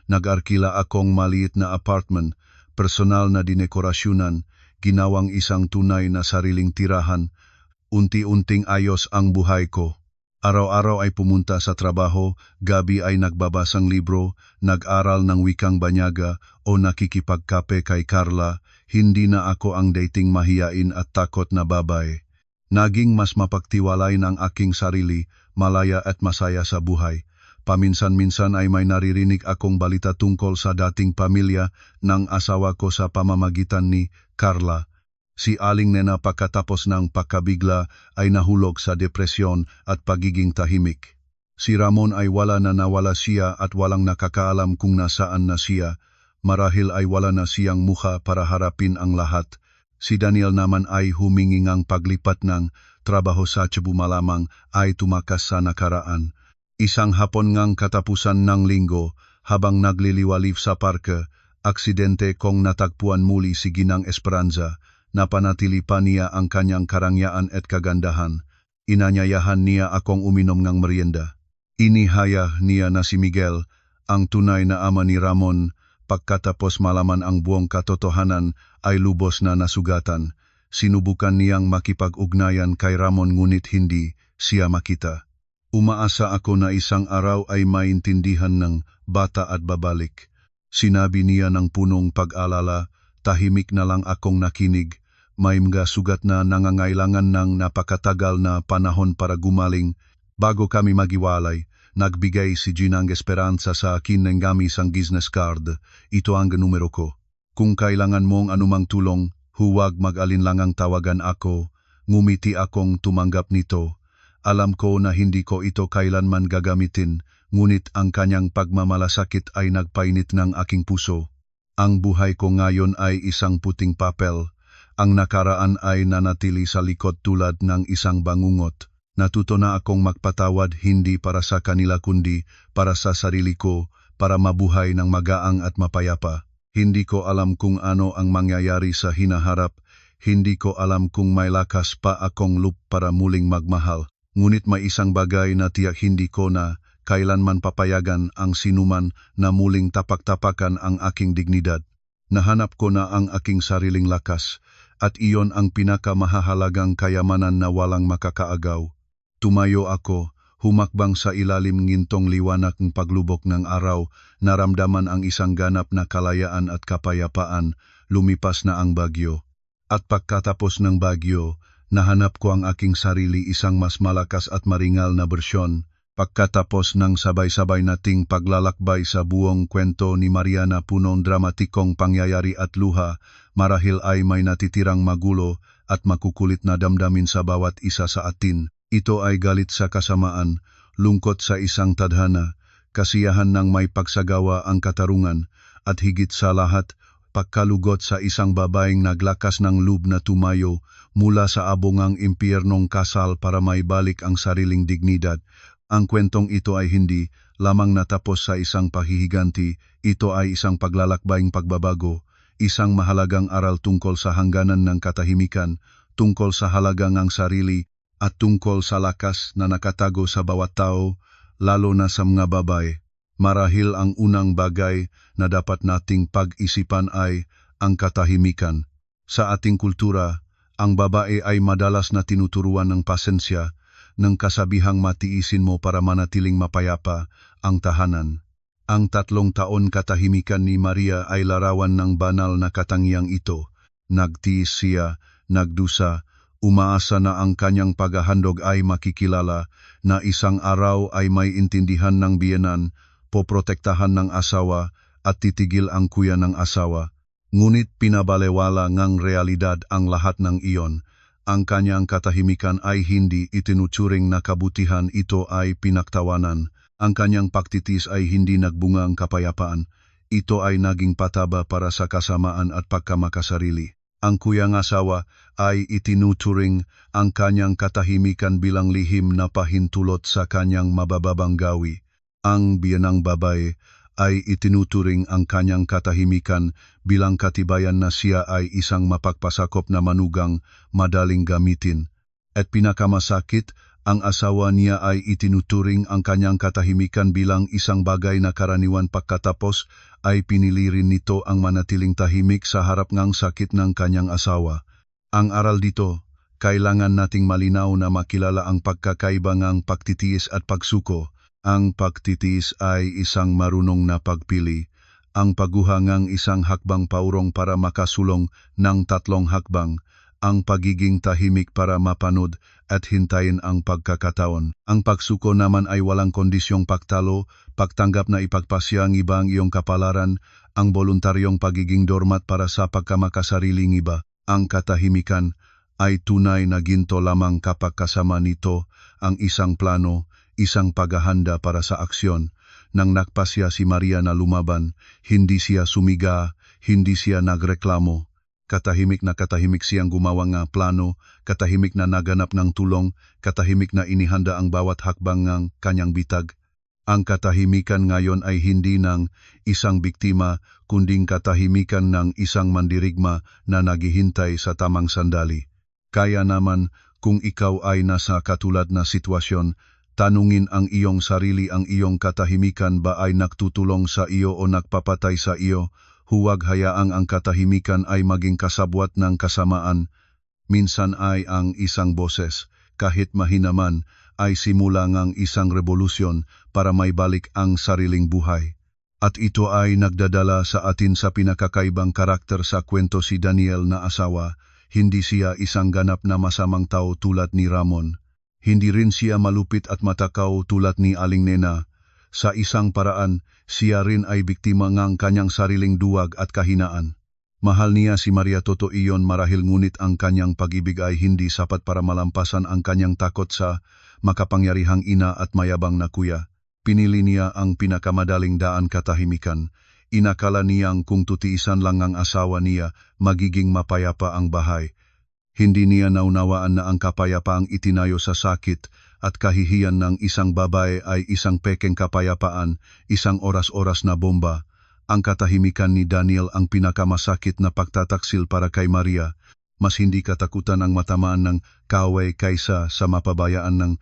Nag-arkila akong maliit na apartment, personal na dinekorasyonan, ginawang isang tunay na sariling tirahan. Unti-unting ayos ang buhay ko. Araw-araw ay pumunta sa trabaho, gabi ay nagbabasang libro, nag-aral ng wikang banyaga o nakikipagkape kay Carla. Hindi na ako ang dating mahiyain at takot na babae. Naging mas mapagtiwalain ang aking sarili, malaya at masaya sa buhay. Paminsan-minsan ay may naririnig akong balita tungkol sa dating pamilya ng asawa ko sa pamamagitan ni Carla. Si Aling Nena pagkatapos ng pagkabigla ay nahulog sa depresyon at pagiging tahimik. Si Ramon ay wala na nawala siya at walang nakakaalam kung nasaan na siya. Marahil ay wala na siyang mukha para harapin ang lahat. Si Daniel naman ay humingi ngang paglipat ng trabaho sa Cebu, malamang ay tumakas sa nakaraan. Isang hapon ngang katapusan ng linggo, habang nagliliwaliw sa parke, aksidente kong natagpuan muli si Ginang Esperanza. Napanatili pa niya ang kanyang karangyaan at kagandahan. Inanyayahan niya akong uminom ng merienda. Inihaya niya na si Miguel, ang tunay na ama ni Ramon, pagkatapos malaman ang buong katotohanan ay lubos na nasugatan. Sinubukan niyang makipag-ugnayan kay Ramon ngunit hindi siya makita. Umaasa ako na isang araw ay maintindihan ng bata at babalik. Sinabi niya ng punong pag-alala, tahimik na lang akong nakinig. May mga sugat na nangangailangan ng napakatagal na panahon para gumaling. Bago kami magiwalay, nagbigay si Ginang Esperanza sa akin ng isang business card. Ito ang numero ko. Kung kailangan mong anumang tulong, huwag mag-alinlangang tawagan ako. Ngumiti akong tumanggap nito. Alam ko na hindi ko ito kailanman gagamitin, ngunit ang kanyang pagmamalasakit ay nagpainit ng aking puso. Ang buhay ko ngayon ay isang puting papel. Ang nakaraan ay nanatili sa likod tulad ng isang bangungot. Natuto na akong magpatawad hindi para sa kanila kundi para sa sarili ko, para mabuhay ng magaang at mapayapa. Hindi ko alam kung ano ang mangyayari sa hinaharap. Hindi ko alam kung may lakas pa akong loob para muling magmahal. Ngunit may isang bagay na tiyak hindi ko na kailanman papayagan ang sinuman na muling tapak-tapakan ang aking dignidad. Nahanap ko na ang aking sariling lakas, at iyon ang pinakamahahalagang kayamanan na walang makakaagaw. Tumayo ako, humakbang sa ilalim ngintong liwanag ng paglubok ng araw, naramdaman ang isang ganap na kalayaan at kapayapaan, lumipas na ang bagyo. At pagkatapos ng bagyo, nahanap ko ang aking sarili, isang mas malakas at maringal na bersyon. Pagkatapos ng sabay-sabay nating paglalakbay sa buong kwento ni Mariana, punong dramatikong pangyayari at luha, marahil ay may natitirang magulo at makukulit na damdamin sa bawat isa sa atin. Ito ay galit sa kasamaan, lungkot sa isang tadhana, kasiyahan ng may pagsagawa ang katarungan, at higit sa lahat, pagkalugot sa isang babaeng naglakas ng loob na tumayo mula sa abongang impyernong kasal para maibalik ang sariling dignidad. Ang kwentong ito ay hindi lamang natapos sa isang pahihiganti, ito ay isang paglalakbayng pagbabago, isang mahalagang aral tungkol sa hangganan ng katahimikan, tungkol sa halagang ang sarili, at tungkol sa lakas na nakatago sa bawat tao, lalo na sa mga babae. Marahil ang unang bagay na dapat nating pag-isipan ay ang katahimikan. Sa ating kultura, ang babae ay madalas na tinuturuan ng pasensya, ng kasabihang matiisin mo para manatiling mapayapa ang tahanan. Ang 3 taon katahimikan ni Maria ay larawan ng banal na katangiang ito. Nagtiis siya, nagdusa, umaasa na ang kanyang paghahandog ay makikilala, na isang araw ay may intindihan ng biyenan, poprotektahan ng asawa, at titigil ang kuya ng asawa. Ngunit pinabalewala ngang realidad ang lahat ng iyon. Ang kanyang katahimikan ay hindi itinuturing na kabutihan, ito ay pinaktawanan. Ang kanyang pagtitis ay hindi nagbungang kapayapaan. Ito ay naging pataba para sa kasamaan at pagkamakasarili. Ang kuyang asawa ay itinuturing ang kanyang katahimikan bilang lihim na pahintulot sa kanyang mabababang gawi. Ang biyenang babae ay itinuturing ang kanyang katahimikan bilang katibayan na siya ay isang mapagpasakop na manugang, madaling gamitin. At pinakamasakit, ang asawa niya ay itinuturing ang kanyang katahimikan bilang isang bagay na karaniwan, pagkatapos ay pinili rin nito ang manatiling tahimik sa harap ng sakit ng kanyang asawa. Ang aral dito, kailangan nating malinaw na makilala ang pagkakaiba ng pagtitiis at pagsuko. Ang pagtitiis ay isang marunong na pagpili. Ang pagguha ng isang hakbang paurong para makasulong ng 3 hakbang. Ang pagiging tahimik para mapanood at hintayin ang pagkakataon. Ang pagsuko naman ay walang kondisyong pagtalo, pagtanggap na ipagpasya ng iba ang iyong kapalaran, ang voluntaryong pagiging dormat para sa pagkamakasariling iba. Ang katahimikan ay tunay na ginto lamang kapag kasama nito ang isang plano, isang paghahanda para sa aksyon. Nang nagpasya si Maria na lumaban, hindi siya sumiga, hindi siya nagreklamo. Katahimik na katahimik siyang gumawa ng plano, katahimik na naganap ng tulong, katahimik na inihanda ang bawat hakbang ng kanyang bitag. Ang katahimikan ngayon ay hindi ng isang biktima, kundi katahimikan ng isang mandirigma na naghihintay sa tamang sandali. Kaya naman, kung ikaw ay nasa katulad na sitwasyon, tanungin ang iyong sarili, ang iyong katahimikan ba ay nagtutulong sa iyo o nagpapatay sa iyo? Huwag hayaang ang katahimikan ay maging kasabwat ng kasamaan. Minsan ay ang isang boses, kahit mahina man, ay simula ng isang revolusyon para maibalik ang sariling buhay. At ito ay nagdadala sa atin sa pinakakaibang karakter sa kwento si Daniel na asawa. Hindi siya isang ganap na masamang tao tulad ni Ramon. Hindi rin siya malupit at matakaw tulad ni Aling Nena. Sa isang paraan, siya rin ay biktima ng kanyang sariling duwag at kahinaan. Mahal niya si Maria, totoo iyon, marahil, ngunit ang kanyang pag-ibig ay hindi sapat para malampasan ang kanyang takot sa makapangyarihang ina at mayabang na kuya. Pinili niya ang pinakamadaling daan, katahimikan. Inakala niyang kung tutiisan lang ang asawa niya, magiging mapayapa ang bahay. Hindi niya naunawaan na ang kapayapaang itinayo sa sakit at kahihiyan ng isang babae ay isang pekeng kapayapaan, isang oras-oras na bomba. Ang katahimikan ni Daniel ang pinakamasakit na pagtataksil para kay Maria. Mas hindi katakutan ang matamaan ng kaaway kaysa sa mapabayaan ng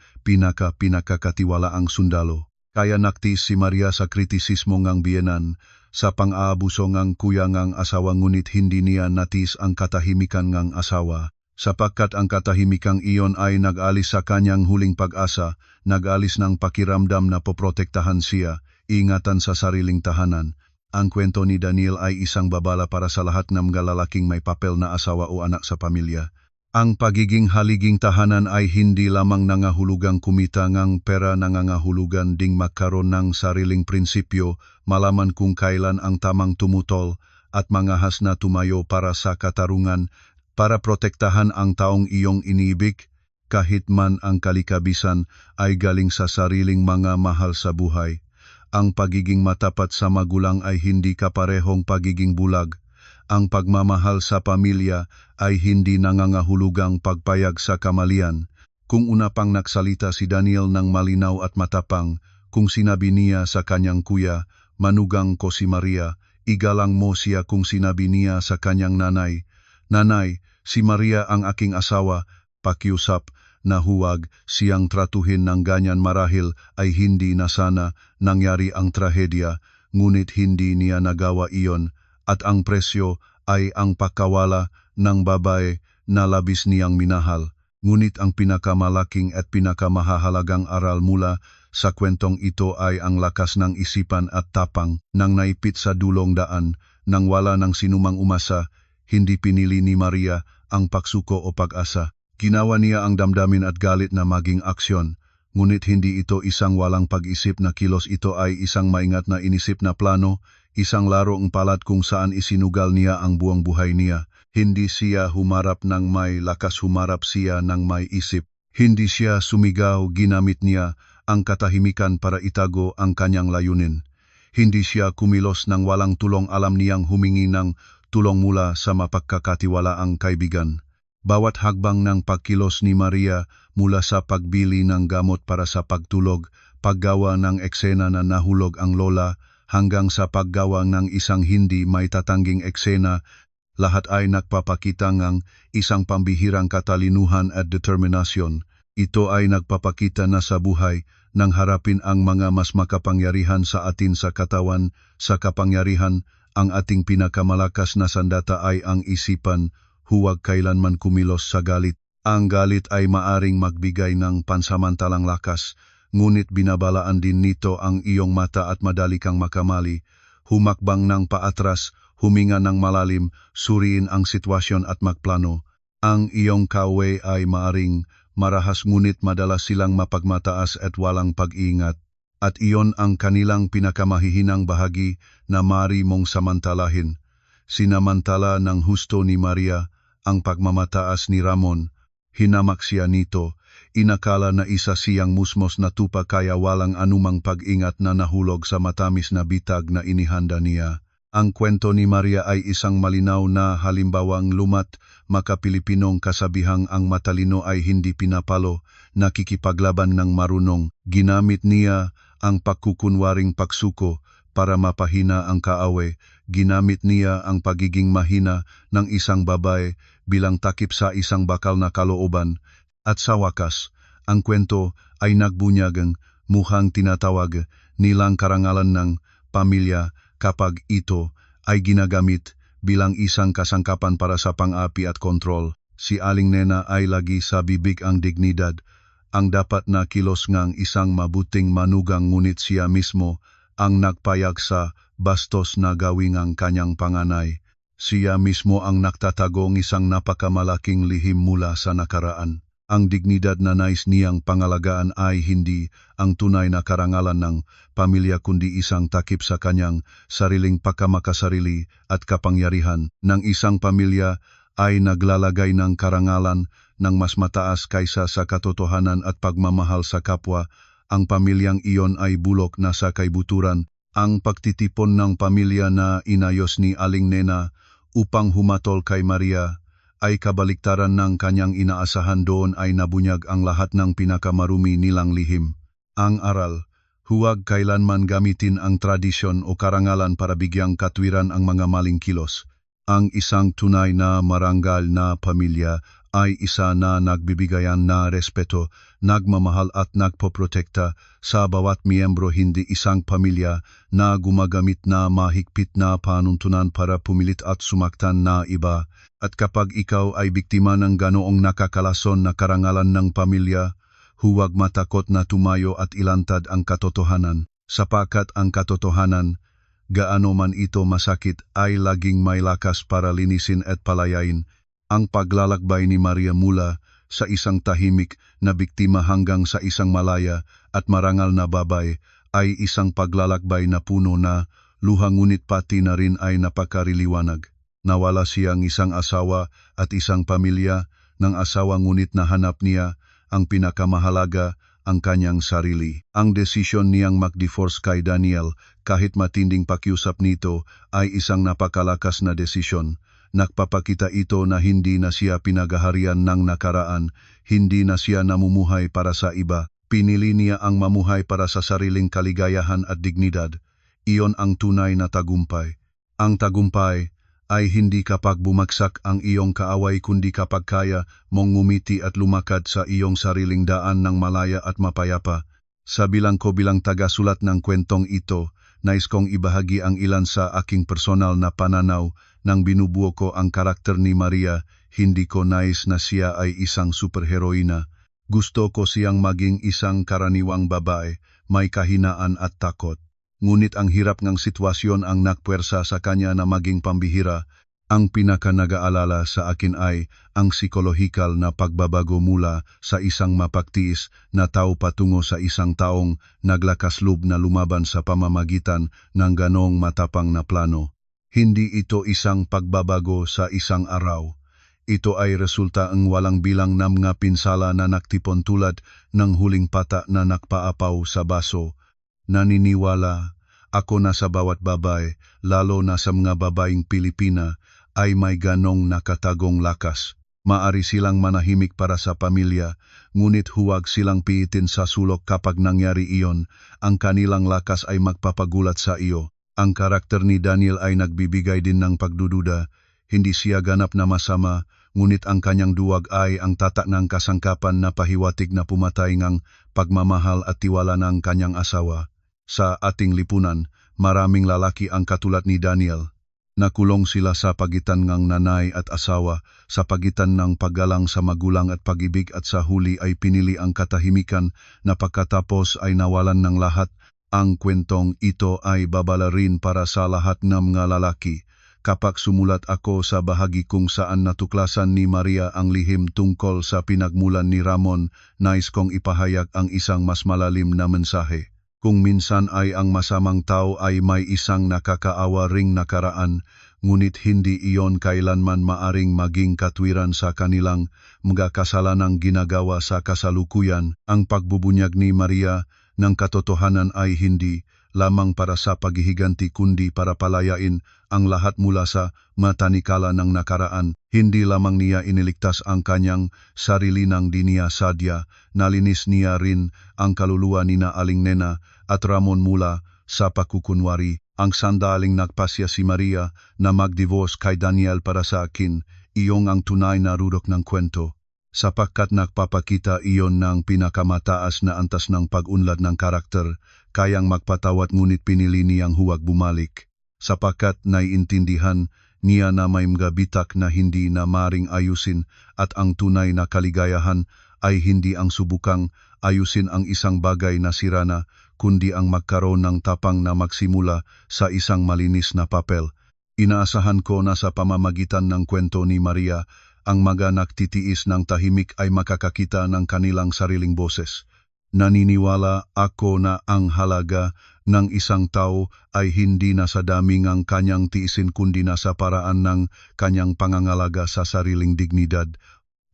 pinakakatiwalaang sundalo. Kaya naktis si Maria sa kritisismo ng biyenan, sa pang-aabuso ng kuya ng asawa, ngunit hindi niya natis ang katahimikan ng asawa. Sapagkat ang katahimikang iyon ay nag-alis sa kanyang huling pag-asa, nag-alis ng pakiramdam na poprotektahan siya, ingatan sa sariling tahanan. Ang kwento ni Daniel ay isang babala para sa lahat ng mga lalaking may papel na asawa o anak sa pamilya. Ang pagiging haliging tahanan ay hindi lamang nangahulugang kumita ng pera, nangangahulugan ding magkaroon ng sariling prinsipyo, malaman kung kailan ang tamang tumutol, at mangahas na tumayo para sa katarungan, para protektahan ang taong iyong iniibig, kahit man ang kalikabisan ay galing sa sariling mga mahal sa buhay. Ang pagiging matapat sa magulang ay hindi kaparehong pagiging bulag. Ang pagmamahal sa pamilya ay hindi nangangahulugang pagpayag sa kamalian. Kung una pang nagsalita si Daniel ng malinaw at matapang, kung sinabi niya sa kanyang kuya, "Manugang ko si Maria," igalang mo siya kung sinabi niya sa kanyang nanay, "Nanay, si Maria ang aking asawa," pakiusap na huwag siyang tratuhin ng ganyan. Marahil ay hindi na sana nangyari ang trahedya, ngunit hindi niya nagawa iyon, at ang presyo ay ang pagkawala ng babae na labis niyang minahal. Ngunit ang pinakamalaking at pinakamahalagang aral mula sa kwentong ito ay ang lakas ng isipan at tapang ng naipit sa dulong daan, nang wala ng sinumang umasa. Hindi pinili ni Maria ang pagsuko o pag-asa. Ginawa niya ang damdamin at galit na maging aksyon. Ngunit hindi ito isang walang pag-isip na kilos, ito ay isang maingat na inisip na plano, isang larong palad kung saan isinugal niya ang buong buhay niya. Hindi siya humarap ng may lakas, humarap siya ng may isip. Hindi siya sumigaw, ginamit niya ang katahimikan para itago ang kanyang layunin. Hindi siya kumilos ng walang tulong, alam niyang humingi ng tulong mula sa mapagkakatiwalaang kaibigan. Bawat hagbang ng pagkilos ni Maria, mula sa pagbili ng gamot para sa pagtulog, paggawa ng eksena na nahulog ang lola, hanggang sa paggawa ng isang hindi may tatangging eksena, lahat ay nagpapakita ng isang pambihirang katalinuhan at determinasyon. Ito ay nagpapakita na sa buhay, nang harapin ang mga mas makapangyarihan sa atin sa katawan, sa kapangyarihan, ang ating pinakamalakas na sandata ay ang isipan. Huwag kailanman kumilos sa galit. Ang galit ay maaring magbigay ng pansamantalang lakas, ngunit binabalaan din nito ang iyong mata at madali kang makamali. Humakbang ng paatras, huminga ng malalim, suriin ang sitwasyon at magplano. Ang iyong kaaway ay maaring marahas ngunit madalas silang mapagmataas at walang pag-iingat. At iyon ang kanilang pinakamahihinang bahagi na maaari mong samantalahin. Sinamantala ng husto ni Maria ang pagmamataas ni Ramon. Hinamak siya nito, inakala na isa siyang musmos na tupa kaya walang anumang pag-ingat na nahulog sa matamis na bitag na inihanda niya. Ang kwento ni Maria ay isang malinaw na halimbawang lumat makapilipinong kasabihang ang matalino ay hindi pinapalo, nakikipaglaban ng marunong. Ginamit niya ang pagkukunwaring pagsuko para mapahina ang kaaway. Ginamit niya ang pagiging mahina ng isang babae bilang takip sa isang bakal na kalooban. At sa wakas, ang kwento ay nagbunyagang mukhang tinatawag nilang karangalan ng pamilya kapag ito ay ginagamit bilang isang kasangkapan para sa pang-api at kontrol. Si Aling Nena ay lagi sa bibig ang dignidad, ang dapat na kilos ngang isang mabuting manugang ngunit siya mismo ang nagpayag sa bastos na gawing ang kanyang panganay. Siya mismo ang nagtatagong isang napakamalaking lihim mula sa nakaraan. Ang dignidad na nais niyang pangalagaan ay hindi ang tunay na karangalan ng pamilya kundi isang takip sa kanyang sariling pagkamakasarili at kapangyarihan. Ng isang pamilya ay naglalagay ng karangalan ng mas mataas kaysa sa katotohanan at pagmamahal sa kapwa. Ang pamilyang iyon ay bulok na sa kaibuturan. Ang pagtitipon ng pamilya na inayos ni Aling Nena upang humatol kay Maria ay kabaliktaran ng kanyang inaasahan. Doon ay nabunyag ang lahat ng pinakamarumi nilang lihim. Ang aral, huwag kailanman gamitin ang tradisyon o karangalan para bigyang katwiran ang mga maling kilos. Ang isang tunay na marangal na pamilya ay isa na nagbibigayan na respeto, nagmamahal at nagpoprotekta sa bawat miyembro, hindi isang pamilya na gumagamit na mahigpit na panuntunan para pumilit at sumaktan na iba. At kapag ikaw ay biktima ng ganoong nakakalason na karangalan ng pamilya, huwag matakot na tumayo at ilantad ang katotohanan, sapagkat ang katotohanan, gaano man ito masakit, ay laging may lakas para linisin at palayain. Ang paglalakbay ni Maria mula sa isang tahimik na biktima hanggang sa isang malaya at marangal na babae ay isang paglalakbay na puno na luha ngunit pati na rin ay napakariliwanag. Nawala siyang isang asawa at isang pamilya ng asawa ngunit nahanap niya ang pinakamahalaga, ang kanyang sarili. Ang desisyon niyang mag-divorce kay Daniel kahit matinding pakiusap nito ay isang napakalakas na desisyon. Nagpapakita ito na hindi na siya pinagaharian ng nakaraan, hindi na siya namumuhay para sa iba. Pinili niya ang mamuhay para sa sariling kaligayahan at dignidad. Iyon ang tunay na tagumpay. Ang tagumpay ay hindi kapag bumagsak ang iyong kaaway kundi kapag kaya mong ngumiti at lumakad sa iyong sariling daan ng malaya at mapayapa. Sa bilang ko bilang tagasulat ng kwentong ito, nais kong ibahagi ang ilan sa aking personal na pananaw nang binubuo ko ang karakter ni Maria. Hindi ko nais na siya ay isang superheroina. Gusto ko siyang maging isang karaniwang babae, may kahinaan at takot. Ngunit ang hirap ng sitwasyon ang nagpuwersa sa kanya na maging pambihira. Ang pinaka-nag-aalala sa akin ay ang psikolohikal na pagbabago mula sa isang mapagtiis na tao patungo sa isang taong naglakasloob na lumaban sa pamamagitan ng ganong matapang na plano. Hindi ito isang pagbabago sa isang araw. Ito ay resulta ng walang bilang na mga pinsala na naktipon tulad ng huling pata na nakpaapaw sa baso. Naniniwala ako na sa bawat babae, lalo na sa mga babaeng Pilipina, ay may ganong nakatagong lakas. Maari silang manahimik para sa pamilya, ngunit huwag silang piitin sa sulok kapag nangyari iyon. Ang kanilang lakas ay magpapagulat sa iyo. Ang karakter ni Daniel ay nagbibigay din ng pagdududa. Hindi siya ganap na masama, ngunit ang kanyang duwag ay ang tatak ng kasangkapan na pahiwatig na pumatay ngang pagmamahal at tiwala ng kanyang asawa. Sa ating lipunan, maraming lalaki ang katulad ni Daniel. Nakulong sila sa pagitan ng nanay at asawa, sa pagitan ng paggalang sa magulang at pag-ibig at sa huli ay pinili ang katahimikan na pagkatapos ay nawalan ng lahat. Ang kwentong ito ay babala rin para sa lahat ng mga lalaki. Kapag sumulat ako sa bahagi kung saan natuklasan ni Maria ang lihim tungkol sa pinagmulan ni Ramon, nais kong ipahayag ang isang mas malalim na mensahe. Kung minsan ay ang masamang tao ay may isang nakakaawa ring nakaraan, ngunit hindi iyon kailanman maaring maging katwiran sa kanilang mga kasalanang ginagawa sa kasalukuyan. Ang pagbubunyag ni Maria ng katotohanan ay hindi lamang para sa paghihiganti kundi para palayain ang lahat mula sa matanikala ng nakaraan. Hindi lamang niya iniligtas ang kanyang sarili ng dinia sadya, nalinis niya rin ang kaluluwa ni na Aling Nena at Ramon mula sa pagkukunwari. Ang sandaling nagpasya si Maria na mag-divorce kay Daniel para sa akin, iyong ang tunay na rurok ng kwento. Sapagkat nagpapakita iyon ng pinakamataas na antas ng pag-unlad ng karakter, kayang magpatawad ngunit pinili niyang huwag bumalik. Sapagkat naiintindihan niya na may mga bitak na hindi na maring ayusin at ang tunay na kaligayahan ay hindi ang subukang ayusin ang isang bagay na sira na, kundi ang magkaroon ng tapang na magsimula sa isang malinis na papel. Inaasahan ko na sa pamamagitan ng kwento ni Maria, ang mga nagtitiis ng tahimik ay makakakita ng kanilang sariling boses. Naniniwala ako na ang halaga ng isang tao ay hindi na sa dami ng kanyang tiisin kundi na sa paraan ng kanyang pangangalaga sa sariling dignidad.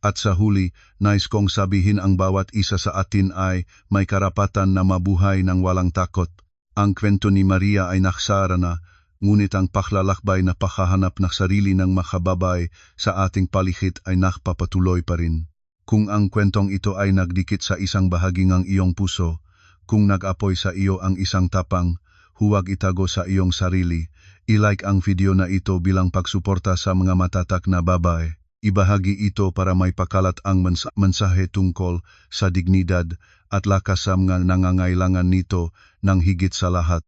At sa huli, nais kong sabihin ang bawat isa sa atin ay may karapatan na mabuhay ng walang takot. Ang kwento ni Maria ay naksara na, ngunit ang paklalakbay na paghahanap ng sarili ng makababay sa ating paligid ay nakpapatuloy pa rin. Kung ang kwentong ito ay nagdikit sa isang bahagi ng iyong puso, kung nag-apoy sa iyo ang isang tapang, huwag itago sa iyong sarili. I-like ang video na ito bilang pagsuporta sa mga matatak na babae. Ibahagi ito para may pakalat ang mensahe tungkol sa dignidad at lakas sa mga nangangailangan nito ng higit sa lahat.